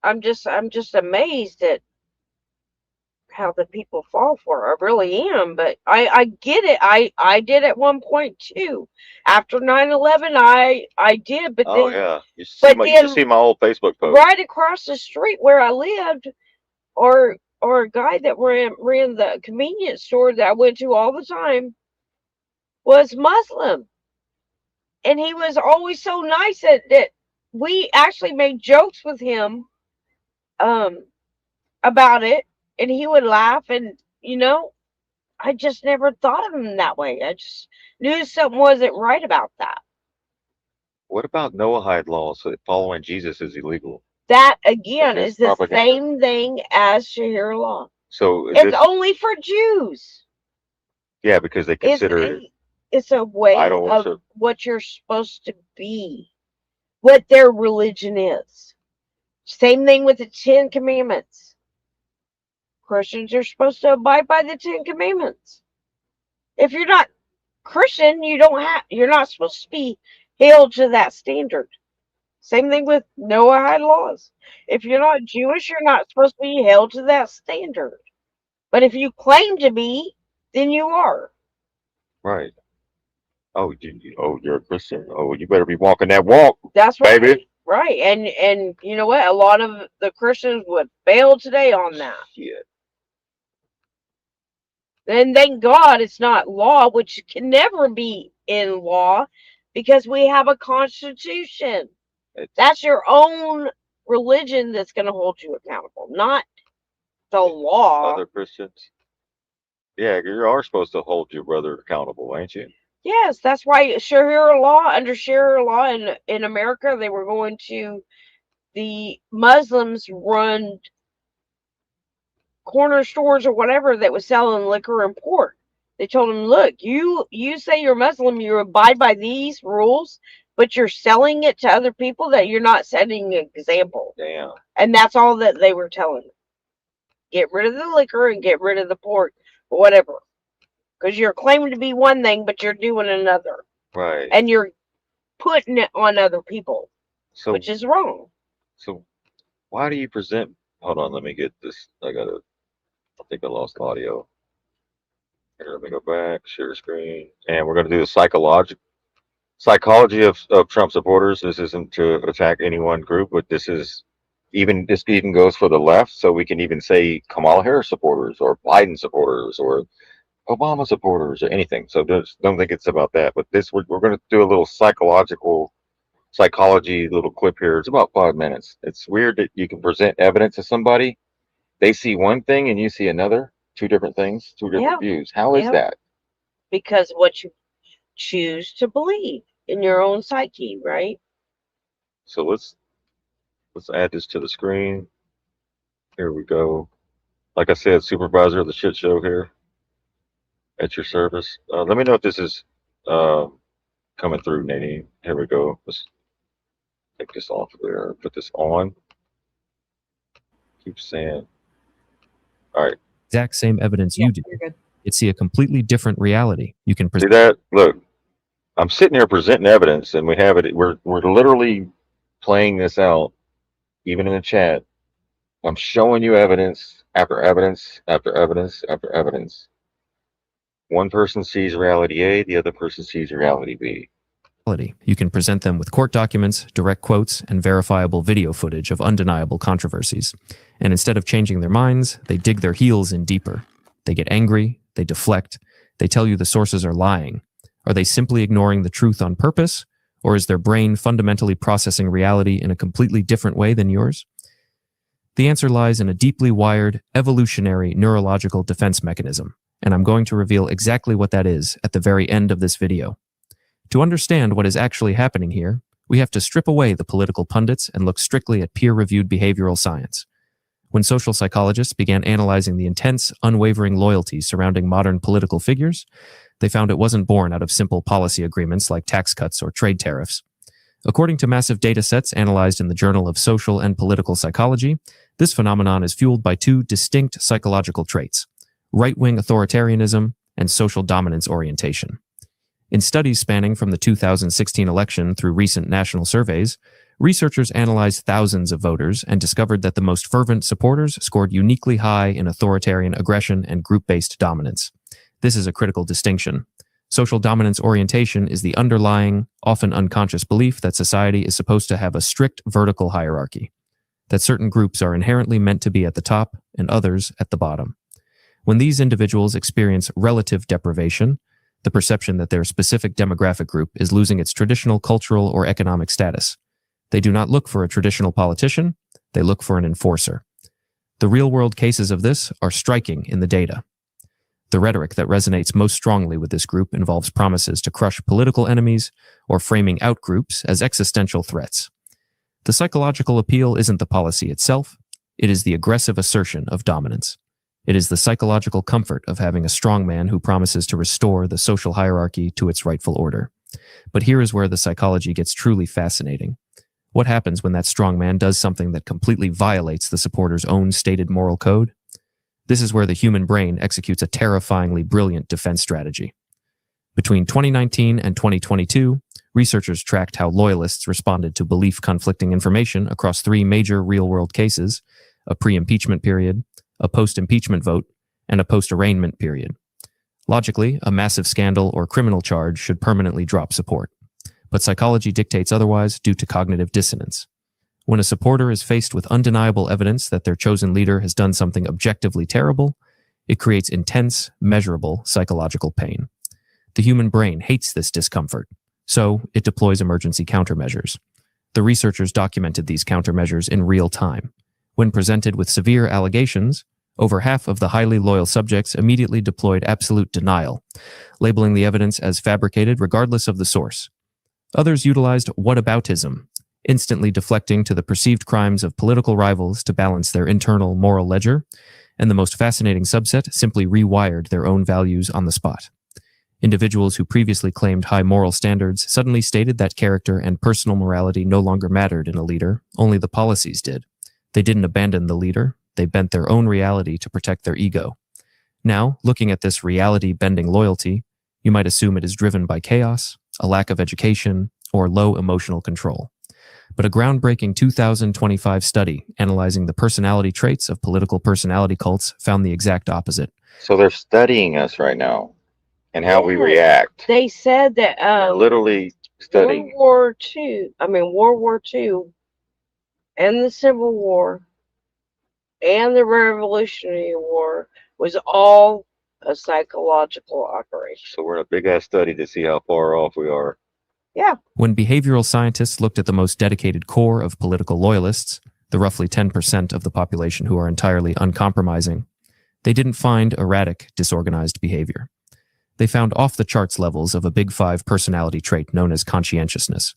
I'm just amazed at how the people fall for it. I really am, but I get it. I did at one point too. After 9/11, I did, but Oh, then yeah. You should see my old Facebook post. right across the street where I lived, or a guy that ran the convenience store that I went to all the time was Muslim. And he was always so nice that we actually made jokes with him about it, and he would laugh, and I just never thought of him that way. I just knew something wasn't right about that. What about Noahide laws that following Jesus is illegal? That again is the propaganda. same thing as Sharia law. So It's only for Jews. yeah, because they consider it. It's a way idol of worship. what you're supposed to be, what their religion is. Same thing with the 10 Commandments. Christians are supposed to abide by the 10 Commandments. If you're not Christian, you're not supposed to be held to that standard. Same thing with Noahide laws. If you're not Jewish, you're not supposed to be held to that standard. But if you claim to be, then you are. Right. Oh, you're a Christian. Oh, you better be walking that walk. That's right. Baby. Right. And you know what? A lot of the Christians would fail today on that. Yeah. And thank God it's not law, which can never be in law because we have a constitution. That's your own religion that's going to hold you accountable, not the law. Other Christians. Yeah, you are supposed to hold your brother accountable, ain't you? Yes, that's why Sharia law, under Sharia law in America, they were going to, the Muslims run corner stores or whatever that was selling liquor and pork. They told them, look, you say you're Muslim, you abide by these rules, but you're selling it to other people that you're not setting an example. Damn. And that's all that they were telling them. Get rid of the liquor and get rid of the pork, or whatever. Because you're claiming to be one thing, but you're doing another. Right. And you're putting it on other people, So, which is wrong. So why do you present? Hold on, let me get this. I think I lost audio. Here, let me go back, share screen. And we're going to do the psychology of Trump supporters. This isn't to attack any one group, but this even goes for the left. So we can even say Kamala Harris supporters or Biden supporters or Obama supporters or anything. So don't think it's about that. But we're going to do a little psychology little clip here. It's about 5 minutes. It's weird that you can present evidence to somebody. They see one thing and you see another. Two different things, two different views. How is that? Because what you choose to believe in your own psyche, right? So let's add this to the screen. Here we go. Like I said, supervisor of the shit show here at your service. Let me know if this is coming through, Nadine. Here we go. Let's take this off of there. Put this on. Keep saying. All right. Exact same evidence you do. You'd see a completely different reality. You can see that. Look, I'm sitting here presenting evidence, and we have it. We're literally playing this out, even in the chat. I'm showing you evidence after evidence after evidence after evidence. One person sees reality A, the other person sees reality B. You can present them with court documents, direct quotes, and verifiable video footage of undeniable controversies. And instead of changing their minds, they dig their heels in deeper. They get angry, they deflect, they tell you the sources are lying. Are they simply ignoring the truth on purpose, or is their brain fundamentally processing reality in a completely different way than yours? The answer lies in a deeply wired, evolutionary neurological defense mechanism, and I'm going to reveal exactly what that is at the very end of this video. To understand what is actually happening here, we have to strip away the political pundits and look strictly at peer-reviewed behavioral science. When social psychologists began analyzing the intense, unwavering loyalty surrounding modern political figures, they found it wasn't born out of simple policy agreements like tax cuts or trade tariffs. According to massive data sets analyzed in the Journal of Social and Political Psychology, this phenomenon is fueled by two distinct psychological traits: right-wing authoritarianism and social dominance orientation. In studies spanning from the 2016 election through recent national surveys, researchers analyzed thousands of voters and discovered that the most fervent supporters scored uniquely high in authoritarian aggression and group-based dominance. This is a critical distinction. Social dominance orientation is the underlying, often unconscious belief that society is supposed to have a strict vertical hierarchy, that certain groups are inherently meant to be at the top and others at the bottom. When these individuals experience relative deprivation, the perception that their specific demographic group is losing its traditional cultural or economic status, they do not look for a traditional politician, they look for an enforcer. The real-world cases of this are striking in the data. The rhetoric that resonates most strongly with this group involves promises to crush political enemies or framing out groups as existential threats. The psychological appeal isn't the policy itself, it is the aggressive assertion of dominance. It is the psychological comfort of having a strongman who promises to restore the social hierarchy to its rightful order. But here is where the psychology gets truly fascinating. What happens when that strongman does something that completely violates the supporter's own stated moral code? This is where the human brain executes a terrifyingly brilliant defense strategy. Between 2019 and 2022, Researchers tracked how loyalists responded to belief-conflicting information across 3 major real-world cases: a pre-impeachment period, a post-impeachment vote, and a post-arraignment period. Logically, a massive scandal or criminal charge should permanently drop support. But psychology dictates otherwise due to cognitive dissonance. When a supporter is faced with undeniable evidence that their chosen leader has done something objectively terrible, it creates intense, measurable psychological pain. The human brain hates this discomfort, so it deploys emergency countermeasures. The researchers documented these countermeasures in real time. When presented with severe allegations, over half of the highly loyal subjects immediately deployed absolute denial, labeling the evidence as fabricated regardless of the source. Others utilized whataboutism, instantly deflecting to the perceived crimes of political rivals to balance their internal moral ledger, and the most fascinating subset simply rewired their own values on the spot. Individuals who previously claimed high moral standards suddenly stated that character and personal morality no longer mattered in a leader, only the policies did. They didn't abandon the leader, they bent their own reality to protect their ego. Now, looking at this reality-bending loyalty, you might assume it is driven by chaos, a lack of education, or low emotional control. But a groundbreaking 2025 study analyzing the personality traits of political personality cults found the exact opposite. So they're studying us right now and how we react. They said that Literally studying. World War II and the Civil War and the Revolutionary War was all a psychological operation. So we're in a big-ass study to see how far off we are. Yeah. When behavioral scientists looked at the most dedicated core of political loyalists, the roughly 10% of the population who are entirely uncompromising, they didn't find erratic, disorganized behavior. They found off-the-charts levels of a Big Five personality trait known as conscientiousness.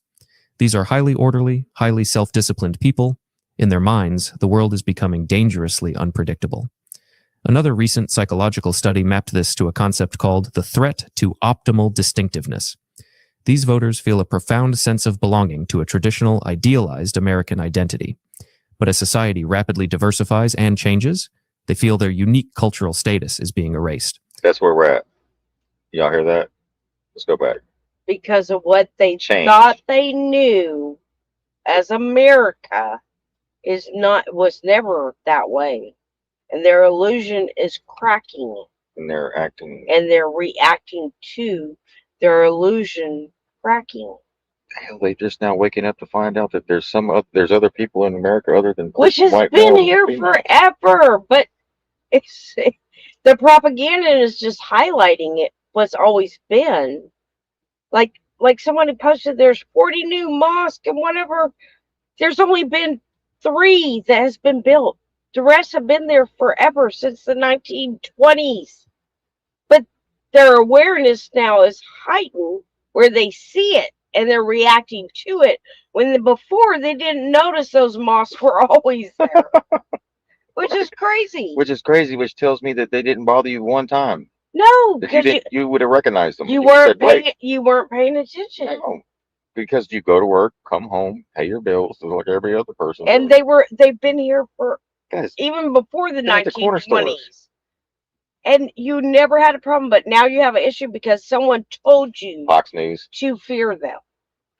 These are highly orderly, highly self-disciplined people. In their minds, the world is becoming dangerously unpredictable. Another recent psychological study mapped this to a concept called the threat to optimal distinctiveness. These voters feel a profound sense of belonging to a traditional, idealized American identity. But as society rapidly diversifies and changes, they feel their unique cultural status is being erased. That's where we're at. Y'all hear that? Let's go back. Because of what they thought they knew as America was never that way. And their illusion is cracking. And they're acting. And they're reacting to their illusion cracking. Hell, they just now waking up to find out that there's other people in America other than which has white been here forever, but it's the propaganda is just highlighting it. What's always been like someone posted there's 40 new mosques and whatever. There's only been 3 that has been built. The rest have been there forever since the 1920s. But their awareness now is heightened where they see it and they're reacting to it when before they didn't notice those mosques were always there. Which is crazy. Which tells me that they didn't bother you one time. No, because you would have recognized them. You weren't paying attention. No, because you go to work, come home, pay your bills, like every other person. And they've been here for even before the 1920s. And you never had a problem, but now you have an issue because someone told you Fox News to fear them.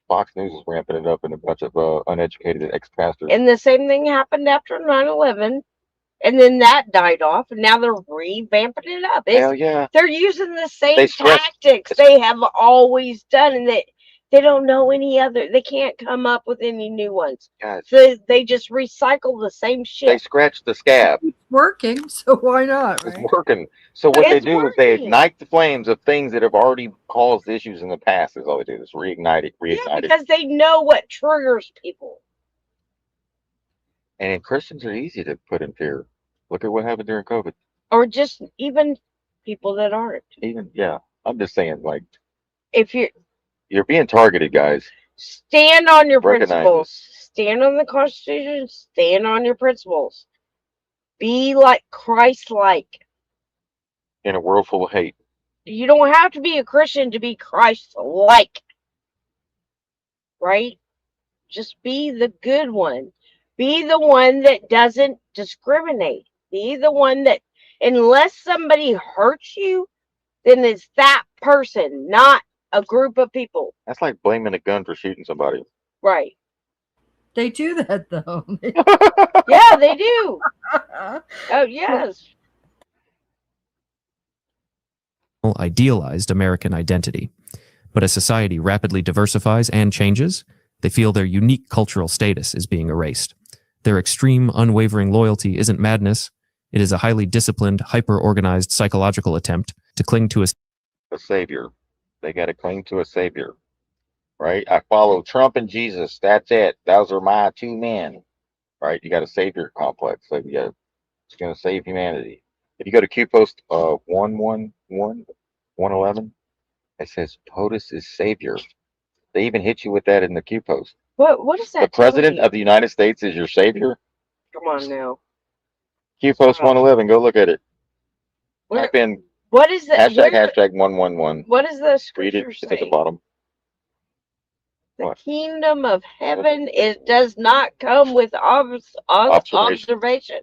Fox News is ramping it up in a bunch of uneducated ex-pastors. And the same thing happened after 9/11. And then that died off, and now they're revamping it up. Hell yeah. They're using the same tactics they have always done, and they don't know any other. They can't come up with any new ones. God. So they just recycle the same shit. They scratch the scab. It's working, so why not? Right? It's working. So what they do is they ignite the flames of things that have already caused issues in the past. Is all they do is reignite it. Yeah, because they know what triggers people. And Christians are easy to put in fear. Look at what happened during COVID. Or just even people that aren't. I'm just saying, like, if you're being targeted, guys. Stand on your principles. Stand on the Constitution. Stand on your principles. Be like Christ-like. In a world full of hate. You don't have to be a Christian to be Christ-like. Right? Just be the good one. Be the one that doesn't discriminate. Be the one that, unless somebody hurts you, then it's that person, not a group of people. That's like blaming a gun for shooting somebody. Right. They do that though. Yeah, they do. Oh, yes. Idealized American identity. But as society rapidly diversifies and changes, they feel their unique cultural status is being erased. Their extreme, unwavering loyalty isn't madness. It is a highly disciplined, hyper-organized psychological attempt to cling to a savior. They got to cling to a savior, right? I follow Trump and Jesus. That's it. Those are my two men, right? You got a savior complex. So it's going to save humanity. If you go to QPost 111, it says POTUS is savior. They even hit you with that in the QPost. What is that? The president of the United States is your savior? Come on now. QPost 111, go look at it. Type in what is that? Hashtag 111. What is the Read scripture it. say? It's at the bottom. The kingdom of heaven does not come with observation,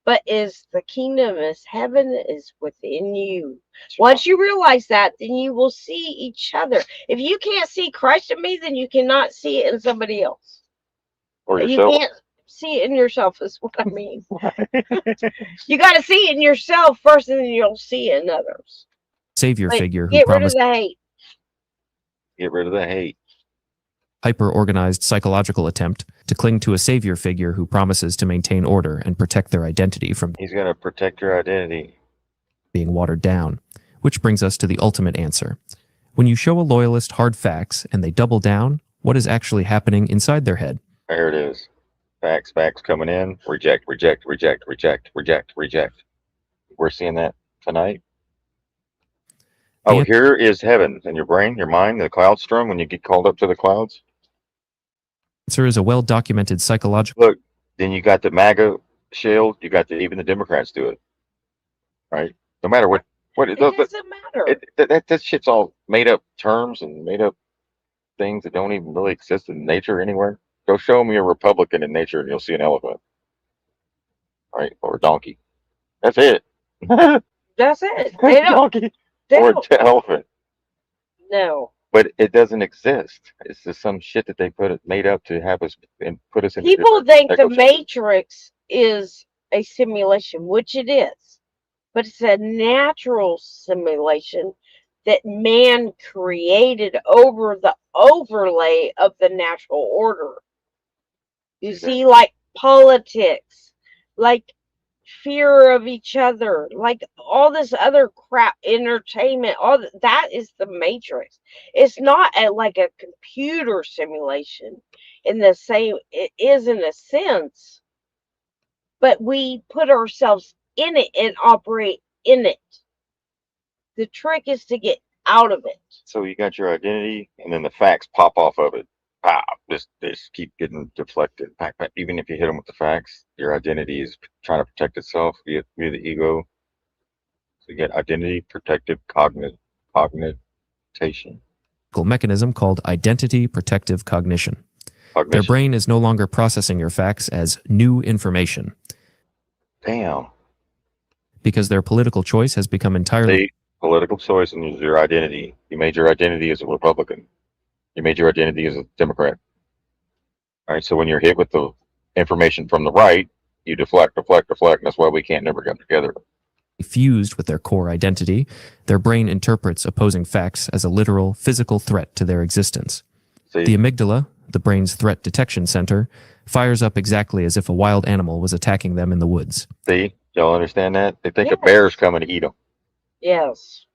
but the kingdom of heaven is within you. Once you realize that, then you will see each other. If you can't see Christ in me, then you cannot see it in somebody else. Or yourself. You can't see it in yourself is what I mean. You got to see it in yourself first, and then you'll see it in others. Savior figure who Get rid of promised the hate. Get rid of the hate. Hyper-organized psychological attempt to cling to a savior figure who promises to maintain order and protect their identity from He's going to protect your identity being watered down, which brings us to the ultimate answer. When you show a loyalist hard facts and they double down, what is actually happening inside their head? There it is. Facts coming in. Reject. We're seeing that tonight. Oh, here is heaven in your brain, your mind, the cloud storm when you get called up to the clouds. Answer is a well-documented psychological. Look, then you got the MAGA shield. You got even the Democrats do it, right? No matter what it doesn't matter. That shit's all made up terms and made up things that don't even really exist in nature anywhere. Go show me a Republican in nature, and you'll see an elephant, right, or a donkey. That's it. That's it. They don't. Donkey or an elephant. No. But it doesn't exist. It's just some shit that they made up to have us and put us in. People think the Matrix is a simulation, which it is, but it's a natural simulation that man created over the overlay of the natural order. You see, like politics, like fear of each other, like all this other crap, entertainment, all that is the Matrix. It's not like a computer simulation in the same, it is in a sense, but we put ourselves in it and operate in it. The trick is to get out of it. So you got your identity, and then the facts pop off of it. Pow! Just keep getting deflected. Even if you hit them with the facts, your identity is trying to protect itself via the ego. So you get identity, protective, cognition. Mechanism called identity protective cognition. Their brain is no longer processing your facts as new information. Damn. Because their political choice has become entirely political choice and your identity. You made your identity as a Republican. You made your identity as a Democrat. All right, so when you're hit with the information from the right, you deflect, and that's why we can't never get together. Fused with their core identity, their brain interprets opposing facts as a literal physical threat to their existence. See? The amygdala, the brain's threat detection center, fires up exactly as if a wild animal was attacking them in the woods. See? Y'all understand that? They think a bear's coming to eat them. Yes.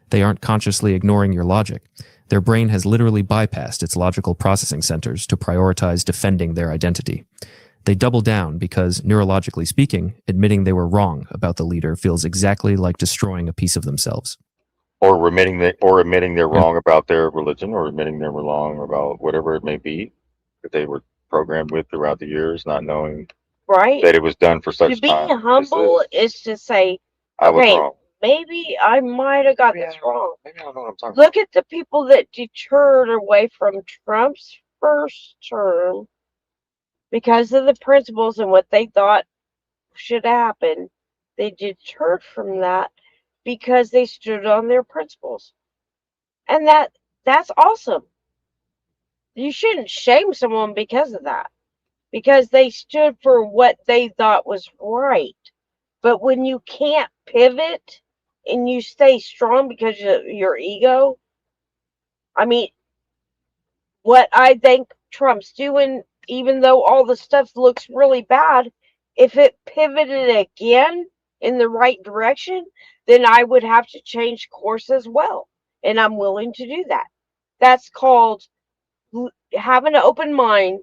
They aren't consciously ignoring your logic. Their brain has literally bypassed its logical processing centers to prioritize defending their identity. They double down because, neurologically speaking, admitting they were wrong about the leader feels exactly like destroying a piece of themselves. Or admitting they're wrong about their religion, or admitting they were wrong about whatever it may be that they were programmed with throughout the years, not knowing that it was done for such time. To be humble is to say, I was wrong. Maybe I might have got this wrong. Maybe I don't know what I'm talking Look at the people that deterred away from Trump's first term because of the principles and what they thought should happen. They deterred from that because they stood on their principles. And that's awesome. You shouldn't shame someone because of that, because they stood for what they thought was right. But when you can't pivot and you stay strong because of your ego, I mean, what I think Trump's doing, even though all the stuff looks really bad, if it pivoted again in the right direction, then I would have to change course as well. And I'm willing to do that. That's called having an open mind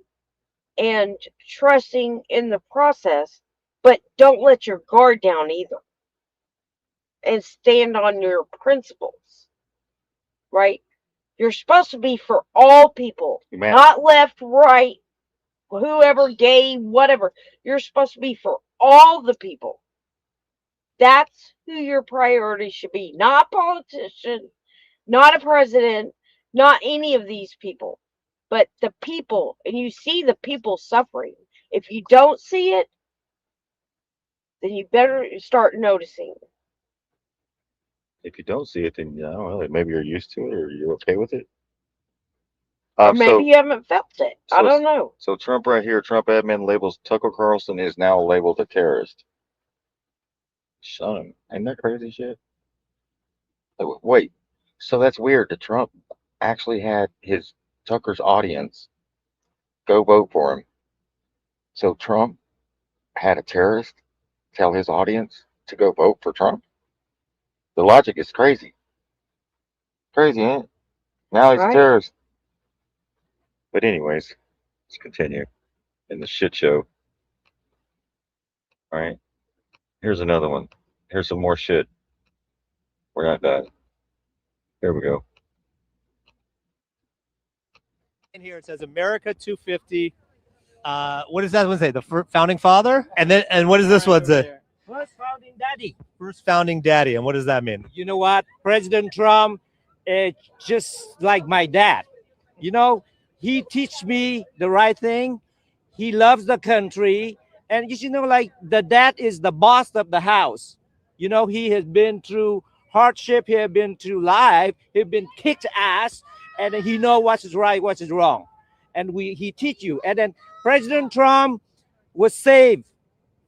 and trusting in the process, but don't let your guard down either. And stand on your principles, right? You're supposed to be for all people, not left, right, whoever, gay, whatever. You're supposed to be for all the people. That's who your priority should be. Not a politician, not a president, not any of these people, but the people. And you see the people suffering. If you don't see it, then you better start noticing. If you don't see it, then I don't know, maybe you're used to it or you're okay with it. Or maybe you haven't felt it. I don't know. So Trump right here, Trump admin labels Tucker Carlson is now labeled a terrorist. Son, ain't that crazy shit? Wait, so that's weird that Trump actually had his Tucker's audience go vote for him. So Trump had a terrorist tell his audience to go vote for Trump? The logic is crazy. Crazy, ain't it? Now he's a terrorist. But anyways, let's continue in the shit show. All right. Here's another one. Here's some more shit. We're not done. Here we go. In here it says America 250. What does that one say? The founding father? And what does this one say? First founding daddy. First founding daddy. And what does that mean? You know what? President Trump is just like my dad. You know, he teach me the right thing. He loves the country. And you know, like the dad is the boss of the house. You know, he has been through hardship. He has been through life. He's been kicked ass. And he know what is right, what is wrong. And he teach you. And then President Trump was saved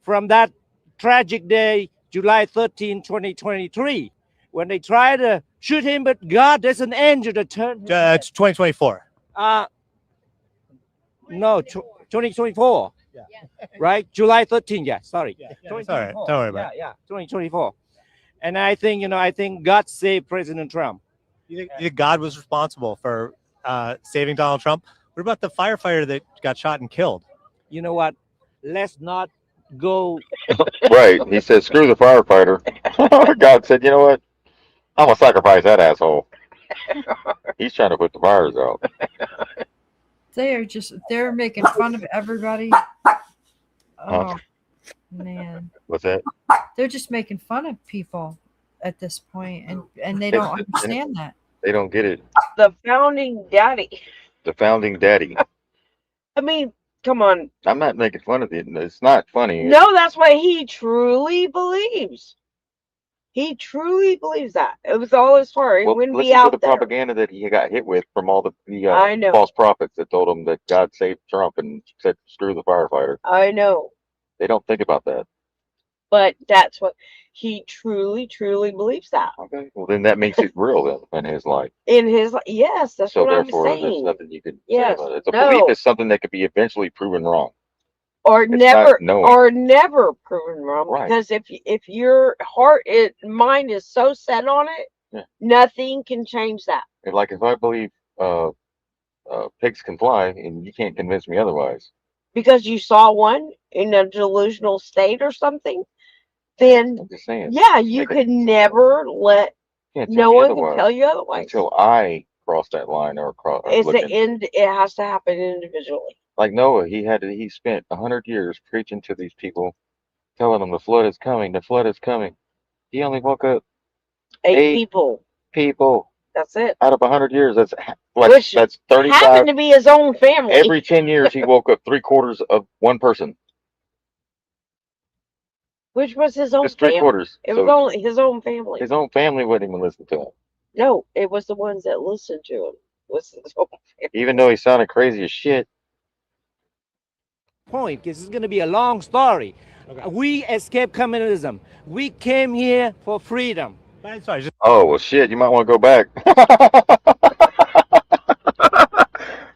from that tragic day, July 13, 2023, when they tried to shoot him, but God there's an angel to turn him. It's 2024. No, 2024. Yeah. Right? July 13, yeah, sorry. Yeah, it's all right. Don't worry about it. Yeah, 2024. And I think God saved President Trump. You think God was responsible for saving Donald Trump? What about the firefighter that got shot and killed? You know what? Let's not go. Right. He said, screw the firefighter. God said, you know what? I'm going to sacrifice that asshole. He's trying to put the fires out. They're making fun of everybody. Oh, man. What's that? They're just making fun of people at this point, and they don't understand that. They don't get it. The founding daddy. The founding daddy. I mean, come on. I'm not making fun of it. It's not funny. No, that's what he truly believes. He truly believes that. It was all his heart. It wouldn't be out the there. propaganda that he got hit with from all the I know. false prophets that told him that God saved Trump and said, screw the firefighter. I know. They don't think about that. But that's what he truly, truly believes that. Okay. Well, then that makes it real then in his life. In his life, yes, that's So what I'm therefore, there's saying. nothing you can Yes. say about it. It's a belief is something that could be eventually proven wrong. Or It's never, not knowing. or never proven wrong. Right. Because if your heart and mind is so set on it, Yeah. nothing can change that. And like if I believe pigs can fly, and you can't convince me otherwise. Because you saw one in a delusional state or something, then I'm just saying. yeah, you could never let Can't tell no me one can otherwise tell you otherwise. until I cross that line or cross. It's the end. It has to happen individually. Like Noah, he spent 100 years preaching to these people, telling them the flood is coming, the flood is coming. He only woke up 8 people. People That's it. out of 100 years. That's Which that's 35. happened to be his own family. Every 10 years, he woke up 3/4 of one person. Which was his own Just family. 3/4. It was So only his own family. his own family wouldn't even listen to him. No, it was the ones that listened to him. Even though he sounded crazy as shit. Point, because it's going to be a long story. We escaped communism. We came here for freedom. Sorry, just Oh, well, shit. You might want to go back.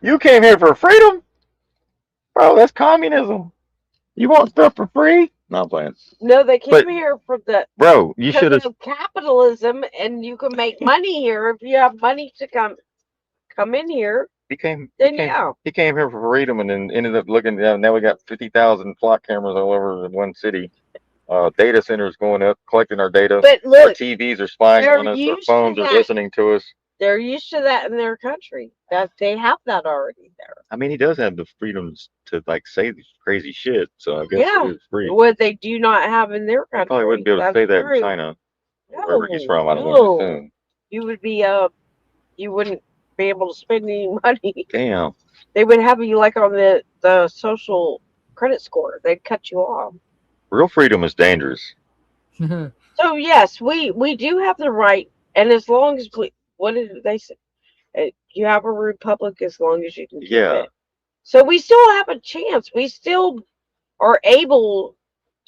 You came here for freedom? Bro, that's communism. You want stuff for free? Not playing. No, they came But, here for the bro, you should because have. of capitalism, and you can make money here if you have money to come in here. He came Yeah. here for freedom and then ended up looking down. Now we got 50,000 flock cameras all over in one city. Data centers going up, collecting our data. But look, our TVs are spying they're on us. Our used to phones are that. listening to us. They're used to that in their country. That they have that already there. I mean, he does have the freedoms to like say these crazy shit. So I guess Yeah. it is free. What they do not have in their He country. probably wouldn't be able to say that true. in China, wherever he's from. I don't assume. You would be you wouldn't be able to spend any money. Damn. They would have you like on the social credit score. They'd cut you off. Real freedom is dangerous. So yes, we do have the right, and as long as what did they say? You have a republic as long as you can keep it. So we still have a chance. We still are able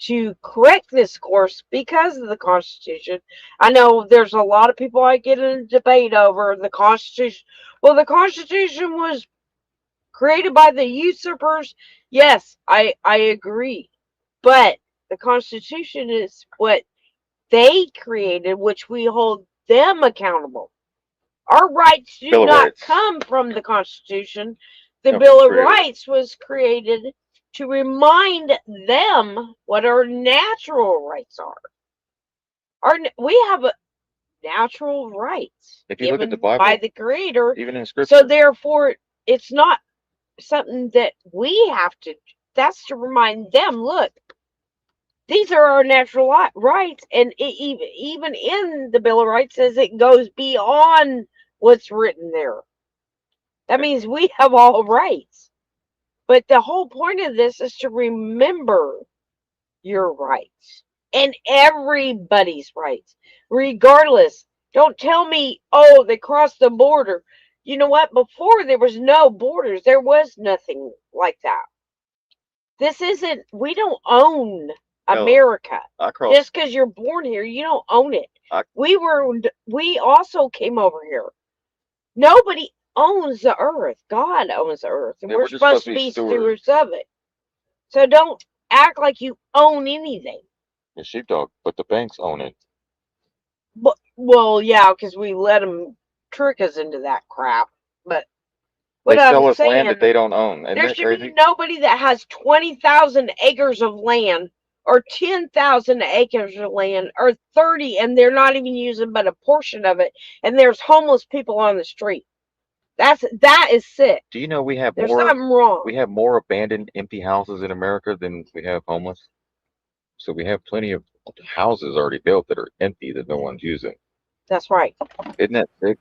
to correct this course because of the Constitution. I know there's a lot of people I get in a debate over the Constitution. Well, the Constitution was created by the usurpers. Yes, I agree. But the Constitution is what they created, which we hold them accountable. Our rights do not come from the Constitution. The Bill of Rights was created to remind them what our natural rights are. We have natural rights if you look at the Bible, by the Creator, even in Scripture. So therefore, it's not something that we have to. That's to remind them. Look, these are our natural rights, and even in the Bill of Rights says it goes beyond what's written there. That means we have all rights. But the whole point of this is to remember your rights and everybody's rights, regardless. Don't tell me, oh, they crossed the border. You know what? Before there was no borders, there was nothing like that. This isn't, we don't own America. Just because you're born here, you don't own it. We also came over here. Nobody owns the earth. God owns the earth, and we're supposed to be stewards of it. So don't act like you own anything. The sheepdog, but the banks own it. But, well, yeah, because we let them trick us into that crap. But they sell us land that they don't own. There should be nobody that has 20,000 acres of land or 10,000 acres of land or 30, and they're not even using but a portion of it, and there's homeless people on the street. That is sick. Do you know we have There's something wrong. We have more abandoned empty houses in America than we have homeless. So we have plenty of houses already built that are empty that no one's using. That's right. Isn't that sick?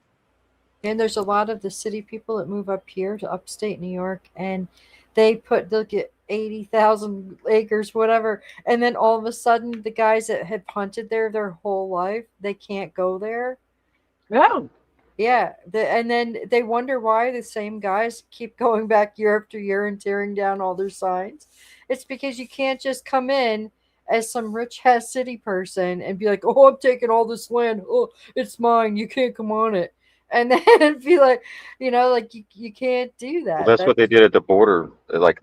And there's a lot of the city people that move up here to upstate New York, and they'll get 80,000 acres, whatever, and then all of a sudden the guys that have hunted there their whole life, they can't go there. No. Yeah, and then they wonder why the same guys keep going back year after year and tearing down all their signs. It's because you can't just come in as some rich ass city person and be like, oh, I'm taking all this land. Oh, it's mine. You can't come on it. And then be like, like you can't do that. Well, that's what they did at the border. Like,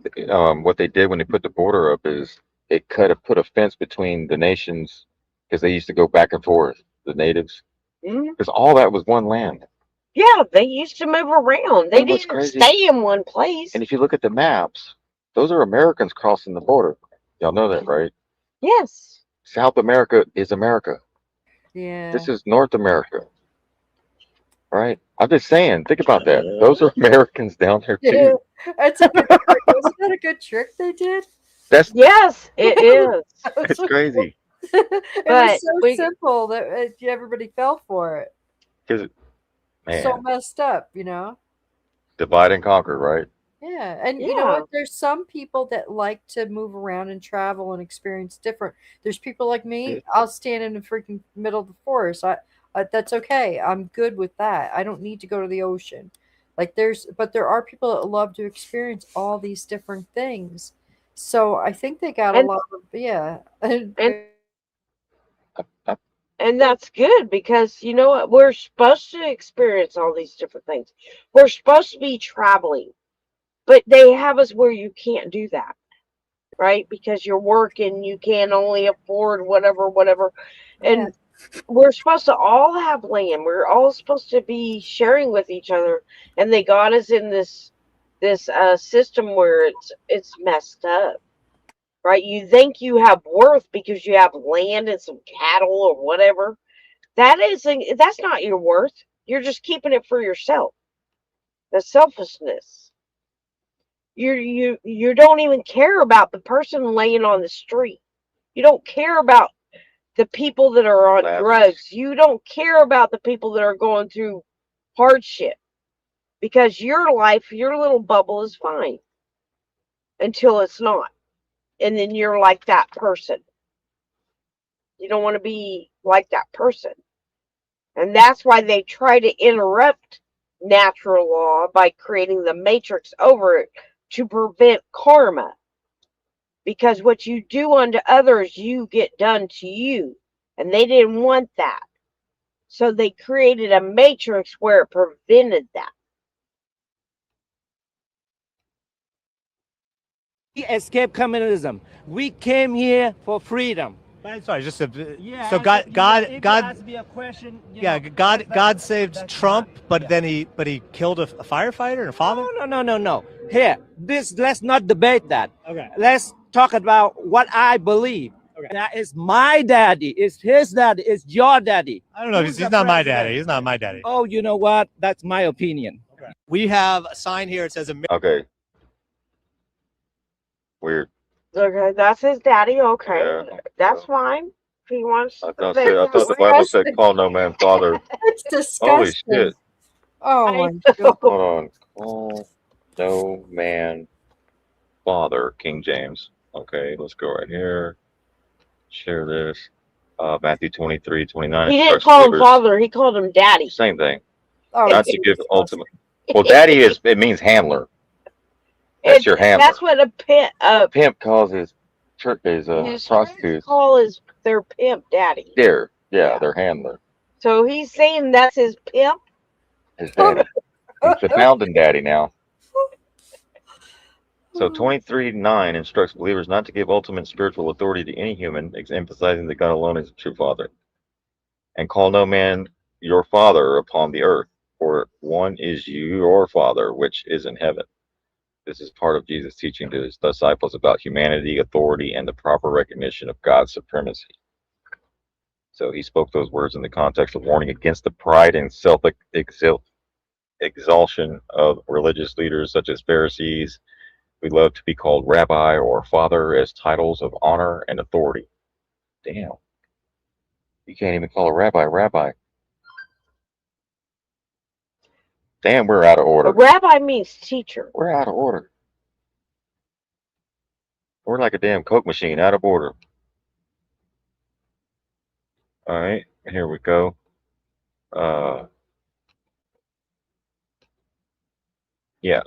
what they did when they put the border up is it put a fence between the nations because they used to go back and forth, the natives. Because all that was one land. Yeah, they used to move around. They didn't stay in one place. And if you look at the maps, those are Americans crossing the border. Y'all know that, right? Yes. South America is America. Yeah. This is North America. Right? I'm just saying, think about that. Those are Americans down there too. That's a good trick. Wasn't that a good trick they did? Yes, it is. It's crazy. It was so simple that everybody fell for it. Because, man, so messed up, divide and conquer, right? Yeah, and you know what? There's some people that like to move around and travel and experience different. There's people like me. I'll stand in the freaking middle of the forest. I That's okay. I'm good with that. I don't need to go to the ocean. Like but there are people that love to experience all these different things. So I think they got a lot of, yeah. And that's good because you know what? We're supposed to experience all these different things. We're supposed to be traveling, but they have us where you can't do that, right? Because you're working, you can only afford whatever. And we're supposed to all have land. We're all supposed to be sharing with each other. And they got us in this system where it's messed up. Right? You think you have worth because you have land and some cattle or whatever. That's not your worth. You're just keeping it for yourself. The selfishness. You don't even care about the person laying on the street. You don't care about the people that are on drugs. You don't care about the people that are going through hardship because your life, your little bubble is fine until it's not. And then you're like that person. You don't want to be like that person. And that's why they try to interrupt natural law by creating the matrix over it to prevent karma. Because what you do unto others, you get done to you. And they didn't want that. So they created a matrix where it prevented that. We escaped communism. We came here for freedom. Sorry, just a, Yeah, so if God, you God, ask me a question, yeah, God saved Trump, but then he killed a firefighter and a father. No. Here, let's not debate that. Okay. Let's talk about what I believe. Okay. That is my daddy. It's his daddy. It's your daddy. I don't know. He's not my daddy. He's not my daddy. Oh, you know what? That's my opinion. Okay. We have a sign here. It says Okay. Weird. Okay, that's his daddy. Okay, Yeah. that's fine. If he wants. I thought the Bible said, "Call no man father." That's disgusting. Holy shit! Oh my God. Hold on. Call no man father. King James. Okay, let's go right here. Share this. Matthew 23:29. He didn't call him father. He called him daddy. Same thing. Oh, Not to give ultimate. Well, daddy it means handler. That's your handler. That's what a pimp. Pimp calls his prostitutes. Call their pimp daddy. Their handler. So he's saying that's his pimp. His daddy. He's the founding daddy now. So 23:9 instructs believers not to give ultimate spiritual authority to any human, emphasizing that God alone is the true Father. And call no man your father upon the earth, for one is your Father, which is in heaven. This is part of Jesus' teaching to his disciples about humanity, authority, and the proper recognition of God's supremacy. So he spoke those words in the context of warning against the pride and self-exaltation of religious leaders such as Pharisees, who love to be called rabbi or father as titles of honor and authority. Damn. You can't even call a rabbi. Damn, we're out of order. A rabbi means teacher. We're out of order. We're like a damn Coke machine, out of order. All right, here we go. Yeah.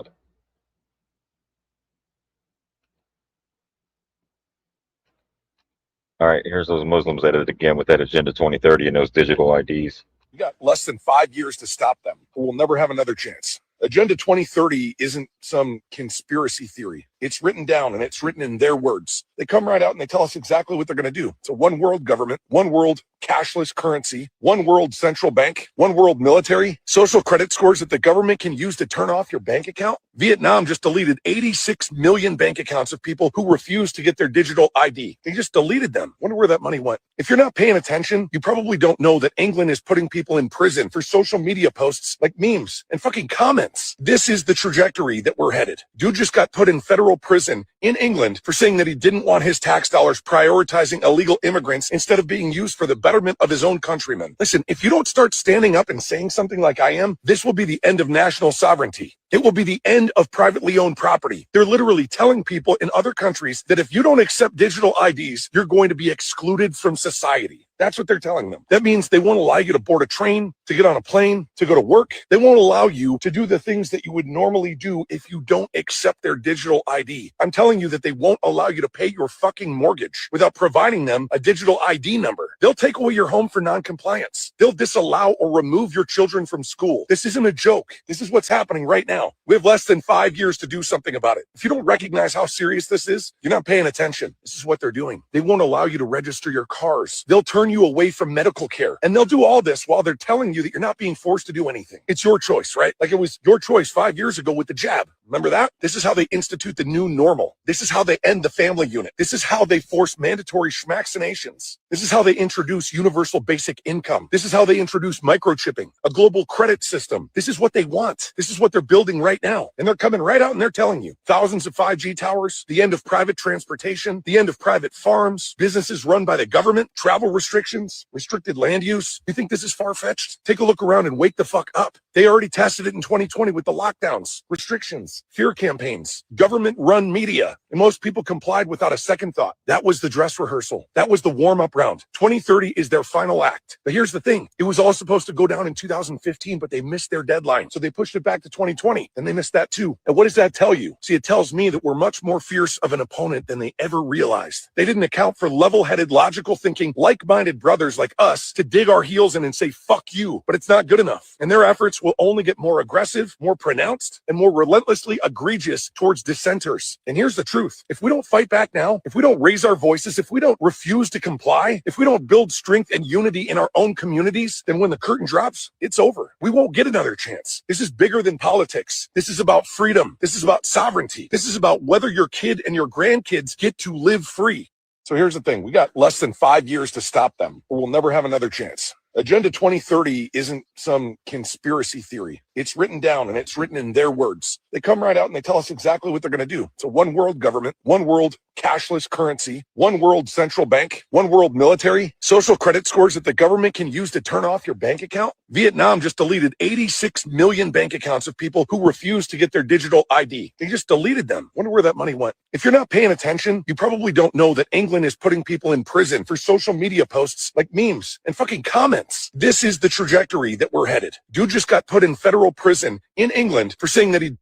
All right, here's those Muslims at it again with that Agenda 2030 and those digital IDs. You got less than 5 years to stop them. We'll never have another chance. Agenda 2030 isn't some conspiracy theory. It's written down and it's written in their words. They come right out and they tell us exactly what they're going to do. It's a one world government, one world cashless currency, one world central bank, one world military, social credit scores that the government can use to turn off your bank account. Vietnam just deleted 86 million bank accounts of people who refused to get their digital ID. They just deleted them. Wonder where that money went. If you're not paying attention, you probably don't know that England is putting people in prison for social media posts like memes and fucking comments. This is the trajectory that we're headed. Dude just got put in federal prison in England for saying that he didn't want his tax dollars prioritizing illegal immigrants instead of being used for the betterment of his own countrymen. Listen, if you don't start standing up and saying something like I am, this will be the end of national sovereignty. It will be the end of privately owned property. They're literally telling people in other countries that if you don't accept digital IDs, you're going to be excluded from society. That's what they're telling them. That means they won't allow you to board a train, to get on a plane, to go to work. They won't allow you to do the things that you would normally do if you don't accept their digital ID. I'm telling you that they won't allow you to pay your fucking mortgage without providing them a digital ID number. They'll take away your home for non-compliance. They'll disallow or remove your children from school. This isn't a joke. This is what's happening right now. We have less than 5 years to do something about it. If you don't recognize how serious this is, you're not paying attention. This is what they're doing. They won't allow you to register your cars. They'll turn you away from medical care. And they'll do all this while they're telling you that you're not being forced to do anything. It's your choice, right? Like it was your choice 5 years ago with the jab. Remember that? This is how they institute the new normal. This is how they end the family unit. This is how they force mandatory schmaxinations. This is how they introduce universal basic income. This is how they introduce microchipping, a global credit system. This is what they want. This is what they're building right now. And they're coming right out and they're telling you thousands of 5G towers, the end of private transportation, the end of private farms, businesses run by the government, travel restrictions, restricted land use. You think this is far-fetched? Take a look around and wake the fuck up. They already tested it in 2020 with the lockdowns, restrictions, fear campaigns, government-run media, and most people complied without a second thought. That was the dress rehearsal. That was the warm-up round. 2030 is their final act. But here's the thing. It was all supposed to go down in 2015, but they missed their deadline. So they pushed it back to 2020, and they missed that too. And what does that tell you? See, it tells me that we're much more fierce of an opponent than they ever realized. They didn't account for level-headed, logical thinking, like-minded brothers like us to dig our heels in and say, fuck you. But it's not good enough. And their efforts will only get more aggressive, more pronounced, and more relentlessly egregious towards dissenters. And here's the truth. If we don't fight back now, if we don't raise our voices, if we don't refuse to comply, if we don't build strength and unity in our own communities, then when the curtain drops, it's over. We won't get another chance. This is bigger than politics. This is about freedom. This is about sovereignty. This is about whether your kid and your grandkids get to live free. So here's the thing. We got less than 5 years to stop them, or we'll never have another chance. Agenda 2030 isn't some conspiracy theory. It's written down and it's written in their words. They come right out and they tell us exactly what they're going to do. It's a one world government, one world cashless currency, one world central bank, one world military, social credit scores that the government can use to turn off your bank account. Vietnam just deleted 86 million bank accounts of people who refused to get their digital ID. They just deleted them. Wonder where that money went. If you're not paying attention, you probably don't know that England is putting people in prison for social media posts like memes and fucking comments. This is the trajectory that we're headed. Dude just got put in federal prison in England for saying that he...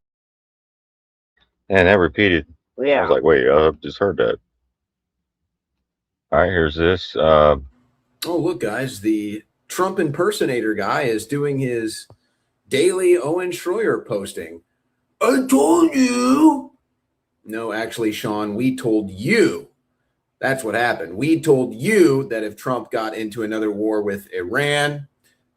And that repeated. Yeah. I was like, wait, I just heard that. All right, here's this. Oh, look, guys, the Trump impersonator guy is doing his daily Owen Schroyer posting. I told you. No, actually, Sean, we told you. That's what happened. We told you that if Trump got into another war with Iran,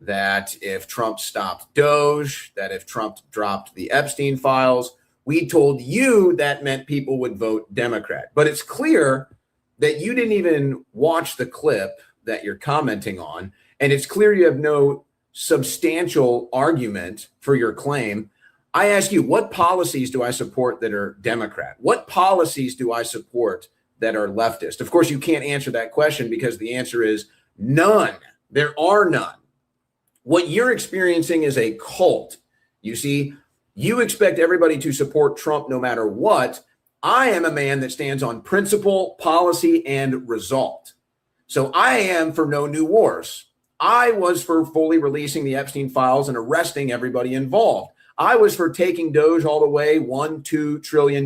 that if Trump stopped Doge, that if Trump dropped the Epstein files, we told you that meant people would vote Democrat. But it's clear that you didn't even watch the clip that you're commenting on. And it's clear you have no substantial argument for your claim. I ask you, what policies do I support that are Democrat? What policies do I support that are leftist? Of course, you can't answer that question because the answer is none. There are none. What you're experiencing is a cult. You see, you expect everybody to support Trump no matter what. I am a man that stands on principle, policy, and result. So I am for no new wars. I was for fully releasing the Epstein files and arresting everybody involved. I was for taking Doge all the way $1-2 trillion.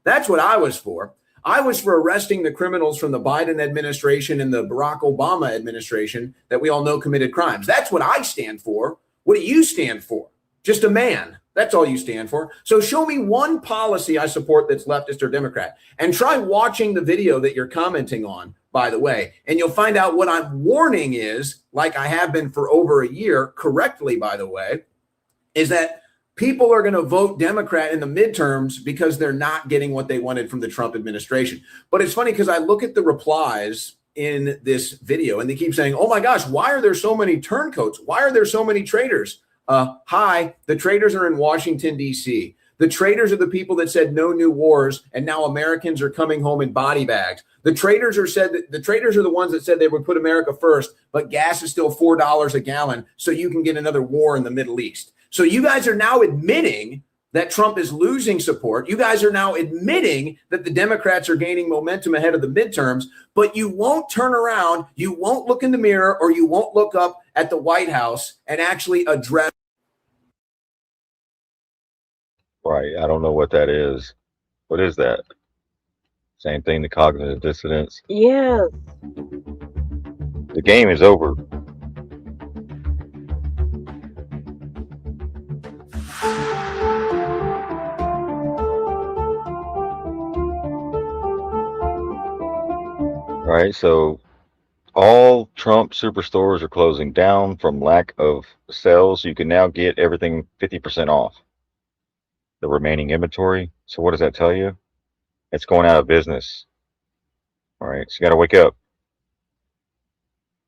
That's what I was for. I was for arresting the criminals from the Biden administration and the Barack Obama administration that we all know committed crimes. That's what I stand for. What do you stand for? Just a man. That's all you stand for. So show me one policy I support that's leftist or Democrat. And try watching the video that you're commenting on, by the way. And you'll find out what I'm warning is, like I have been for over a year, correctly, by the way, is that people are going to vote Democrat in the midterms because they're not getting what they wanted from the Trump administration. But it's funny because I look at the replies in this video and they keep saying, oh my gosh, why are there so many turncoats? Why are there so many traitors? Hi, the traitors are in Washington, D.C. The traitors are the people that said no new wars, and now Americans are coming home in body bags. The traitors are the ones that said they would put America first, but gas is still $4 a gallon, so you can get another war in the Middle East. So you guys are now admitting that Trump is losing support. You guys are now admitting that the Democrats are gaining momentum ahead of the midterms, but you won't turn around, you won't look in the mirror, or you won't look up at the White House and actually address. Right. I don't know what that is. What is that? Same thing, the cognitive dissonance. Yes. The game is over. Right. So all Trump superstores are closing down from lack of sales. You can now get everything 50% off the remaining inventory. So what does that tell you? It's going out of business. All right. So you got to wake up.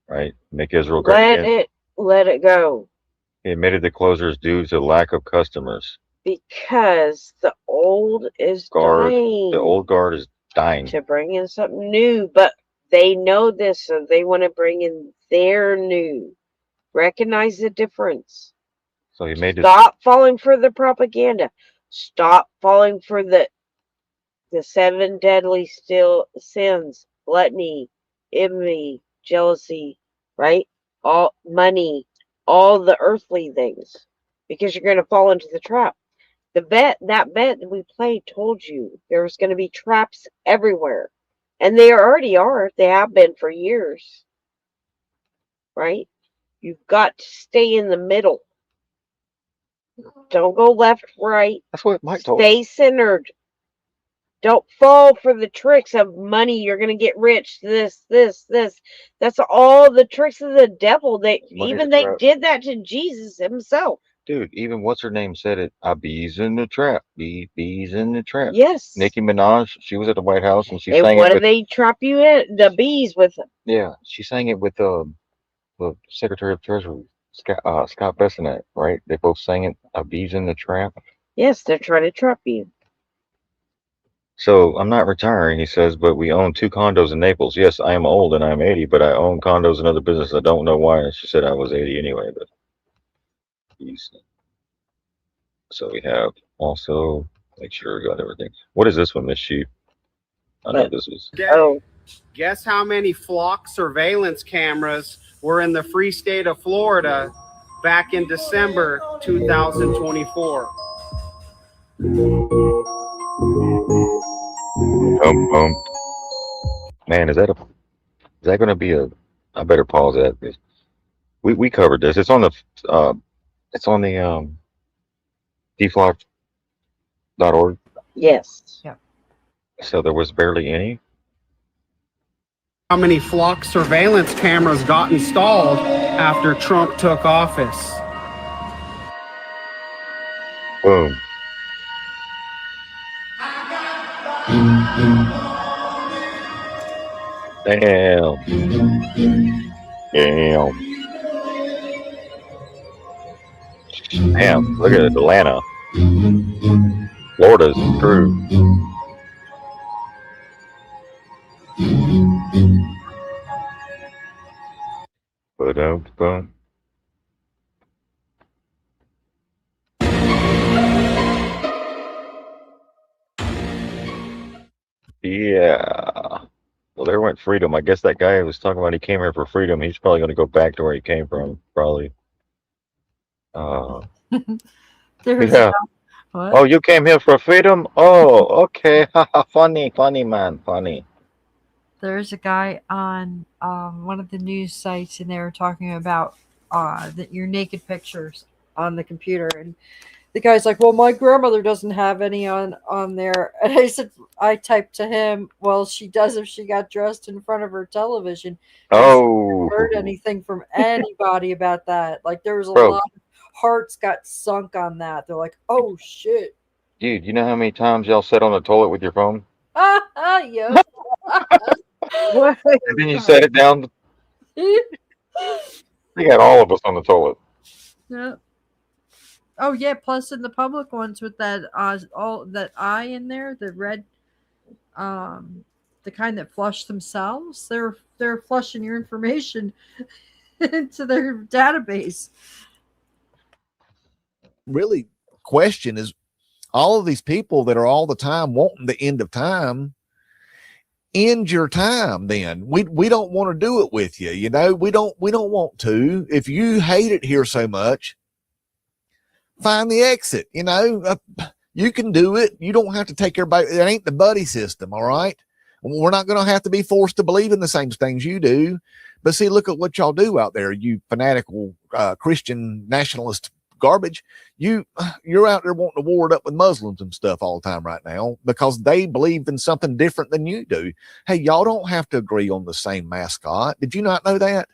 Right. Make Israel great again. Let it go. He admitted the closure is due to lack of customers. Because the old is dying. The old guard is dying. To bring in something new, but they know this, so they want to bring in their new. Recognize the difference. So he made Stop falling for the propaganda. Stop falling for the 7 deadly sins: gluttony, envy, jealousy, right? All money, all the earthly things, because you're going to fall into the trap. That bet that we played told you there was going to be traps everywhere, and they already are. They have been for years, right? You've got to stay in the middle. Don't go left, right. That's what Mike told. Stay centered. Don't fall for the tricks of money. You're going to get rich. This. That's all the tricks of the devil. They did that to Jesus himself. Dude, even what's her name said it. Bees in the trap. Bees in the trap. Yes. Nicki Minaj, she was at the White House and she And sang what it. Did they trap you in? The bees with them. Yeah, she sang it with the Secretary of Treasury, Scott Bessent, right? They both sang it. Bees in the trap. Yes, they're trying to trap you. So I'm not retiring, he says, but we own 2 condos in Naples. Yes, I am old and I'm 80, but I own condos and other business. I don't know why. She said I was 80 anyway, but so we have also make sure we got everything. What is this one, Miss Sheep? I know this is. Guess how many flock surveillance cameras were in the free state of Florida back in December 2024? Man, is that going to be a? I better pause that. We covered this. It's on the deflock.org. Yes. Yeah. So there was barely any. How many flock surveillance cameras got installed after Trump took office? Boom. Damn. Damn, look at Atlanta. Florida's screwed. Ba-dum-bum. Yeah. Well, there went freedom. I guess that guy who was talking about he came here for freedom. He's probably going to go back to where he came from. Probably. Yeah. What? Oh, you came here for freedom? Oh, okay. Funny, man. Funny. There's a guy on one of the news sites, and they were talking about your naked pictures on the computer, and the guy's like, well, my grandmother doesn't have any on there. And I typed to him, well, she does if she got dressed in front of her television. Oh. I heard anything from anybody about that. Like, there was a lot of hearts got sunk on that. They're like, oh, shit. Dude, you know how many times y'all sat on the toilet with your phone? Yeah. And then you set it down. You got all of us on the toilet. Yeah. Oh yeah, plus in the public ones with that all that eye in there, the red the kind that flush themselves, they're flushing your information into their database. Really question is all of these people that are all the time wanting the end of time, end your time. Then we don't want to do it with you. You know, we don't want to. If you hate it here so much, find the exit. You know, you can do it. You don't have to take everybody. It ain't the buddy system. All right. We're not going to have to be forced to believe in the same things you do. But see, look at what y'all do out there, you fanatical Christian nationalist garbage. You're out there wanting to war it up with Muslims and stuff all the time right now because they believe in something different than you do. Hey, y'all don't have to agree on the same mascot. Did you not know that?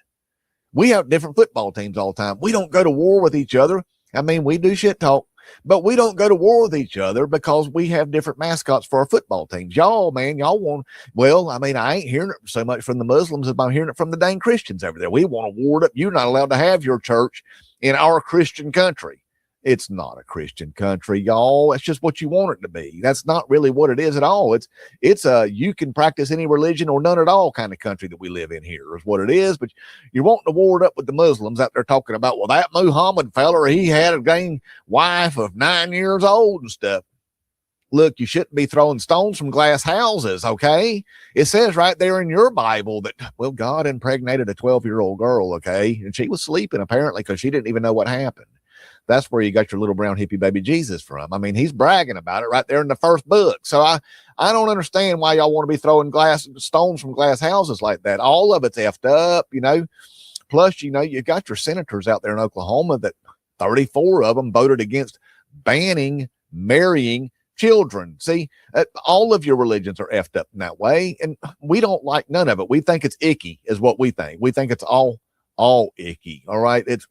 We have different football teams all the time. We don't go to war with each other. I mean, we do shit talk, but we don't go to war with each other because we have different mascots for our football teams. Y'all, man, y'all want, well, I mean, I ain't hearing it so much from the Muslims as I'm hearing it from the dang Christians over there. We want to war it up. You're not allowed to have your church in our Christian country. It's not a Christian country, y'all. It's just what you want it to be. That's not really what it is at all. It's a you can practice any religion or none at all kind of country that we live in here is what it is. But you're wanting to war it up with the Muslims out there talking about, well, that Muhammad feller, he had a dang wife of 9 years old and stuff. Look, you shouldn't be throwing stones from glass houses, okay? It says right there in your Bible that, well, God impregnated a 12-year-old girl, okay? And she was sleeping apparently because she didn't even know what happened. That's where you got your little brown hippie baby Jesus from. I mean, he's bragging about it right there in the first book. So I don't understand why y'all want to be throwing stones from glass houses like that. All of it's effed up, you know. Plus, you know, you got your senators out there in Oklahoma that 34 of them voted against banning marrying children. See, all of your religions are effed up in that way. And we don't like none of it. We think it's icky is what we think. We think it's all icky. All right. It's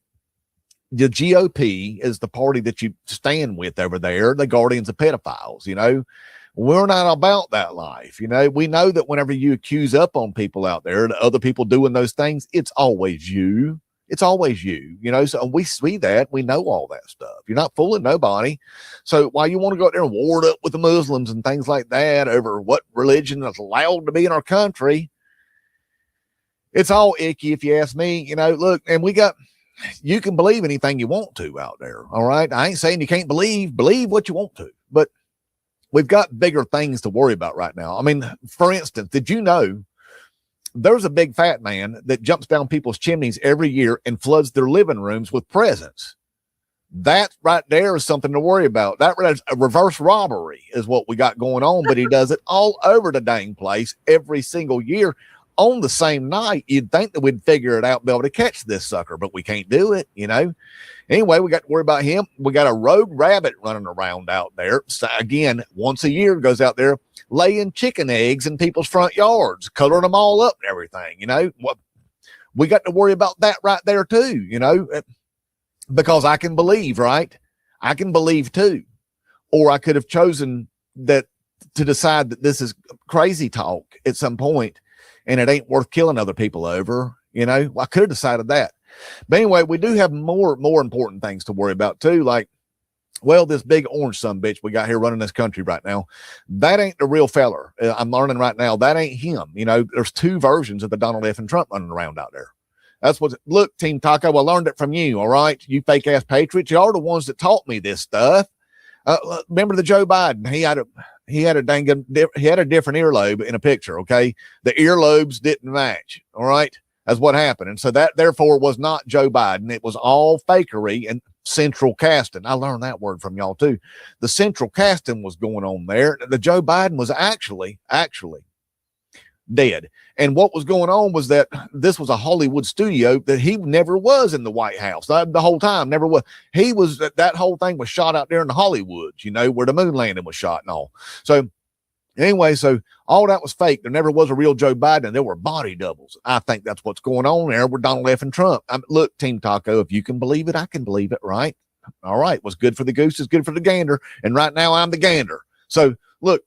the GOP is the party that you stand with over there, the guardians of pedophiles. You know, we're not about that life. You know, we know that whenever you accuse up on people out there, the other people doing those things, it's always you. It's always you, you know, so we see that. We know all that stuff. You're not fooling nobody. So why you want to go out there and war it up with the Muslims and things like that over what religion is allowed to be in our country? It's all icky if you ask me. You know, look, and you can believe anything you want to out there. All right. I ain't saying you can't believe what you want to, but we've got bigger things to worry about right now. I mean, for instance, did you know there's a big fat man that jumps down people's chimneys every year and floods their living rooms with presents? That right there is something to worry about. That is a reverse robbery is what we got going on, but he does it all over the dang place every single year. On the same night, you'd think that we'd figure it out, be able to catch this sucker, but we can't do it, you know. Anyway, we got to worry about him. We got a rogue rabbit running around out there. So again, once a year goes out there laying chicken eggs in people's front yards, coloring them all up and everything, you know. We got to worry about that right there too, you know, because I can believe, right? I can believe too. Or I could have chosen that to decide that this is crazy talk at some point and it ain't worth killing other people over, you know. I could have decided that. But anyway, we do have more important things to worry about too. Like, well, this big orange sumbitch we got here running this country right now, that ain't the real feller. I'm learning right now, that ain't him. You know, there's two versions of the Donald F. and Trump running around out there. That's what, look, Team Taco, I learned it from you. All right. You fake ass patriots. Y'all are the ones that taught me this stuff. Remember the Joe Biden? He had a different earlobe in a picture. Okay. The earlobes didn't match. All right. That's what happened. And so that therefore was not Joe Biden. It was all fakery and central casting. I learned that word from y'all too. The central casting was going on there. The Joe Biden was actually dead. And what was going on was that this was a Hollywood studio that he never was in the White House. The whole time, never was. He was, that whole thing was shot out there in the Hollywoods, you know, where the moon landing was shot and all. So anyway, so all that was fake. There never was a real Joe Biden. There were body doubles. I think that's what's going on there with Donald F. and Trump. Look, Team Taco, if you can believe it, I can believe it, right? All right. What's good for the goose is good for the gander. And right now I'm the gander. So look,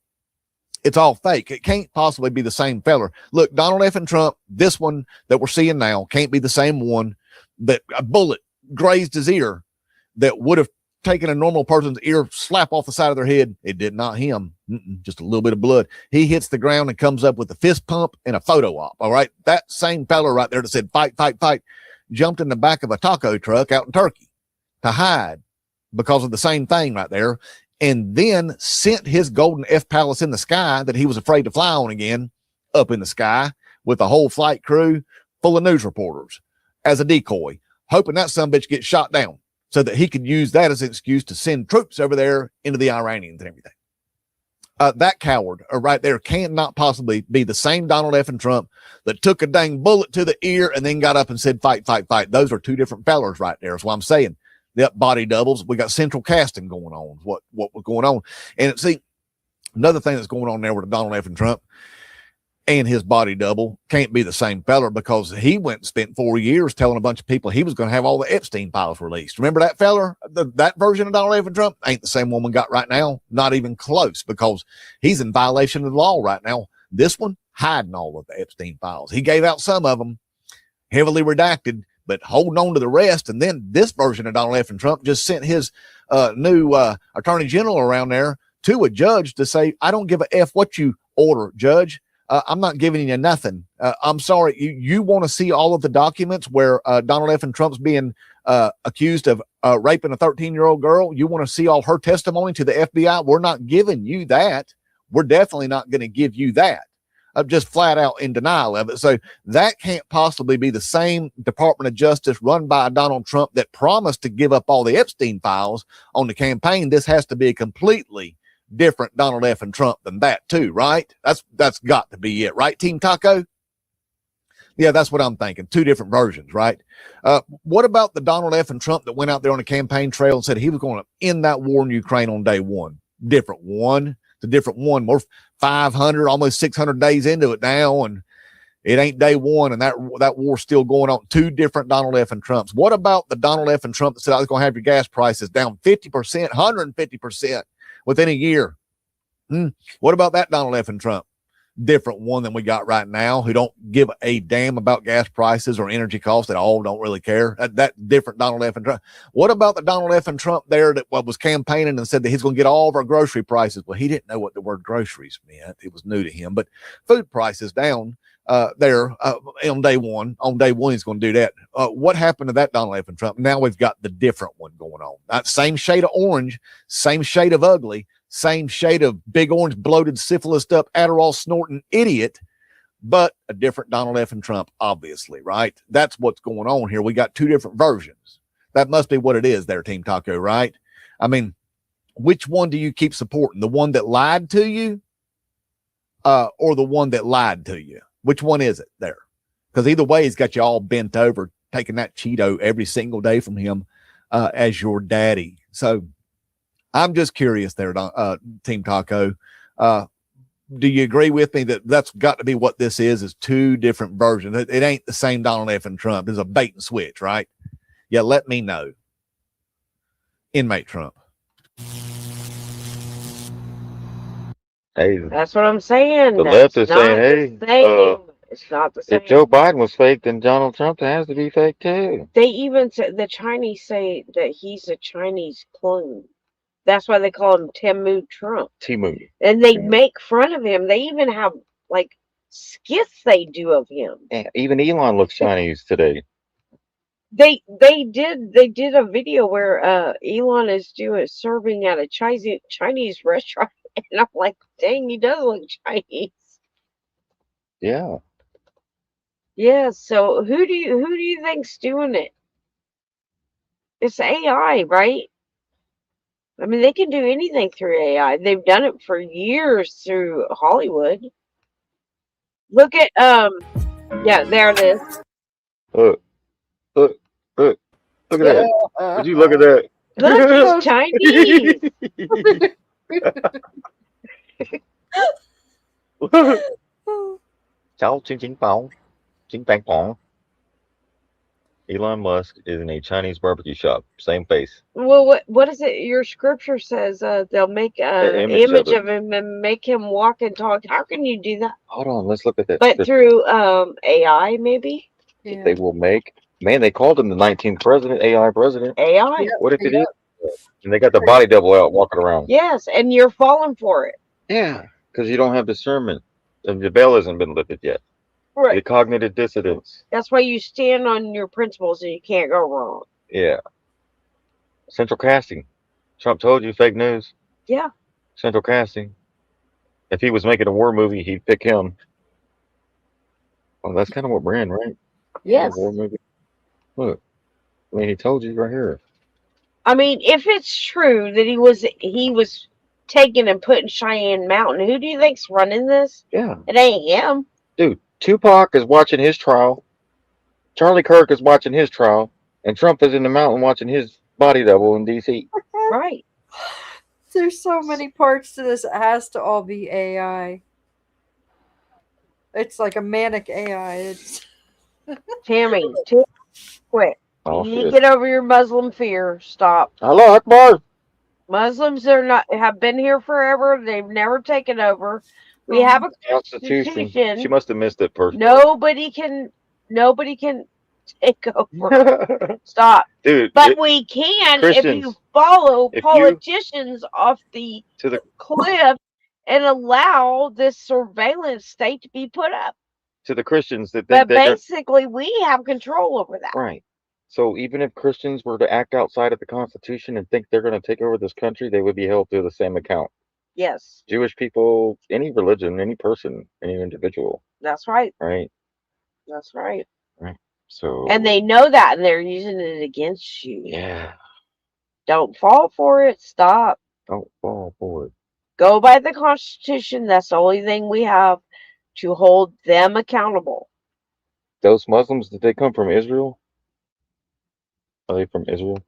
it's all fake. It can't possibly be the same feller. Look, Donald F. and Trump, this one that we're seeing now can't be the same one that a bullet grazed his ear that would have taken a normal person's ear, slap off the side of their head. It did not him. Just a little bit of blood. He hits the ground and comes up with a fist pump and a photo op. All right. That same feller right there that said, fight, fight, fight, jumped in the back of a taco truck out in Turkey to hide because of the same thing right there. and then sent his golden F Palace in the sky that he was afraid to fly on again up in the sky with a whole flight crew full of news reporters as a decoy, hoping that son of a bitch gets shot down so that he could use that as an excuse to send troops over there into the Iranians and everything. That coward right there cannot possibly be the same Donald F. and Trump that took a dang bullet to the ear and then got up and said, fight, fight, fight. Those are two different fellers right there. That's what I'm saying. That body doubles. We got central casting going on. What was going on? And see, another thing that's going on there with Donald F. and Trump and his body double can't be the same feller, because he went and spent 4 years telling a bunch of people he was going to have all the Epstein files released. Remember that feller? That version of Donald F. and Trump ain't the same one we got right now. Not even close, because he's in violation of the law right now. This one hiding all of the Epstein files. He gave out some of them, heavily redacted, but holding on to the rest. And then this version of Donald F. and Trump just sent his new attorney general around there to a judge to say, I don't give a F what you order, judge. I'm not giving you nothing. I'm sorry. You want to see all of the documents where Donald F. and Trump's being accused of raping a 13-year-old girl? You want to see all her testimony to the FBI? We're not giving you that. We're definitely not going to give you that. I'm just flat out in denial of it. So that can't possibly be the same Department of Justice run by Donald Trump that promised to give up all the Epstein files on the campaign. This has to be a completely different Donald F. and Trump than that too, right? That's got to be it, right, Team Taco? Yeah, that's what I'm thinking. Two different versions, right? What about the Donald F. and Trump that went out there on the campaign trail and said he was going to end that war in Ukraine on day one? Different one. It's a different one. We're 500, almost 600 days into it now, and it ain't day one, and that war's still going on. Two different Donald F. and Trumps. What about the Donald F. and Trump that said I was going to have your gas prices down 50%, 150%? Within a year? What about that Donald F. and Trump? Different one than we got right now, who don't give a damn about gas prices or energy costs at all, don't really care. That different Donald F. and Trump. What about the Donald F. and Trump there that was campaigning and said that he's going to get all of our grocery prices? Well, he didn't know what the word groceries meant. It was new to him, but food prices down there on day one. On day one, he's going to do that. What happened to that Donald F. and Trump? Now we've got the different one going on. That same shade of orange, same shade of ugly, same shade of big orange, bloated, syphilis up, Adderall snorting idiot, but a different Donald F. and Trump, obviously, right? That's what's going on here. We got two different versions. That must be what it is there, Team Taco, right? I mean, which one do you keep supporting? The one that lied to you or the one that lied to you? Which one is it there? Because either way, he's got you all bent over, taking that Cheeto every single day from him as your daddy. So I'm just curious there, Team Taco. Do you agree with me that that's got to be what this is two different versions? It ain't the same Donald F. and Trump. It's a bait and switch, right? Yeah, let me know. Inmate Trump. Hey, That's what I'm saying. the That's left is not saying, the hey, same. It's not the same. if Joe Biden was fake, then Donald Trump has to be fake too. They even said the Chinese say that he's a Chinese clone. That's why they call him Temu Trump. Timu. And they make fun of him. They even have like skits they do of him. Yeah, even Elon looks Chinese today. They did a video where Elon is serving at a Chinese restaurant, and I'm like, dang, he does look Chinese. Yeah. Yeah. So who do you think's doing it? It's AI, right? I mean, they can do anything through AI. They've done it for years through Hollywood. Look at yeah, there it is. Look at that. Would you look at that? Look, it's Chinese. Cháu chính bang bong. Elon Musk is in a Chinese barbecue shop. Same face. Well, what is it? Your scripture says they'll make an image of him and make him walk and talk. How can you do that? Hold on, let's look at that. But through AI, maybe? Yeah. They will make. Man, they called him the 19th president, AI president. AI. Yeah, What if it yeah. is? And they got the body double out walking around. Yes, and you're falling for it. Yeah, because you don't have discernment. And the veil hasn't been lifted yet. Right. The cognitive dissonance. That's why you stand on your principles and you can't go wrong. Yeah. Central casting. Trump told you fake news. Yeah. Central Casting. If he was making a war movie, he'd pick him. Well, that's kind of what we're in, right? Yes. A war movie. Look, I mean, he told you right here. I mean, if it's true that he was taking and put in Cheyenne Mountain, who do you think's running this? Yeah. It ain't him. Dude, Tupac is watching his trial. Charlie Kirk is watching his trial. And Trump is in the mountain watching his body double in D.C. Right. There's so many parts to this. It has to all be AI. It's like a manic AI. It's Tammy, quick. Oh, You shit. get over your Muslim fear. Stop. Allah Akbar. Muslims have been here forever. They've never taken over. We have a Constitution. constitution. She must have missed it first. Nobody can take over. Stop. Dude. But we can if you follow politicians off the cliff and allow this surveillance state to be put up. To the Christians that But basically we have control over that. Right. So even if Christians were to act outside of the Constitution and think they're going to take over this country, they would be held to the same account. Yes. Jewish people, any religion, any person, any individual. That's right. Right. That's right. Right. So. And they know that, and they're using it against you. Yeah. Don't fall for it. Stop. Don't fall for it. Go by the Constitution. That's the only thing we have to hold them accountable. Those Muslims, did they come from Israel? Are they from Israel?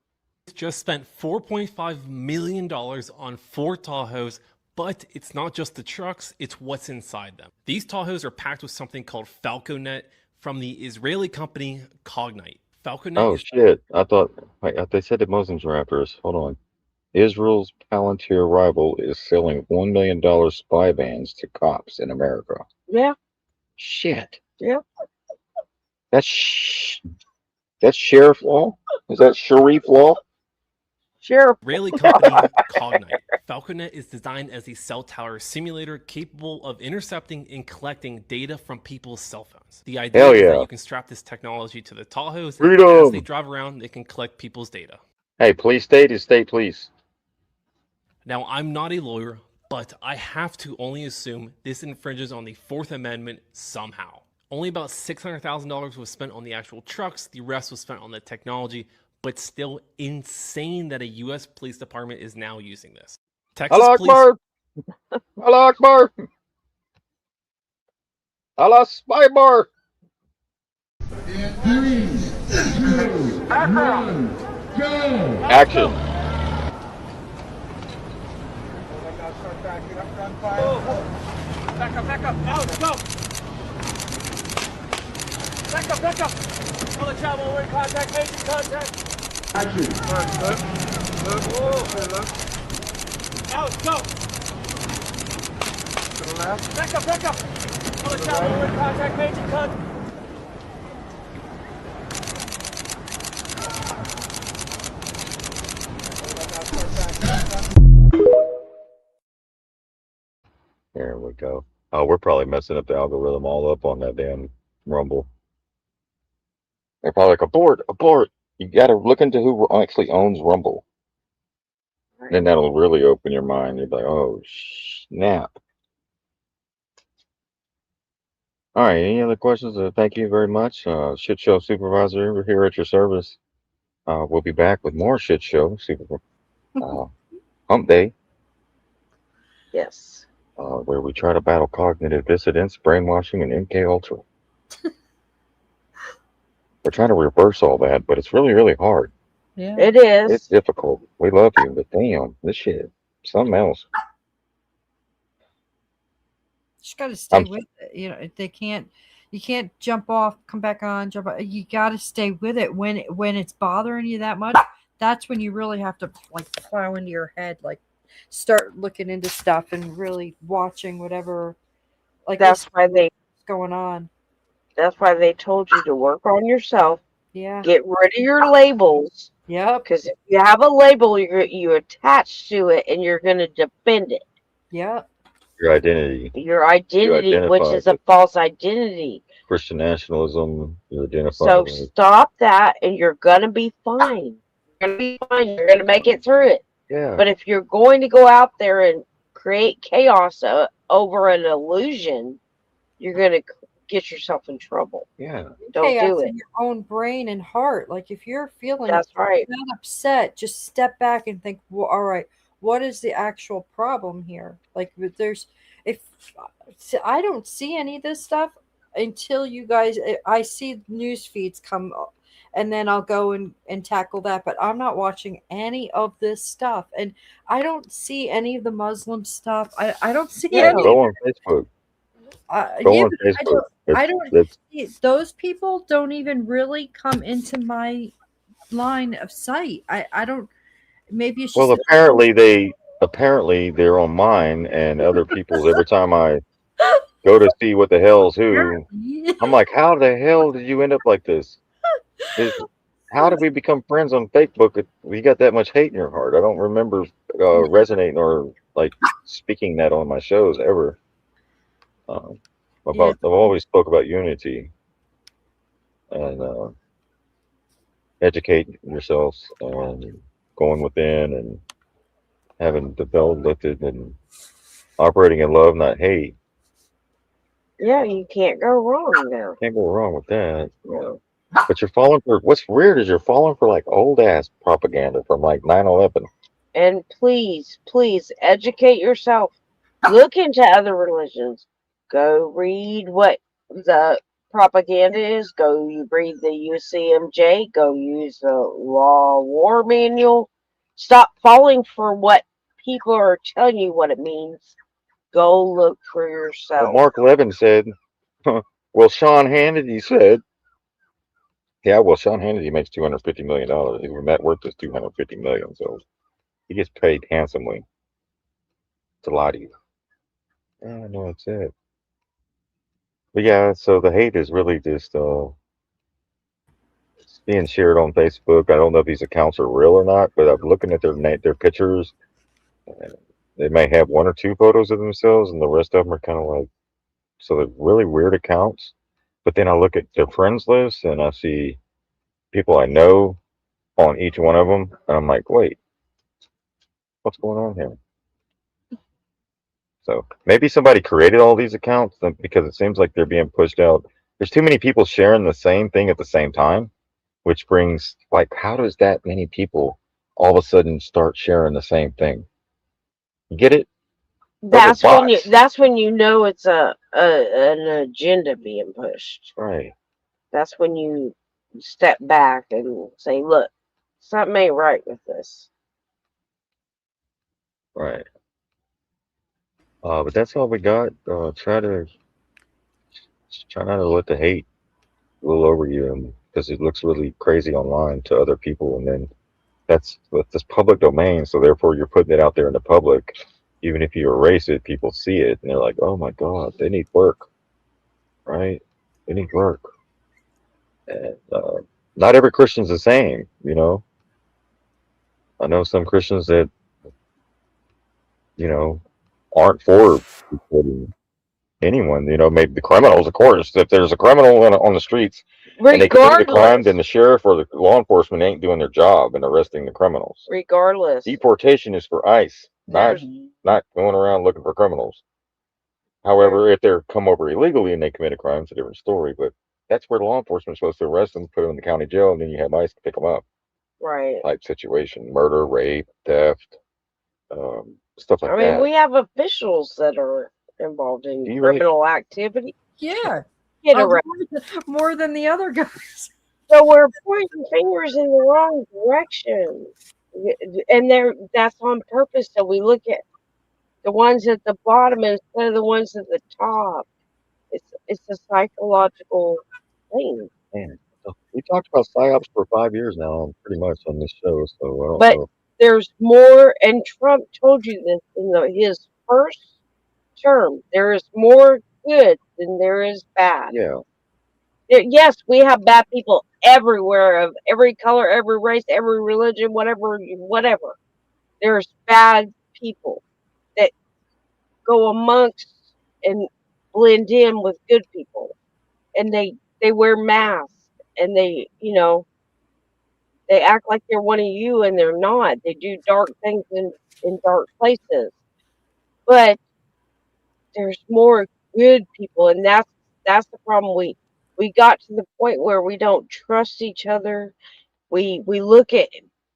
Just spent $4.5 million on 4 Tahoes, but it's not just the trucks, it's what's inside them. These Tahoes are packed with something called FalcoNet from the Israeli company Cognite. FalcoNet. Oh, shit. I thought, wait, they said the Muslims were after us. Hold on. Israel's Palantir rival is selling $1 million spy vans to cops in America. Yeah. Shit. Yeah. That's sheriff law? Is that Sharif law? Sure. Israeli company Cognite. FalcoNet is designed as a cell tower simulator capable of intercepting and collecting data from people's cell phones. The idea is that you can strap this technology to the Tahoes, and as they drive around, they can collect people's data. Hey, police state is state police. Now, I'm not a lawyer, but I have to only assume this infringes on the Fourth Amendment somehow. Only about $600,000 was spent on the actual trucks. The rest was spent on the technology, but still insane that a U.S. police department is now using this. Texas Allah Akbar! Allah Akbar! Allah Spy Bar! 3, 2, 1, go! Action! Back up, back up! Now, go! Back up! All the travel, we're in contact, making contact! Action! Look. Out, go! To the left. Back up! All the travel, we're in contact, making contact! There we go. Oh, we're probably messing up the algorithm all up on that damn Rumble. They're probably like, abort. You got to look into who actually owns Rumble. Then that'll really open your mind. You're like, oh, snap. All right, any other questions? Thank you very much. Shit Show Supervisor, we're here at your service. We'll be back with more Shit Show Hump Day. Yes. Where we try to battle cognitive dissidence, brainwashing, and MK Ultra. We're trying to reverse all that, but it's really, really hard. Yeah. It is. It's difficult. We love you, but damn, this shit, something else. Just got to stay with it. You know, you can't jump off, come back on, jump off. You got to stay with it when it's bothering you that much. That's when you really have to like plow into your head, like start looking into stuff and really watching whatever. Like that's why what's going on. That's why they told you to work on yourself. Yeah. Get rid of your labels. Yeah. Because if you have a label, you attach to it and you're going to defend it. Yeah. Your identity. Your identity, which is a false identity. Christian nationalism. You identify. So stop that, and you're going to be fine. You're going to be fine. You're going to make it through it. Yeah. But if you're going to go out there and create chaos over an illusion, you're going to get yourself in trouble. Yeah. Don't chaos do it. in your own brain and heart. Like if you're feeling That's right. that upset, just step back and think, well, all right, what is the actual problem here? Like there's if I don't see any of this stuff until you guys I see news feeds come up, and then I'll go and tackle that, but I'm not watching any of this stuff, and I don't see any of the Muslim stuff. I don't see Yeah, any. go on Facebook. Go Yeah, on but Facebook. I don't. Those people don't even really come into my line of sight. I don't. Maybe it's just Well, that apparently they're on mine and other people's. Every time I go to see what the hell's who, I'm like, how the hell did you end up like this? How did we become friends on Facebook if you got that much hate in your heart? I don't remember resonating or like speaking that on my shows ever. I've always spoke about unity and educate yourselves and going within and having the belt lifted and operating in love, not hate. Yeah, you can't go wrong there. Can't go wrong with that. No. But you're falling for what's weird is you're falling for like old ass propaganda from like 9/11. And please, please educate yourself. Look into other religions. Go read what the propaganda is. Go read the UCMJ. Go use the Law War Manual. Stop falling for what people are telling you what it means. Go look for Well, yourself. Mark Levin said, well, Sean Hannity said, yeah, well, Sean Hannity makes $250 million. His net worth is $250 million. So he gets paid handsomely to lie to you. Yeah, I know that's it. But yeah, so the hate is really just it's being shared on Facebook. I don't know if these accounts are real or not, but I'm looking at their pictures. They may have one or two photos of themselves, and the rest of them are kind of like, so they're really weird accounts. But then I look at their friends list and I see people I know on each one of them, and I'm like, wait, what's going on here? So maybe somebody created all these accounts because it seems like they're being pushed out. There's too many people sharing the same thing at the same time, which brings like, how does that many people all of a sudden start sharing the same thing? You get it? That's when you know it's an agenda being pushed. Right. That's when you step back and say, look, something ain't right with this. Right. But that's all we got. Try not to let the hate rule over you, because it looks really crazy online to other people, and then that's public domain. So therefore, you're putting it out there in the public. Even if you erase it, people see it, and they're like, "Oh my God, they need work." Right? They need work. And not every Christian's the same. I know some Christians that aren't for reporting anyone. Maybe the criminals, of course. If there's a criminal on the streets and they committed a crime, then the sheriff or the law enforcement ain't doing their job in arresting the criminals. Regardless. Deportation is for ICE, not going around looking for criminals. However, if they're come over illegally and they commit a crime, it's a different story. But that's where law enforcement is supposed to arrest them, put them in the county jail, and then you have ICE to pick them up. Right. Type situation: murder, rape, theft, stuff like I mean, that. we have officials that are involved in criminal activity. Yeah. Get arrested. More than the other guys. So we're pointing fingers in the wrong direction. And that's on purpose. So we look at the ones at the bottom instead of the ones at the top. It's a psychological thing. Man, we talked about psyops for 5 years now, pretty much on this show. So I don't But know. there's more, and Trump told you this in his first term. There is more good than there is bad. Yeah. Yes, we have bad people everywhere, of every color, every race, every religion, whatever. There's bad people that go amongst and blend in with good people, and they wear masks, and they They act like they're one of you and they're not. They do dark things in dark places. But there's more good people, and that's the problem. We got to the point where we don't trust each other. We look at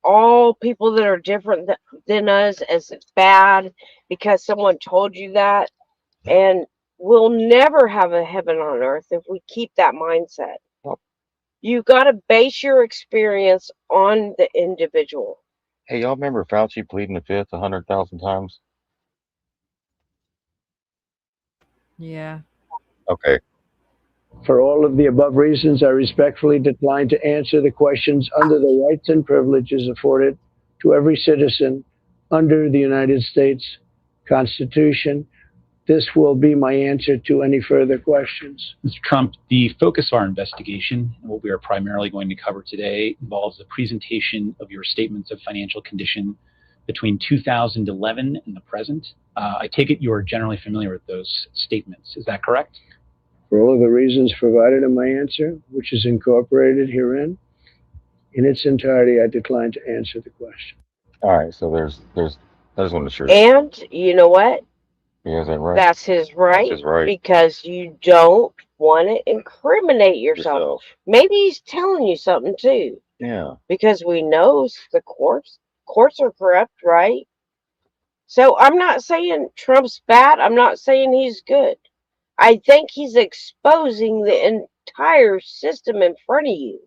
all people that are different than us as bad because someone told you that, and we'll never have a heaven on earth if we keep that mindset. You got to base your experience on the individual. Hey, y'all remember Fauci pleading the fifth 100,000 times? Yeah. Okay. For all of the above reasons, I respectfully decline to answer the questions under the rights and privileges afforded to every citizen under the United States Constitution. This will be my answer to any further questions. Mr. Trump, the focus of our investigation and what we are primarily going to cover today involves the presentation of your statements of financial condition between 2011 and the present. I take it you are generally familiar with those statements. Is that correct? For all of the reasons provided in my answer, which is incorporated herein, in its entirety, I decline to answer the question. All right. So there's. I just want to sure. And you know what? Yeah, is that right? That's his right. That's his right. Because you don't want to incriminate yourself. Maybe he's telling you something too. Yeah. Because we know the courts are corrupt, right? So I'm not saying Trump's bad. I'm not saying he's good. I think he's exposing the entire system in front of you.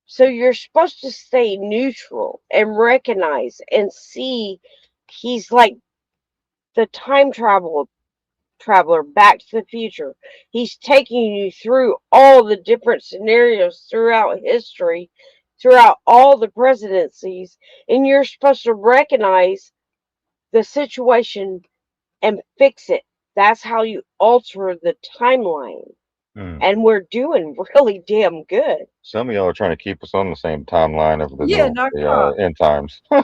So you're supposed to stay neutral and recognize and see he's like the time traveler back to the future. He's taking you through all the different scenarios throughout history, throughout all the presidencies, and you're supposed to recognize the situation and fix it. That's how you alter the timeline. And we're doing really damn good. Some of y'all are trying to keep us on the same timeline of the, Yeah, the end times. I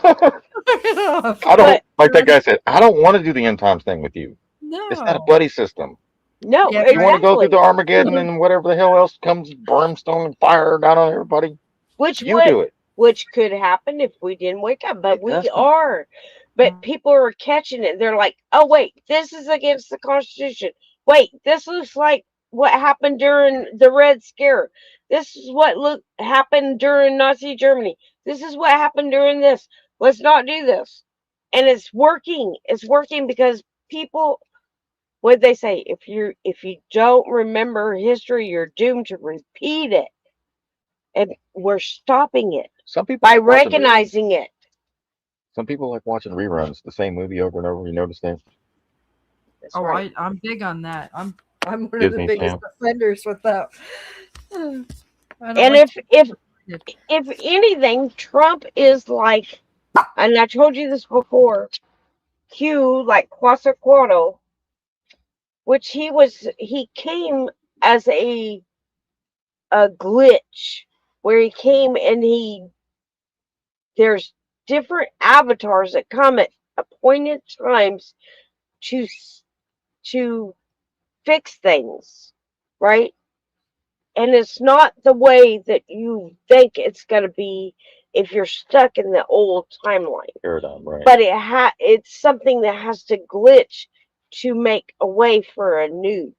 don't, like that guy said, I don't want to do the end times thing with you. No. It's not a buddy system. No, Yeah, If you want to go through the Armageddon and whatever the hell else comes, brimstone and fire down on everybody, Which you do it. Which could happen if we didn't wake up, but we are. But people are catching it. They're like, oh, wait, this is against the Constitution. Wait, this looks like what happened during the Red Scare. This is what happened during Nazi Germany. This is what happened during this. Let's not do this. And it's working. It's working because people, what they say, if you don't remember history, you're doomed to repeat it. And we're stopping it. Some people by like watching recognizing it. Some people like watching reruns, the same movie over and over. You notice that? I'm big on that. I'm one of Disney the biggest Channel. offenders with that. And if anything, Trump is like, and I told you this before, Q like Quetzalcoatl, which he came as a glitch where he came and there's different avatars that come at appointed times to fix things, right? And it's not the way that you think it's going to be if you're stuck in the old timeline. Paradigm, right? But it's something that has to glitch to make a way for a new.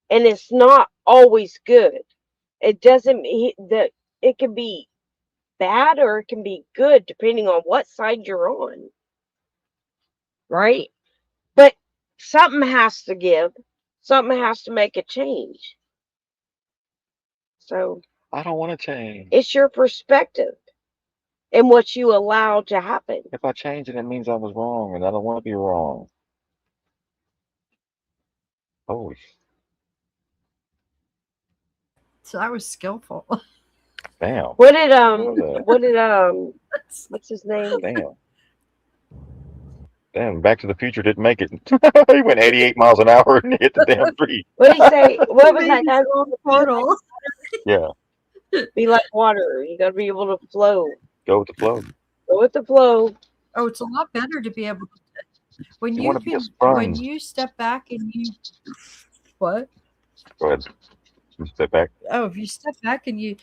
And it's not always good. It doesn't that it can be bad or it can be good depending on what side you're on. Right? But something has to give. Something has to make a change. So I don't want to change. it's your perspective and what you allow to happen. If I change it, it means I was wrong, and I don't want to be wrong. Holy. So that was skillful. Damn. What did what's his name? Damn, Back to the Future didn't make it. He went 88 miles an hour and hit the damn tree. What did he say? What was that guy on the portal? Yeah. Be like water. You gotta be able to flow. Go with the flow. Go with the flow. Oh, it's a lot better to be able to when You you wanna be a can sponge. when you step back and you Go ahead. You step back. if you step back and you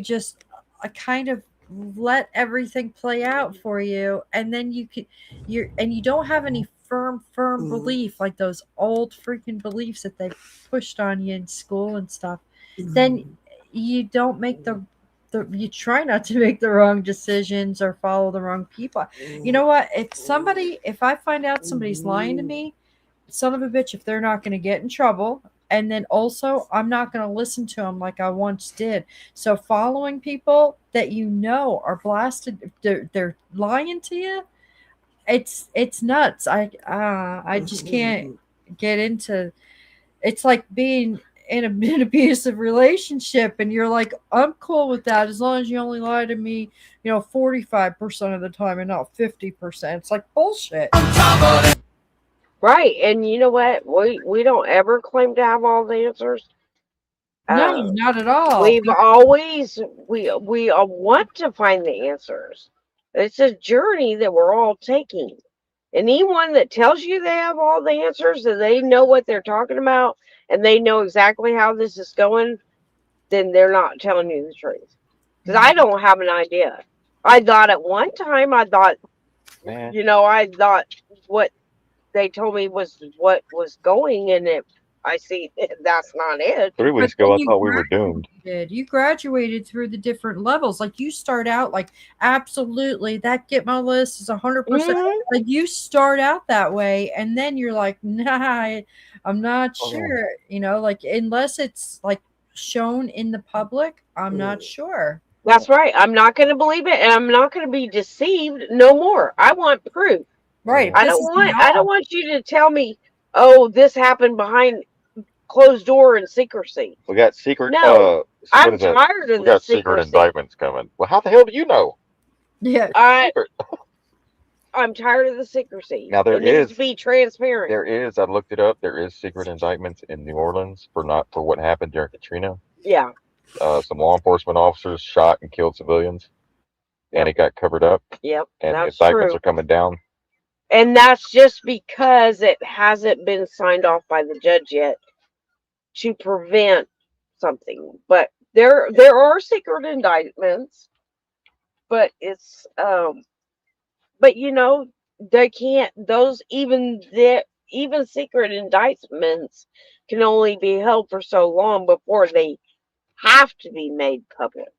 just kind of let everything play out for you, and then you don't have any firm belief, like those old freaking beliefs that they pushed on you in school and stuff, then you don't make you try not to make the wrong decisions or follow the wrong people. You know what? If I find out somebody's lying to me, son of a bitch, if they're not going to get in trouble, and then also I'm not going to listen to them like I once did. So following people that are blasted, they're lying to you, it's nuts. I just can't get into. It's like being in an abusive relationship, and you're like, I'm cool with that as long as you only lie to me, 45% of the time and not 50%. It's like bullshit. Right, and you know what? We don't ever claim to have all the answers. No, not at all. We all want to find the answers. It's a journey that we're all taking. Anyone that tells you they have all the answers and they know what they're talking about and they know exactly how this is going, then they're not telling you the truth. Because I don't have an idea. I thought at one time, I thought what they told me was what was going, and I see that's not it. 3 weeks ago, I thought we were doomed. You graduated through the different levels. Like you start out like absolutely that get my list is 100%. Like you start out that way, and then you're like, nah, I'm not sure. Like unless it's like shown in the public, I'm not sure. That's right. I'm not going to believe it, and I'm not going to be deceived no more. I want proof. Right. I don't want you to tell me, oh, this happened behind closed door and secrecy. We got secret. No, I'm tired of we the got secret secrecy. indictments coming. Well, how the hell do you know? Yeah. I'm tired of the secrecy. Now it needs to be transparent. There is. I looked it up. There is secret indictments in New Orleans for what happened during Katrina. Yeah. Some law enforcement officers shot and killed civilians, and it got covered up. Yep. And that's indictments true. are coming down. And that's just because it hasn't been signed off by the judge yet to prevent something. But there are secret indictments, but it's but they can't even secret indictments can only be held for so long before they have to be made public.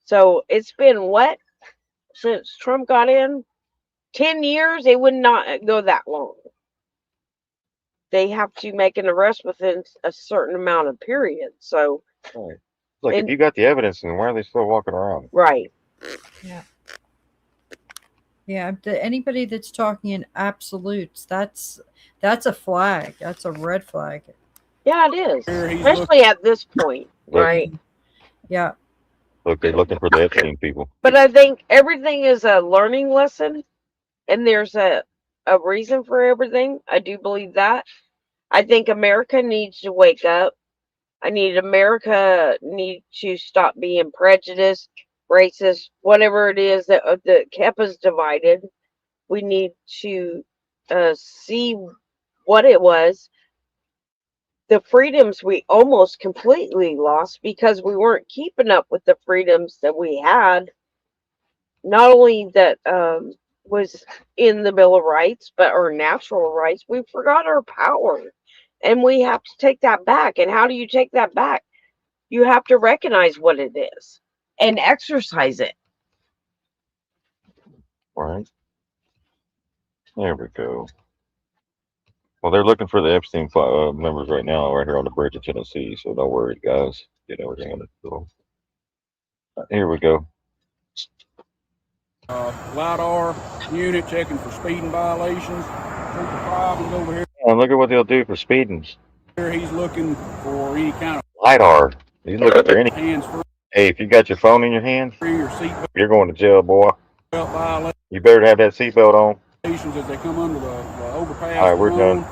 So it's been what since Trump got in? 10 years, it would not go that long. They have to make an arrest within a certain amount of period. So, right. Like if you got the evidence, then why are they still walking around? Right. Yeah. Yeah. Anybody that's talking in absolutes, that's a flag. That's a red flag. Yeah, it is, especially at this point, right? Yeah. Look, they're looking for the Epstein people. But I think everything is a learning lesson. And there's a reason for everything. I do believe that. I think America needs to wake up. America needs to stop being prejudiced, racist, whatever it is that kept us divided. We need to see what it was. The freedoms we almost completely lost because we weren't keeping up with the freedoms that we had. Not only that was in the Bill of Rights, but our natural rights. We forgot our power, and we have to take that back. And how do you take that back? You have to recognize what it is and exercise it. All right. There we go. Well, they're looking for the Epstein members right now, right here on the bridge of Tennessee. So don't worry, guys. Get everything under control. Here we go. LiDAR unit checking for speeding violations. Problems over here. And look at what they'll do for speeding. He's looking for any kind of LiDAR. He's looking for any. Hey, if you got your phone in your hand, you're going to jail, boy. You better have that seatbelt on. As they come under the overpass. All right, we're done.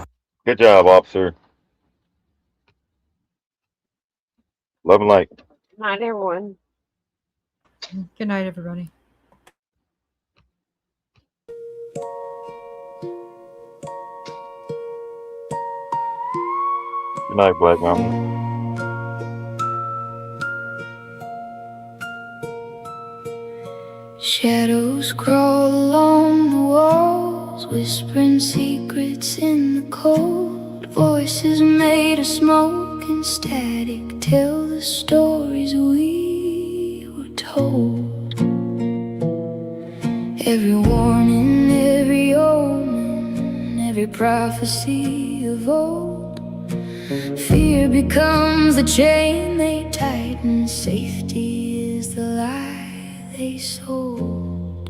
Good job, officer. Love and light. Good night, everyone. Good night, everybody. Good night, Black Mountain. Shadows crawl along the walls, whispering secrets in the cold. Voices made of smoke and static tell the stories we were told. Every warning, every omen, every prophecy of old. Fear becomes the chain they tighten, safety is the lie they sold.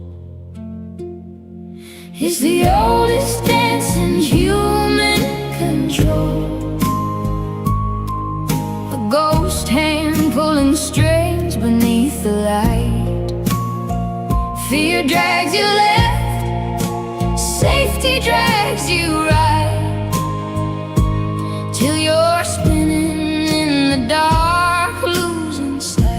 It's the oldest dance in human control, a ghost hand pulling strings beneath the light. Fear drags you left, safety drags you right, till you're spinning in the dark, losing sight.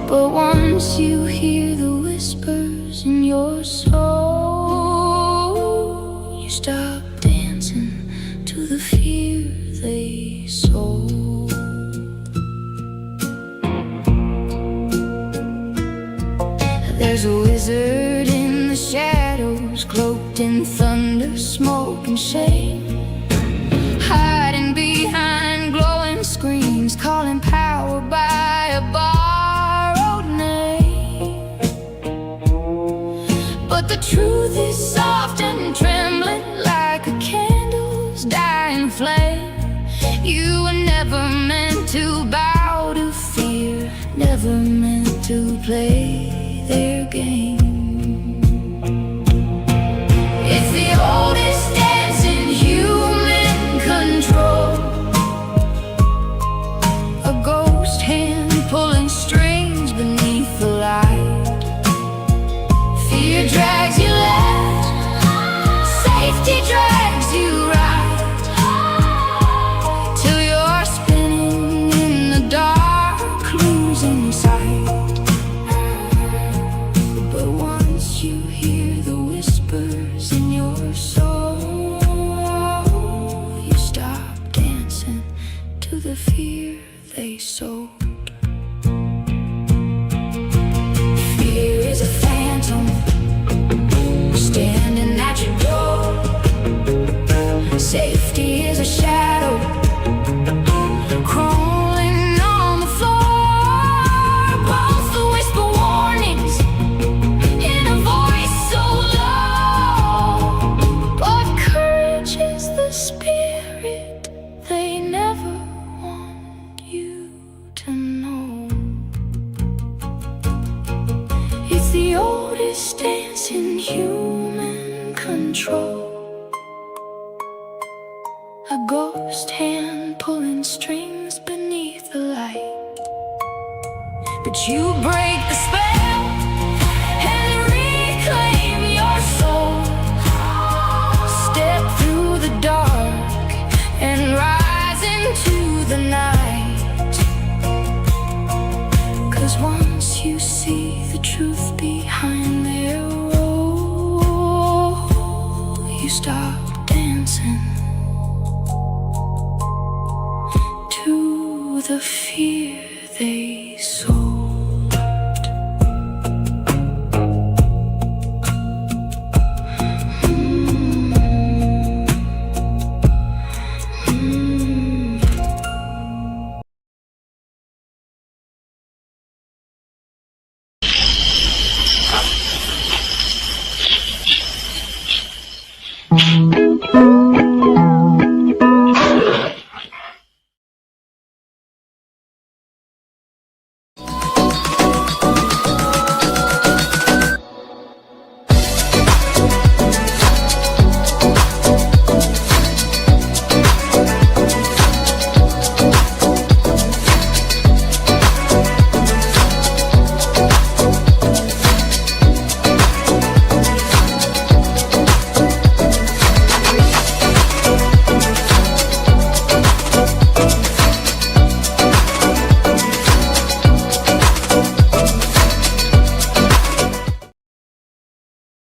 But once you hear the whispers in your soul, you stop dancing to the fear they sold. There's a wizard in the shadows, cloaked in thunder, smoke and shame, hiding behind glowing screens, calling power by a borrowed name. But the truth is soft and trembling like a candle's dying flame. You were never meant to bow to fear, never meant to play their game. It's the oldest dance in human control, a ghost hand pulling strings beneath the light. Fear drags you left, safety drags you right, till you're spinning in the dark, losing sight. But once you hear the whispers in your soul, you stop dancing to the fear they sold. Fear is a phantom standing at your door. Safety is a shadow crawling on the floor. Both the whisper warnings in a voice so low. But courage is the spirit they never want you to know. It's the oldest dance in human control, a ghost hand pulling strings beneath the light. But you break the spell and reclaim your soul. Step through the dark and rise into the night. 'Cause once you see the truth behind their role, you stop dancing to the fear they sold.